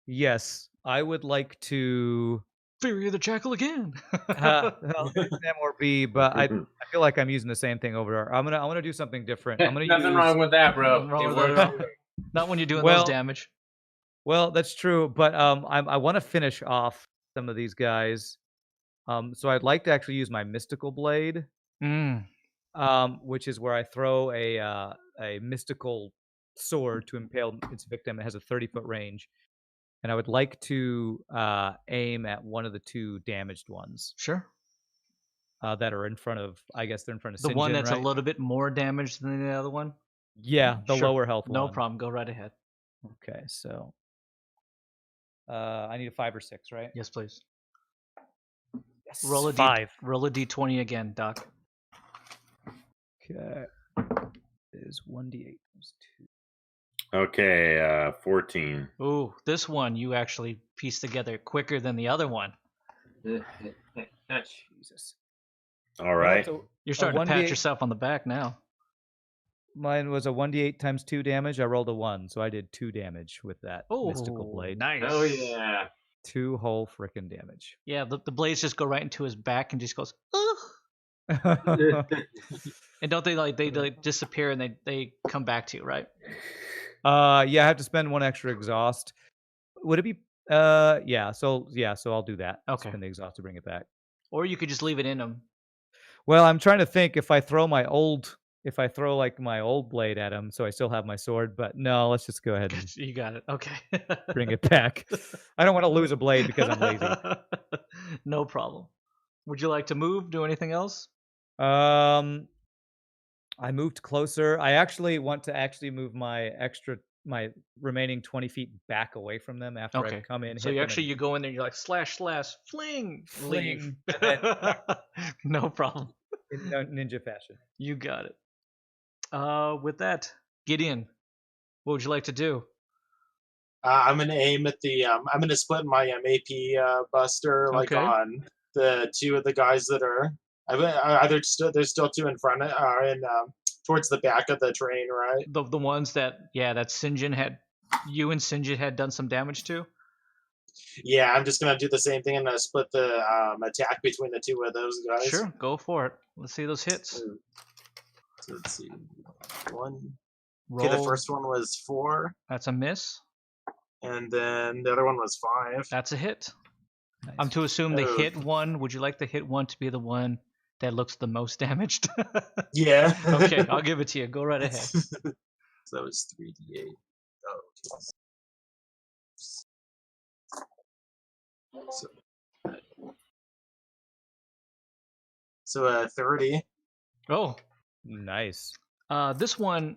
B: Yes, I would like to.
A: Fury of the Jackal again.
B: M or B, but I feel like I'm using the same thing over there. I'm gonna do something different. I'm gonna
C: Nothing
B: use.
C: wrong with that, bro.
A: Nothing wrong
C: It
A: with
C: works.
A: that. Not when you're doing those damage.
B: Well, that's true, but I want to finish off some of these guys. So I'd like to actually use my mystical blade, which is where I throw a mystical sword to impale its victim. It has a 30-foot range, and I would like to aim at one of the 2 damaged ones.
A: Sure.
B: That are in front of, I guess they're in front of
A: The
B: St.
A: one
B: John,
A: that's
B: right?
A: a little bit more damaged than the other one?
B: Yeah, the
A: Sure.
B: lower health one.
A: No problem. Go right ahead.
B: Okay, so I need a 5 or 6, right?
A: Yes, please.
B: Yes,
A: Roll a
B: 5.
A: Roll a d20 again, Doc.
B: Okay. It is 1d8 plus 2.
E: Okay, 14.
A: Ooh, this one you actually pieced together quicker than the other one.
B: Jesus.
E: All right.
B: So
A: You're starting to pat
B: 1d8
A: yourself on the back now.
B: Mine was a 1d8 times 2 damage. I rolled a 1, so I did 2 damage with that mystical blade.
A: Nice.
C: Oh yeah.
B: 2 whole frickin' damage.
A: Yeah, the blades just go right into his back and just goes, ugh. And don't they they disappear and they come back to you, right?
B: Yeah, I have to spend 1 extra exhaust. Would it be yeah, so I'll do that.
A: Okay.
B: Spend the exhaust to bring it back.
A: Or you could just leave it in him.
B: Well, I'm trying to think if I throw my old blade at him, so I still have my sword, but no, let's just go ahead and
A: You got it. Okay.
B: bring it back. I don't want to lose a blade because I'm lazy.
A: No problem. Would you like to move? Do anything else?
B: I moved closer. I actually want to move my remaining 20 feet back away from them after I come in.
A: So you go in there, you're like slash, fling, leave.
B: and then
A: No problem.
B: in ninja fashion.
A: You got it. With that, Gideon, what would you like to do?
D: I'm gonna aim at the. I'm gonna split my AP buster on the 2 of the guys that are. There's still 2 in front towards the back of the train, right?
A: The ones that Sinjin had, you and Sinjin had done some damage to.
D: Yeah, I'm just gonna do the same thing and split the attack between the 2 of those guys.
A: Sure, go for it. Let's see those hits.
D: So let's see. 1.
A: Roll.
D: Okay, the first one was 4,
A: That's a miss.
D: and then the other one was 5.
A: That's a hit.
B: Nice.
A: I'm to assume the
D: Oh.
A: hit one. Would you like the hit one to be the one that looks the most damaged?
D: Yeah.
A: Okay, I'll give it to you. Go right ahead.
D: So that was 3d8. Oh, okay. So 30.
A: Oh,
B: Nice.
A: this one,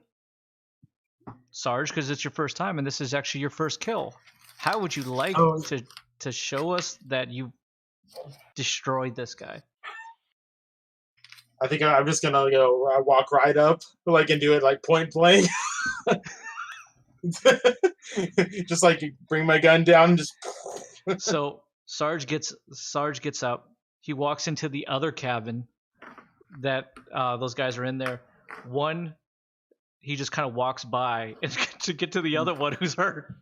A: Sarge, because it's your first time and this is actually your first kill. How would you like to show us that you destroyed this guy?
D: I think I'm just gonna go walk right up, and do it point blank. Just bring my gun down and just.
A: So Sarge gets up. He walks into the other cabin that those guys are in there. One, he just kind of walks by and to get to the other one who's hurt,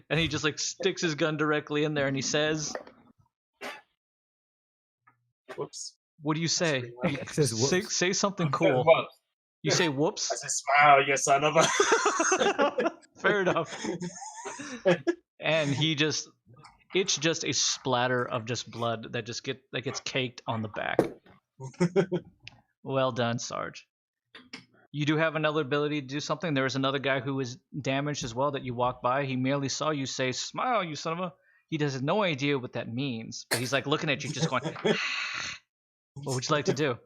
A: and he just sticks his gun directly in there, and he says,
D: Whoops.
A: "What do you say?
B: It says whoops.
A: Say something cool." You say whoops.
D: I say, "Smile, you son of a."
A: Fair enough. And it's just a splatter of just blood that gets caked on the back. Well done, Sarge. You do have another ability to do something. There was another guy who was damaged as well that you walked by. He merely saw you say, "Smile, you son of a," He has no idea what that means, but he's like looking at you, just going. What would you like to do?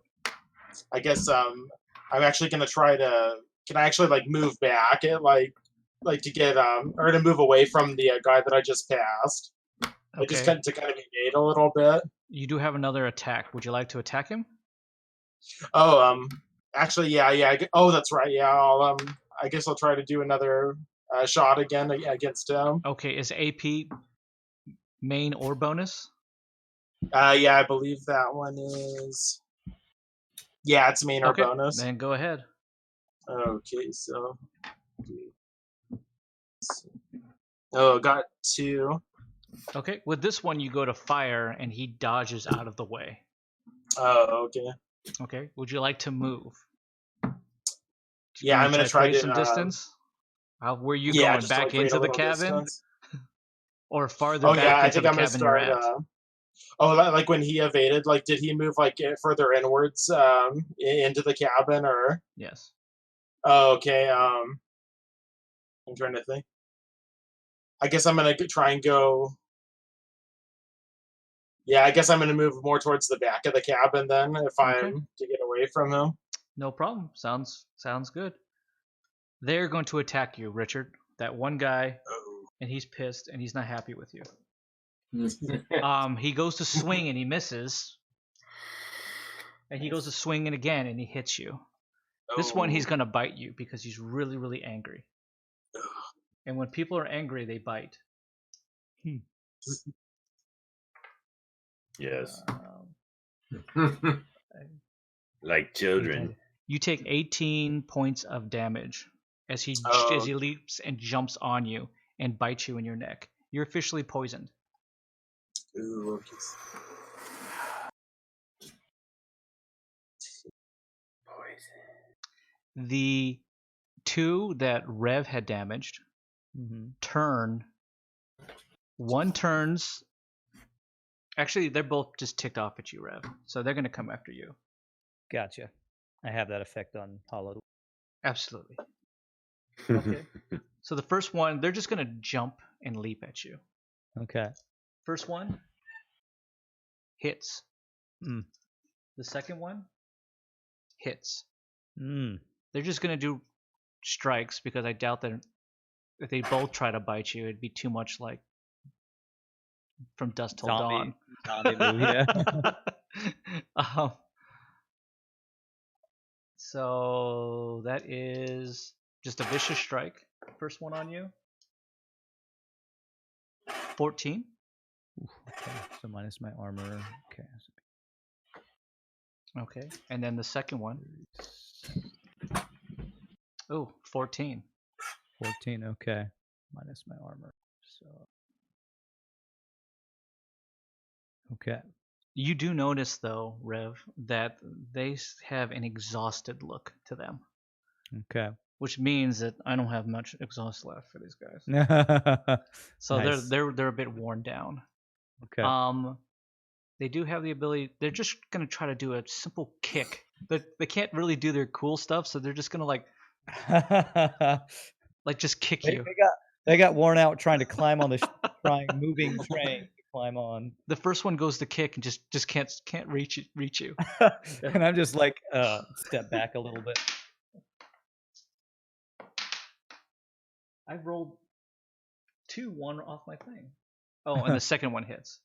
D: I guess I'm actually gonna try to. Can I actually like move back? It like to get or to move away from the guy that I just passed.
A: Okay.
D: Like just kind of evade a little bit.
A: You do have another attack. Would you like to attack him?
D: Oh, actually, yeah. Oh, that's right. Yeah, I guess I'll try to do another shot again against him.
A: Okay, is AP main or bonus?
D: Yeah, I believe that one is. Yeah, it's main or bonus.
A: Then go ahead.
D: Okay, so. Oh, got 2.
A: Okay, with this one, you go to fire, and he dodges out of the way.
D: Oh, okay.
A: Okay, would you like to move?
D: Yeah, I'm gonna try to
A: some distance. Where are you
D: yeah,
A: going?
D: just
A: Back
D: like
A: into the cabin,
D: or
A: farther back
D: yeah,
A: into the cabin you're at?
D: Like when he evaded, like did he move like further inwards into the cabin or?
A: Yes.
D: Oh, okay. I'm trying to think. I guess I'm gonna try and go. Yeah, I guess I'm gonna move more towards the back of the cabin then, if I'm to get away from him.
A: No problem. Sounds good. They're going to attack you, Richard. That one guy, and he's pissed, and he's not happy with you. He goes to swing and he misses, and he goes to swing it again and he hits you. This one he's gonna bite you because he's really, really angry. And when people are angry, they bite.
E: Yes. Like children.
A: You take 18 points of damage as he leaps and jumps on you and bites you in your neck. You're officially poisoned.
D: Ooh, okay.
A: The 2 that Rev had damaged turn. One turns. Actually, they're both just ticked off at you, Rev. So they're going to come after you.
B: Gotcha. I have that effect on Hollow.
A: Absolutely. Okay. So the first one, they're just going to jump and leap at you.
B: Okay.
A: First one hits.
B: Mm.
A: The second one hits.
B: Mm.
A: They're just going to do strikes because I doubt that if they both try to bite you, it'd be too much like From Dusk Till Dawn.
B: Zombie movie, yeah.
A: So that is just a vicious strike. First one on you. 14.
B: Okay, so minus my armor. Okay.
A: Okay, and then the second one. Oh, 14.
B: 14, okay. Minus my armor. So. Okay.
A: You do notice, though, Rev, that they have an exhausted look to them.
B: Okay.
A: Which means that I don't have much exhaust left for these guys. So nice. they're a bit worn down.
B: Okay.
A: They do have the ability. They're just gonna try to do a simple kick. They can't really do their cool stuff, so they're just gonna like just kick you.
B: They got worn out trying to climb on the moving train to climb on.
A: The first one goes to kick and just can't reach you.
B: And I'm just like step back a little bit.
A: I rolled 2-1 off my thing. Oh, and the second one hits.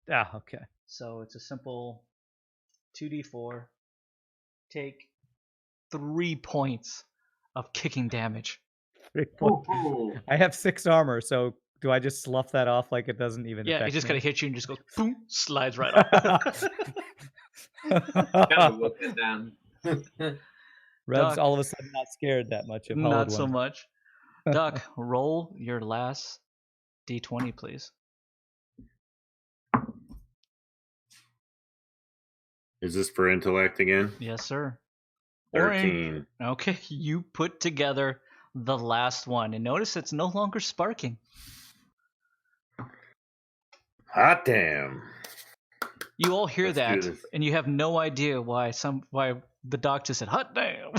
B: Ah, okay.
A: So it's a simple 2d4. Take 3 points of kicking damage.
B: 3 points. I have 6 armor, so do I just slough that off like it doesn't even affect
A: he just
B: me?
A: kind of hits you and just goes boom, slides right off.
C: Gotta look at them.
B: Rev's all of a sudden not scared that much of
A: Not so much. Duck, roll your last d20, please.
E: Is this for intellect again?
A: Yes, sir.
E: 13.
A: Okay, you put together the last one, and notice it's no longer sparking.
E: Hot damn.
A: You all hear that, and you have no idea why the doctor said, hot damn.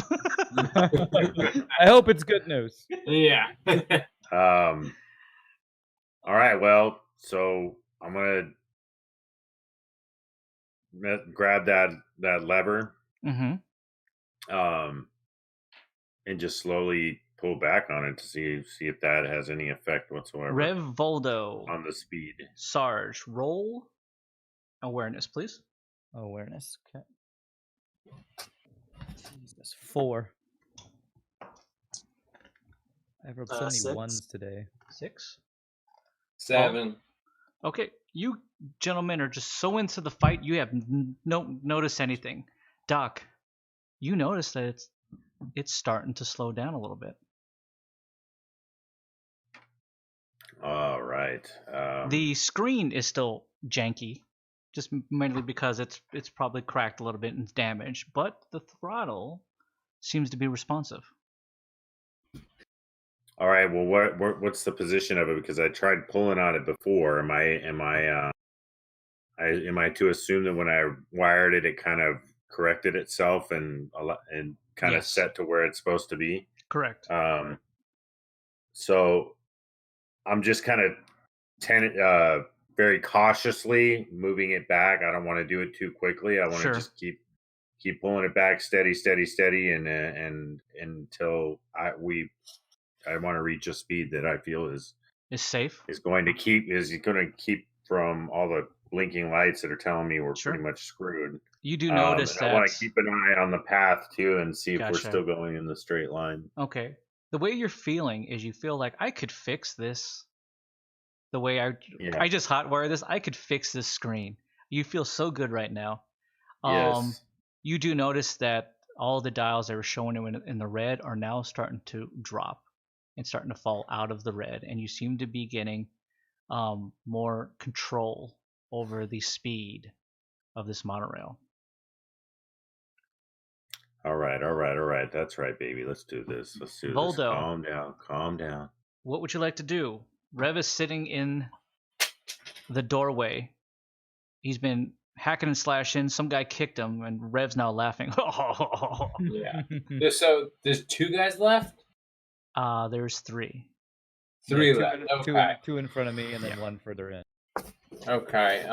B: I hope it's good news.
C: Yeah.
E: All right, well, So I'm gonna grab that lever,
A: Mm-hmm.
E: and just slowly pull back on it to see if that has any effect whatsoever
A: Rev Voldo,
E: on the speed.
A: Sarge, roll awareness, please.
B: Awareness. Okay. Jesus, 4. I've rolled so many
D: 6.
B: ones today.
A: 6.
C: 7.
A: Okay, you gentlemen are just so into the fight, you have no notice anything. Doc, you notice that it's starting to slow down a little bit.
E: All right.
A: The screen is still janky, just mainly because it's probably cracked a little bit and damaged, but the throttle seems to be responsive.
E: All right. Well, what's the position of it? Because I tried pulling on it before. Am I to assume that when I wired it, it kind of corrected itself and kind of
A: Yes.
E: set to where it's supposed to be?
A: Correct.
E: So I'm just kind of very cautiously moving it back. I don't want to do it too quickly. I want to just keep pulling it back, steady, and until I want to reach a speed that I feel is
A: safe.
E: Is going to keep from all the blinking lights that are telling me we're pretty much screwed.
A: You do notice that.
E: I want to keep an eye on the path too and see if we're
A: Gotcha.
E: still going in the straight line.
A: Okay. The way you're feeling is you feel like I could fix this. The way I just hotwire this, I could fix this screen. You feel so good right now.
E: Yes.
A: You do notice that all the dials that were showing in the red are now starting to drop and starting to fall out of the red, and you seem to be getting more control over the speed of this monorail.
E: All right. That's right, baby. Let's do this.
A: Voldo,
E: Calm down.
A: What would you like to do? Rev is sitting in the doorway. He's been hacking and slashing. Some guy kicked him, and Rev's now laughing.
C: Yeah. So there's 2 guys left?
A: There's 3.
C: 3 left. Okay.
B: 2 in front of me, and then 1 further in.
C: Okay.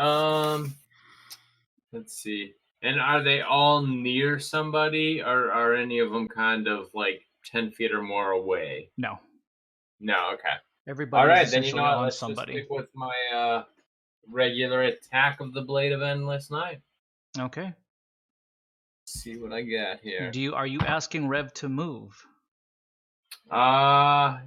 C: Let's see. And are they all near somebody, or are any of them kind of like 10 feet or more away?
A: No.
C: No. Okay.
A: Everybody's
C: all right,
A: essentially
C: then you know what?
A: on
C: Let's
A: somebody.
C: just stick with my regular attack of the Blade of Endless Night.
A: Okay.
C: Let's see what I got here.
A: Are you asking Rev to move?
C: Yeah,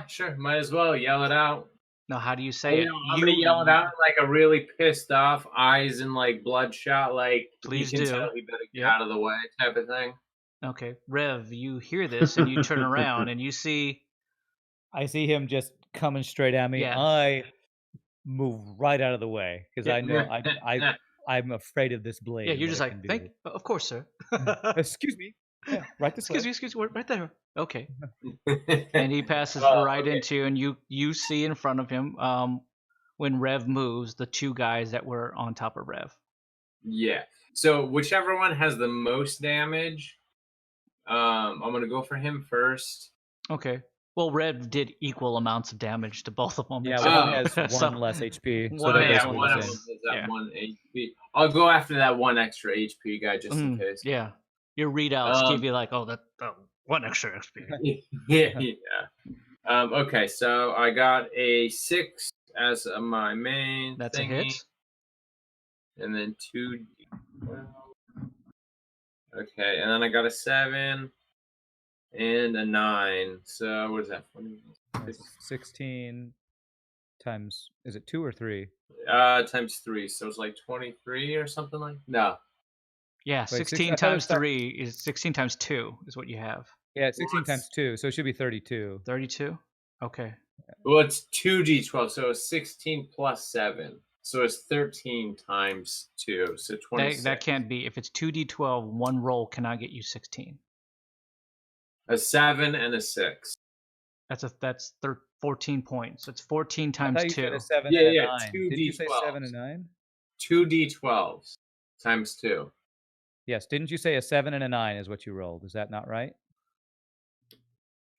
C: sure. Might as well yell it out.
A: Now, how do you say it?
C: I'm gonna yell it out like a really pissed off, eyes and like bloodshot, like
A: please
C: you can
A: do.
C: tell he better get out of the way type of thing.
A: Okay, Rev, you hear this and you turn around and you see.
B: I see him just coming straight at me. Yeah. I move right out of the way because I know I'm afraid of this blade.
A: Yeah, you're just like, of course, sir.
B: Excuse me. Yeah, right this way.
A: Excuse me, right there. Okay. And he passes right into you, and you see in front of him, when Rev moves, the 2 guys that were on top of Rev.
C: Yeah. So whichever one has the most damage, I'm gonna go for him first.
A: Okay. Well, Rev did equal amounts of damage to both of them.
B: Yeah, one has 1 less HP.
C: So one of them is that 1 HP. I'll go after that 1 extra HP guy just in case.
A: Yeah. Your readouts give you like, 1 extra XP.
C: Yeah. Okay, so I got a 6 as my main.
A: That's
C: thingy,
A: a hit.
C: And then 2. Okay, and then I got a 7 and a 9. So what is that?
B: 16 times. Is it 2 or 3?
C: Times 3. So it's like 23 or something like. No.
A: Yeah, 16 times 3 is 16 times 2 is what you have.
B: Yeah, 16 times 2, so it should be 32.
A: 32? Okay.
C: Well, it's 2d12, so it's 16 plus 7. So it's 13 times 2, so 26.
A: That can't be. If it's 2d12, 1 roll cannot get you 16.
C: A 7 and a 6.
A: That's 14 points. It's 14 times 2.
B: You said a 7 and a 9.
C: 2d12.
B: Did you say 7 and 9?
C: 2d12s times 2.
B: Yes. Didn't you say a 7 and a 9 is what you rolled? Is that not right?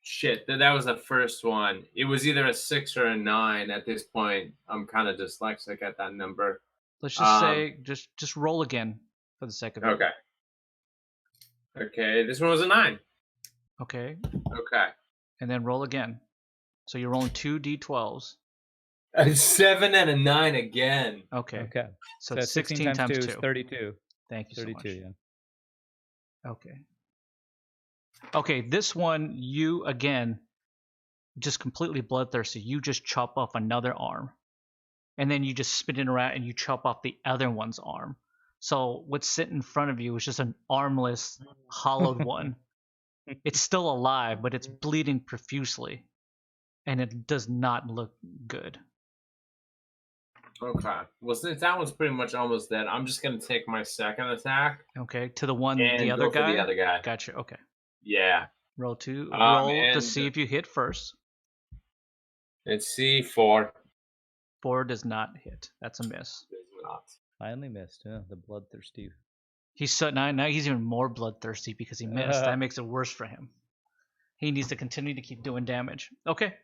C: Shit, that was the first one. It was either a 6 or a 9 at this point. I'm kind of dyslexic at that number.
A: Let's just say, just roll again for the sake of it.
C: Okay. Okay, this one was a 9.
A: Okay.
C: Okay.
A: And then roll again. So you're rolling 2 d12s.
C: A 7 and a 9 again.
A: Okay.
B: Okay.
A: So it's 16 times 2
B: is 32.
A: Thank you
B: 32,
A: so much.
B: Yeah.
A: Okay. Okay, this one, you, again, just completely bloodthirsty. You just chop off another arm. And then you just spin it around and you chop off the other one's arm. So what's sitting in front of you is just an armless, hollowed one. It's still alive, but it's bleeding profusely. And it does not look good.
C: Okay. Well, since that one's pretty much almost dead, I'm just going to take my second attack.
A: Okay, to the one,
C: and
A: the other
C: go
A: guy?
C: for the other guy.
A: Gotcha, okay.
C: Yeah.
A: Roll to
C: and
A: see if you hit first.
C: Let's see, 4.
A: 4 does not hit. That's a miss.
C: Does not.
B: Finally missed. Yeah, the bloodthirsty.
A: He's so now he's even more bloodthirsty because he missed. That makes it worse for him. He needs to continue to keep doing damage. Okay.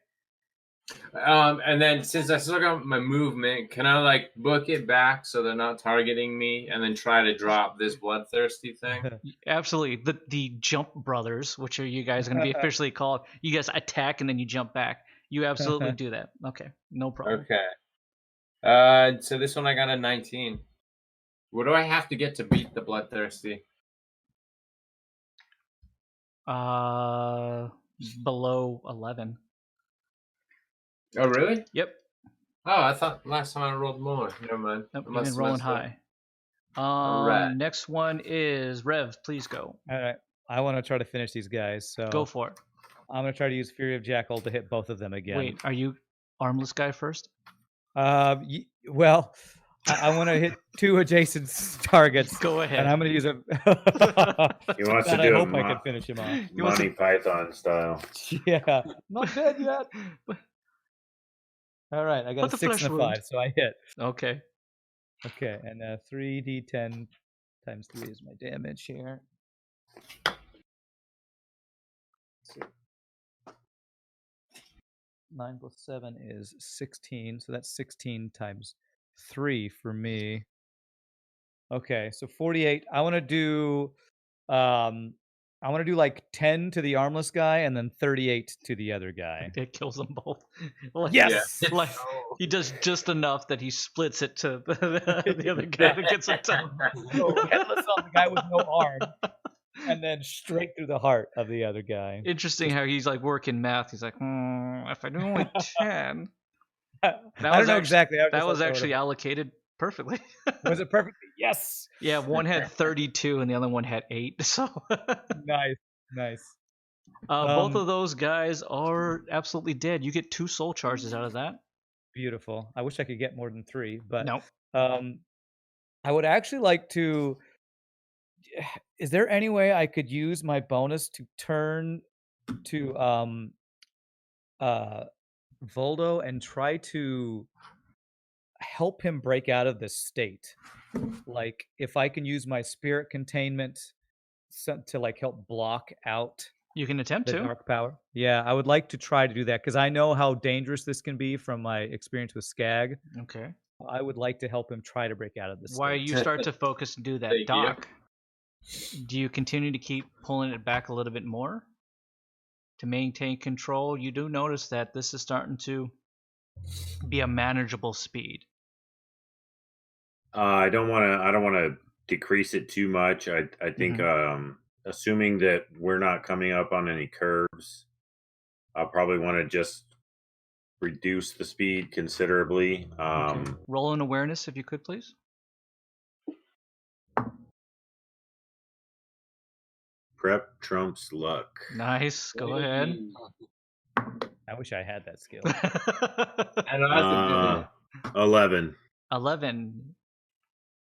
C: And then since I still got my movement, can I like book it back so they're not targeting me, and then try to drop this bloodthirsty thing?
A: Absolutely. The Jump Brothers, which are you guys going to be officially called, you guys attack and then you jump back. You absolutely do that. Okay, no problem.
C: Okay. So this one I got a 19. What do I have to get to beat the bloodthirsty?
A: Below 11.
C: Oh, really?
A: Yep.
C: Oh, I thought last time I rolled more. Never mind.
A: Nope, you've been rolling high.
C: Right.
A: Next one is Rev. Please go.
B: All right. I want to try to finish these guys. So
A: Go for it.
B: I'm going to try to use Fury of Jackal to hit both of them again.
A: Wait, are you armless guy first?
B: Well, I want to hit 2 adjacent targets.
A: Go ahead.
B: And I'm going to use a.
E: He wants to
B: I
E: do
B: hope
E: a
B: I can finish him off.
E: Monty Python style.
B: Yeah, not dead yet. All right, I got a 6 and a 5, so I hit.
A: Okay.
B: Okay, and 3d10 times 3 is my damage here. 9 plus 7 is 16, so that's 16 times 3 for me. Okay, so 48. I want to do like 10 to the armless guy and then 38 to the other guy.
A: It kills them both.
B: Yes!
A: Yeah. Like he does just enough that he splits it to the other guy that gets a ton.
B: So headless on the guy with no arm, and then straight through the heart of the other guy.
A: Interesting how he's like working math. He's like, if I do only 10.
B: I don't know exactly.
A: That was actually allocated perfectly.
B: Was it perfectly? Yes.
A: Yeah, one had 32 and the other one had 8. So
B: nice.
A: Both of those guys are absolutely dead. You get 2 soul charges out of that.
B: Beautiful. I wish I could get more than 3, but
A: no.
B: I would actually like to. Is there any way I could use my bonus to turn to Voldo and try to help him break out of this state? Like if I can use my spirit containment to like help block out
A: you can attempt
B: the dark power. Yeah, I would like to try to do that because I know how dangerous this can be from my experience with Skag.
A: Okay.
B: I would like to help him try to break out of this
A: While
B: state.
A: you start to focus and do that, Doc, do you continue to keep pulling it back a little bit more to maintain control? You do notice that this is starting to be a manageable speed.
E: I don't want to decrease it too much. I think assuming that we're not coming up on any curves, I'll probably want to just reduce the speed considerably.
A: Okay. Roll an awareness if you could, please.
E: Prep trumps luck.
A: Nice. Go ahead.
B: I wish I had that skill.
E: 11.
A: 11.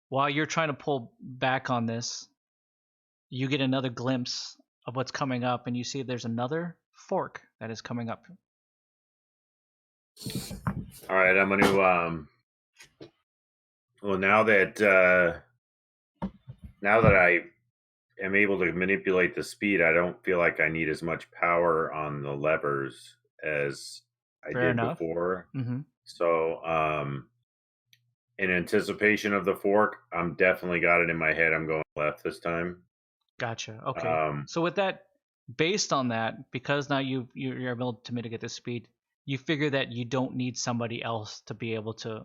A: While you're trying to pull back on this, you get another glimpse of what's coming up, and you see there's another fork that is coming up.
E: All right, I'm going to well, now that I am able to manipulate the speed, I don't feel like I need as much power on the levers as I
A: Fair
E: did
A: enough.
E: before.
A: Mm-hmm.
E: So, in anticipation of the fork, I'm definitely got it in my head. I'm going left this time.
A: Gotcha. Okay. So with that, based on that, because now you're able to mitigate the speed, you figure that you don't need somebody else to be able to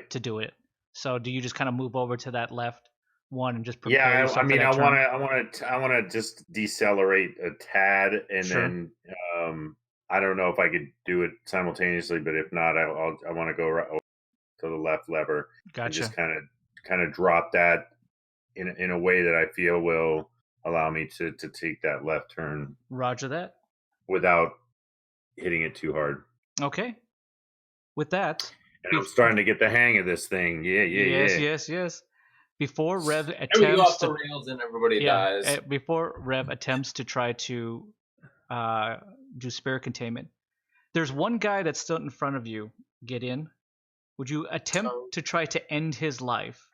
A: do it. So do you just kind of move over to that left one and just prepare yourself?
E: I mean,
A: I
E: want to just decelerate a tad, and then I don't know if I could do it simultaneously, but if not, I want to go right to the left lever.
A: Gotcha.
E: And just kind of drop that in a way that I feel will allow me to take that left turn.
A: Roger that.
E: Without hitting it too hard.
A: Okay. With that,
E: and I'm starting to get the hang of this thing.
A: Yes. Before Rev attempts
C: we go off the rails and everybody dies.
A: Before Rev attempts to try to do spirit containment, there's one guy that's still in front of you. Get in. Would you attempt to try to end his life?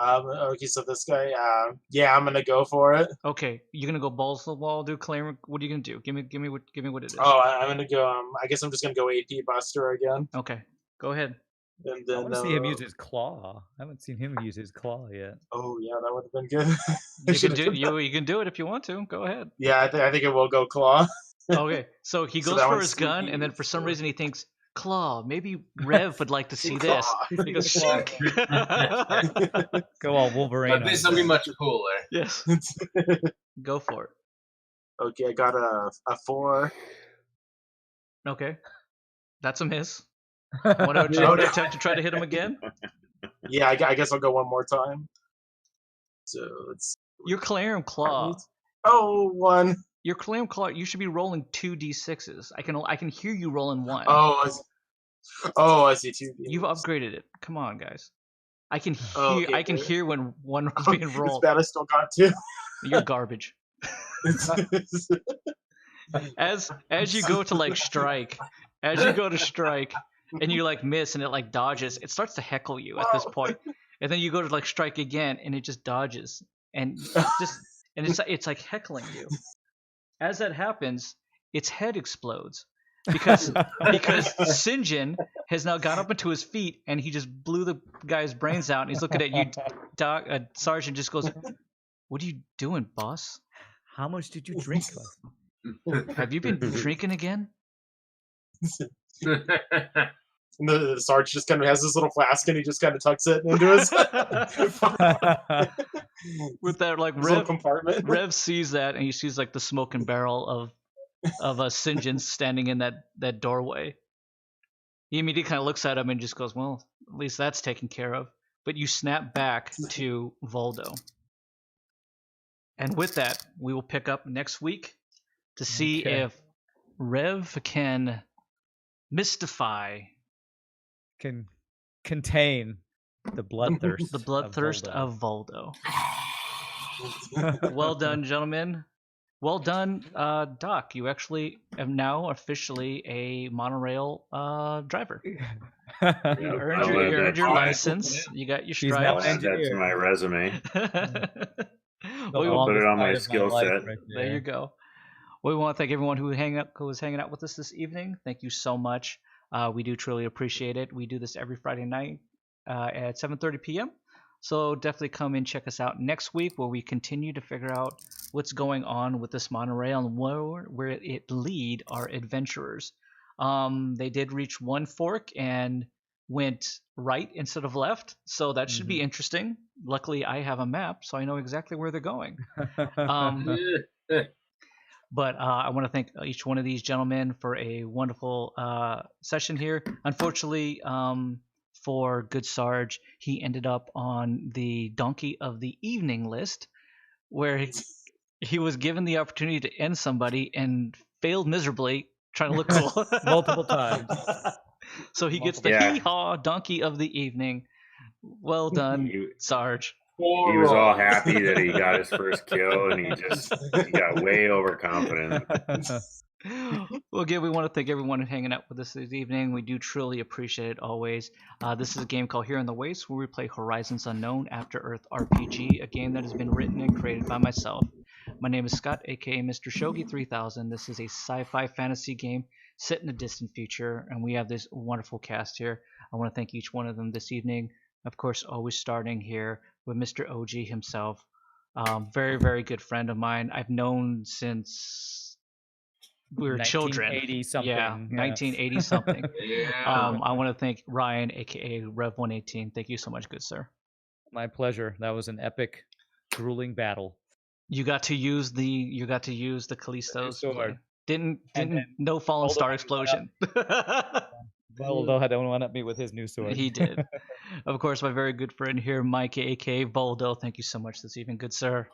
D: Okay, so this guy, I'm gonna go for it.
A: Okay, you're gonna go balls to the wall, do claim. What are you gonna do? Give me what it is.
D: Oh, I'm gonna go. I guess I'm just gonna go AP Buster again.
A: Okay, go ahead.
D: And then
B: I want to see him use his claw. I haven't seen him use his claw yet.
D: Oh yeah, that would have been good.
A: You can do it if you want to. Go ahead.
D: Yeah, I think it will go claw.
A: Okay, so he goes for his gun, and then for some reason he thinks, claw, maybe Rev would like to see this. He goes,
B: go all Wolverine.
C: But this will be much cooler.
A: Yes. Go for it.
D: Okay, I got a 4.
A: Okay. That's a miss. Want to attempt to try to hit him again?
D: Yeah, I guess I'll go one more time. So let's.
A: You're clearing claw.
D: Oh, 1.
A: Your clam claw. You should be rolling 2d6s. I can hear you rolling 1.
D: Oh, I see 2.
A: You've upgraded it. Come on, guys. I can hear. I can hear when one is being rolled.
D: It's bad. I still got 2.
A: You're garbage. As you go to strike, and you miss and it dodges, it starts to heckle you at this point. And then you go to strike again and it just dodges and it's like heckling you. As that happens, its head explodes because Sinjin has now got up into his feet and he just blew the guy's brains out. And he's looking at you, Doc. Sergeant just goes, "What are you doing, boss?
B: How much did you drink?
A: Have you been drinking again?"
D: And the sergeant just kind of has this little flask and he just kind of tucks it into his
A: with that
D: little compartment.
A: Rev sees that and he sees the smoking barrel of a Sinjin standing in that doorway. He immediately kind of looks at him and just goes, "Well, at least that's taken care of." But you snap back to Voldo. And with that, we will pick up next week to see if Rev can mystify,
B: can contain the bloodthirst
A: of Voldo. Well done, gentlemen. Well done, Doc. You actually are now officially a monorail driver. You earned your license. You got your stripes.
E: I'll add that to my resume.
A: We'll
E: put it on my skill set.
A: There you go. We want to thank everyone who was hanging out with us this evening. Thank you so much. We do truly appreciate it. We do this every Friday night at 7:30 p.m. So definitely come and check us out next week where we continue to figure out what's going on with this monorail and where it lead our adventurers. They did reach one fork and went right instead of left, so that should be interesting. Luckily, I have a map, so I know exactly where they're going. But I want to thank each one of these gentlemen for a wonderful session here. Unfortunately, for Good Sarge, he ended up on the Donkey of the Evening list, where he was given the opportunity to end somebody and failed miserably trying to look cool.
B: Multiple times.
A: So he gets the hee-haw Donkey of the Evening. Well done, Sarge.
E: He was all happy that he got his first kill, and he got way overconfident.
A: Well, again, we want to thank everyone for hanging out with us this evening. We do truly appreciate it always. This is a game called Here in the Waste, where we play Horizons Unknown After Earth RPG, a game that has been written and created by myself. My name is Scott, aka Mr. Shogi 3000. This is a sci-fi fantasy game set in a distant future, and we have this wonderful cast here. I want to thank each one of them this evening. Of course, always starting here with Mr. OG himself. Very, very good friend of mine. I've known since we were children.
B: 1980 something.
A: Yeah, 1980 something.
C: Yeah.
A: I want to thank Ryan, aka Rev 118. Thank you so much, good sir.
B: My pleasure. That was an epic, grueling battle.
A: You got to use the Callisto's
B: sword.
A: blade. Didn't
B: then
A: no fallen
B: Voldo
A: star
B: had
A: explosion.
B: Voldo had one up me with his new sword.
A: He did. Of course, my very good friend here, Mike, aka Voldo. Thank you so much this evening, good sir.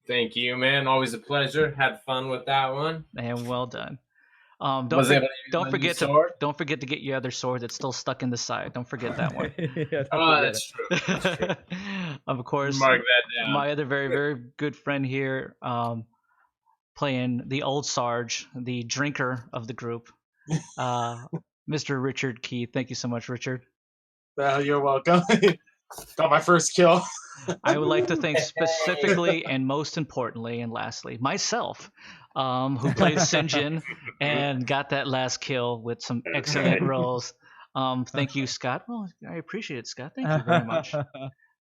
C: Thank you, man. Always a pleasure. Had fun with that one.
A: And well done.
C: Was able to use
A: don't
C: my
A: forget
C: new sword?
A: don't forget to get your other sword that's still stuck in the side. Don't forget that one.
B: Yeah, don't
C: Oh,
B: forget
C: that's
B: it.
C: true. That's true.
A: Of course,
C: Mark that down.
A: my other very, very good friend here, playing the old Sarge, the drinker of the group, Mr. Richard Keith. Thank you so much, Richard.
D: You're welcome. Got my first kill.
A: I would like to thank specifically and most importantly and lastly myself, who played Sinjin and got that last kill with some excellent rolls. Thank you, Scott. Well, I appreciate it, Scott. Thank you very much.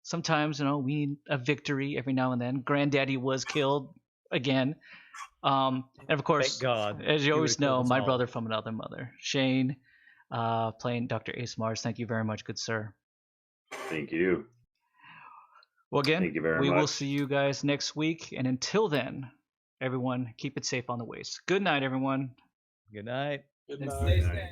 A: Sometimes, we need a victory every now and then. Granddaddy was killed again. And of course,
B: Thank God.
A: as you
B: He
A: always
B: would've killed
A: know,
B: us
A: my
B: all.
A: brother from another mother, Shane, playing Dr. Ace Mars. Thank you very much, good sir.
E: Thank you.
A: Well, again,
E: Thank you very
A: we will
E: much.
A: see you guys next week. And until then, everyone, keep it safe on the waste. Good night, everyone.
B: Good night.
D: Good
E: Good
D: night.
E: night.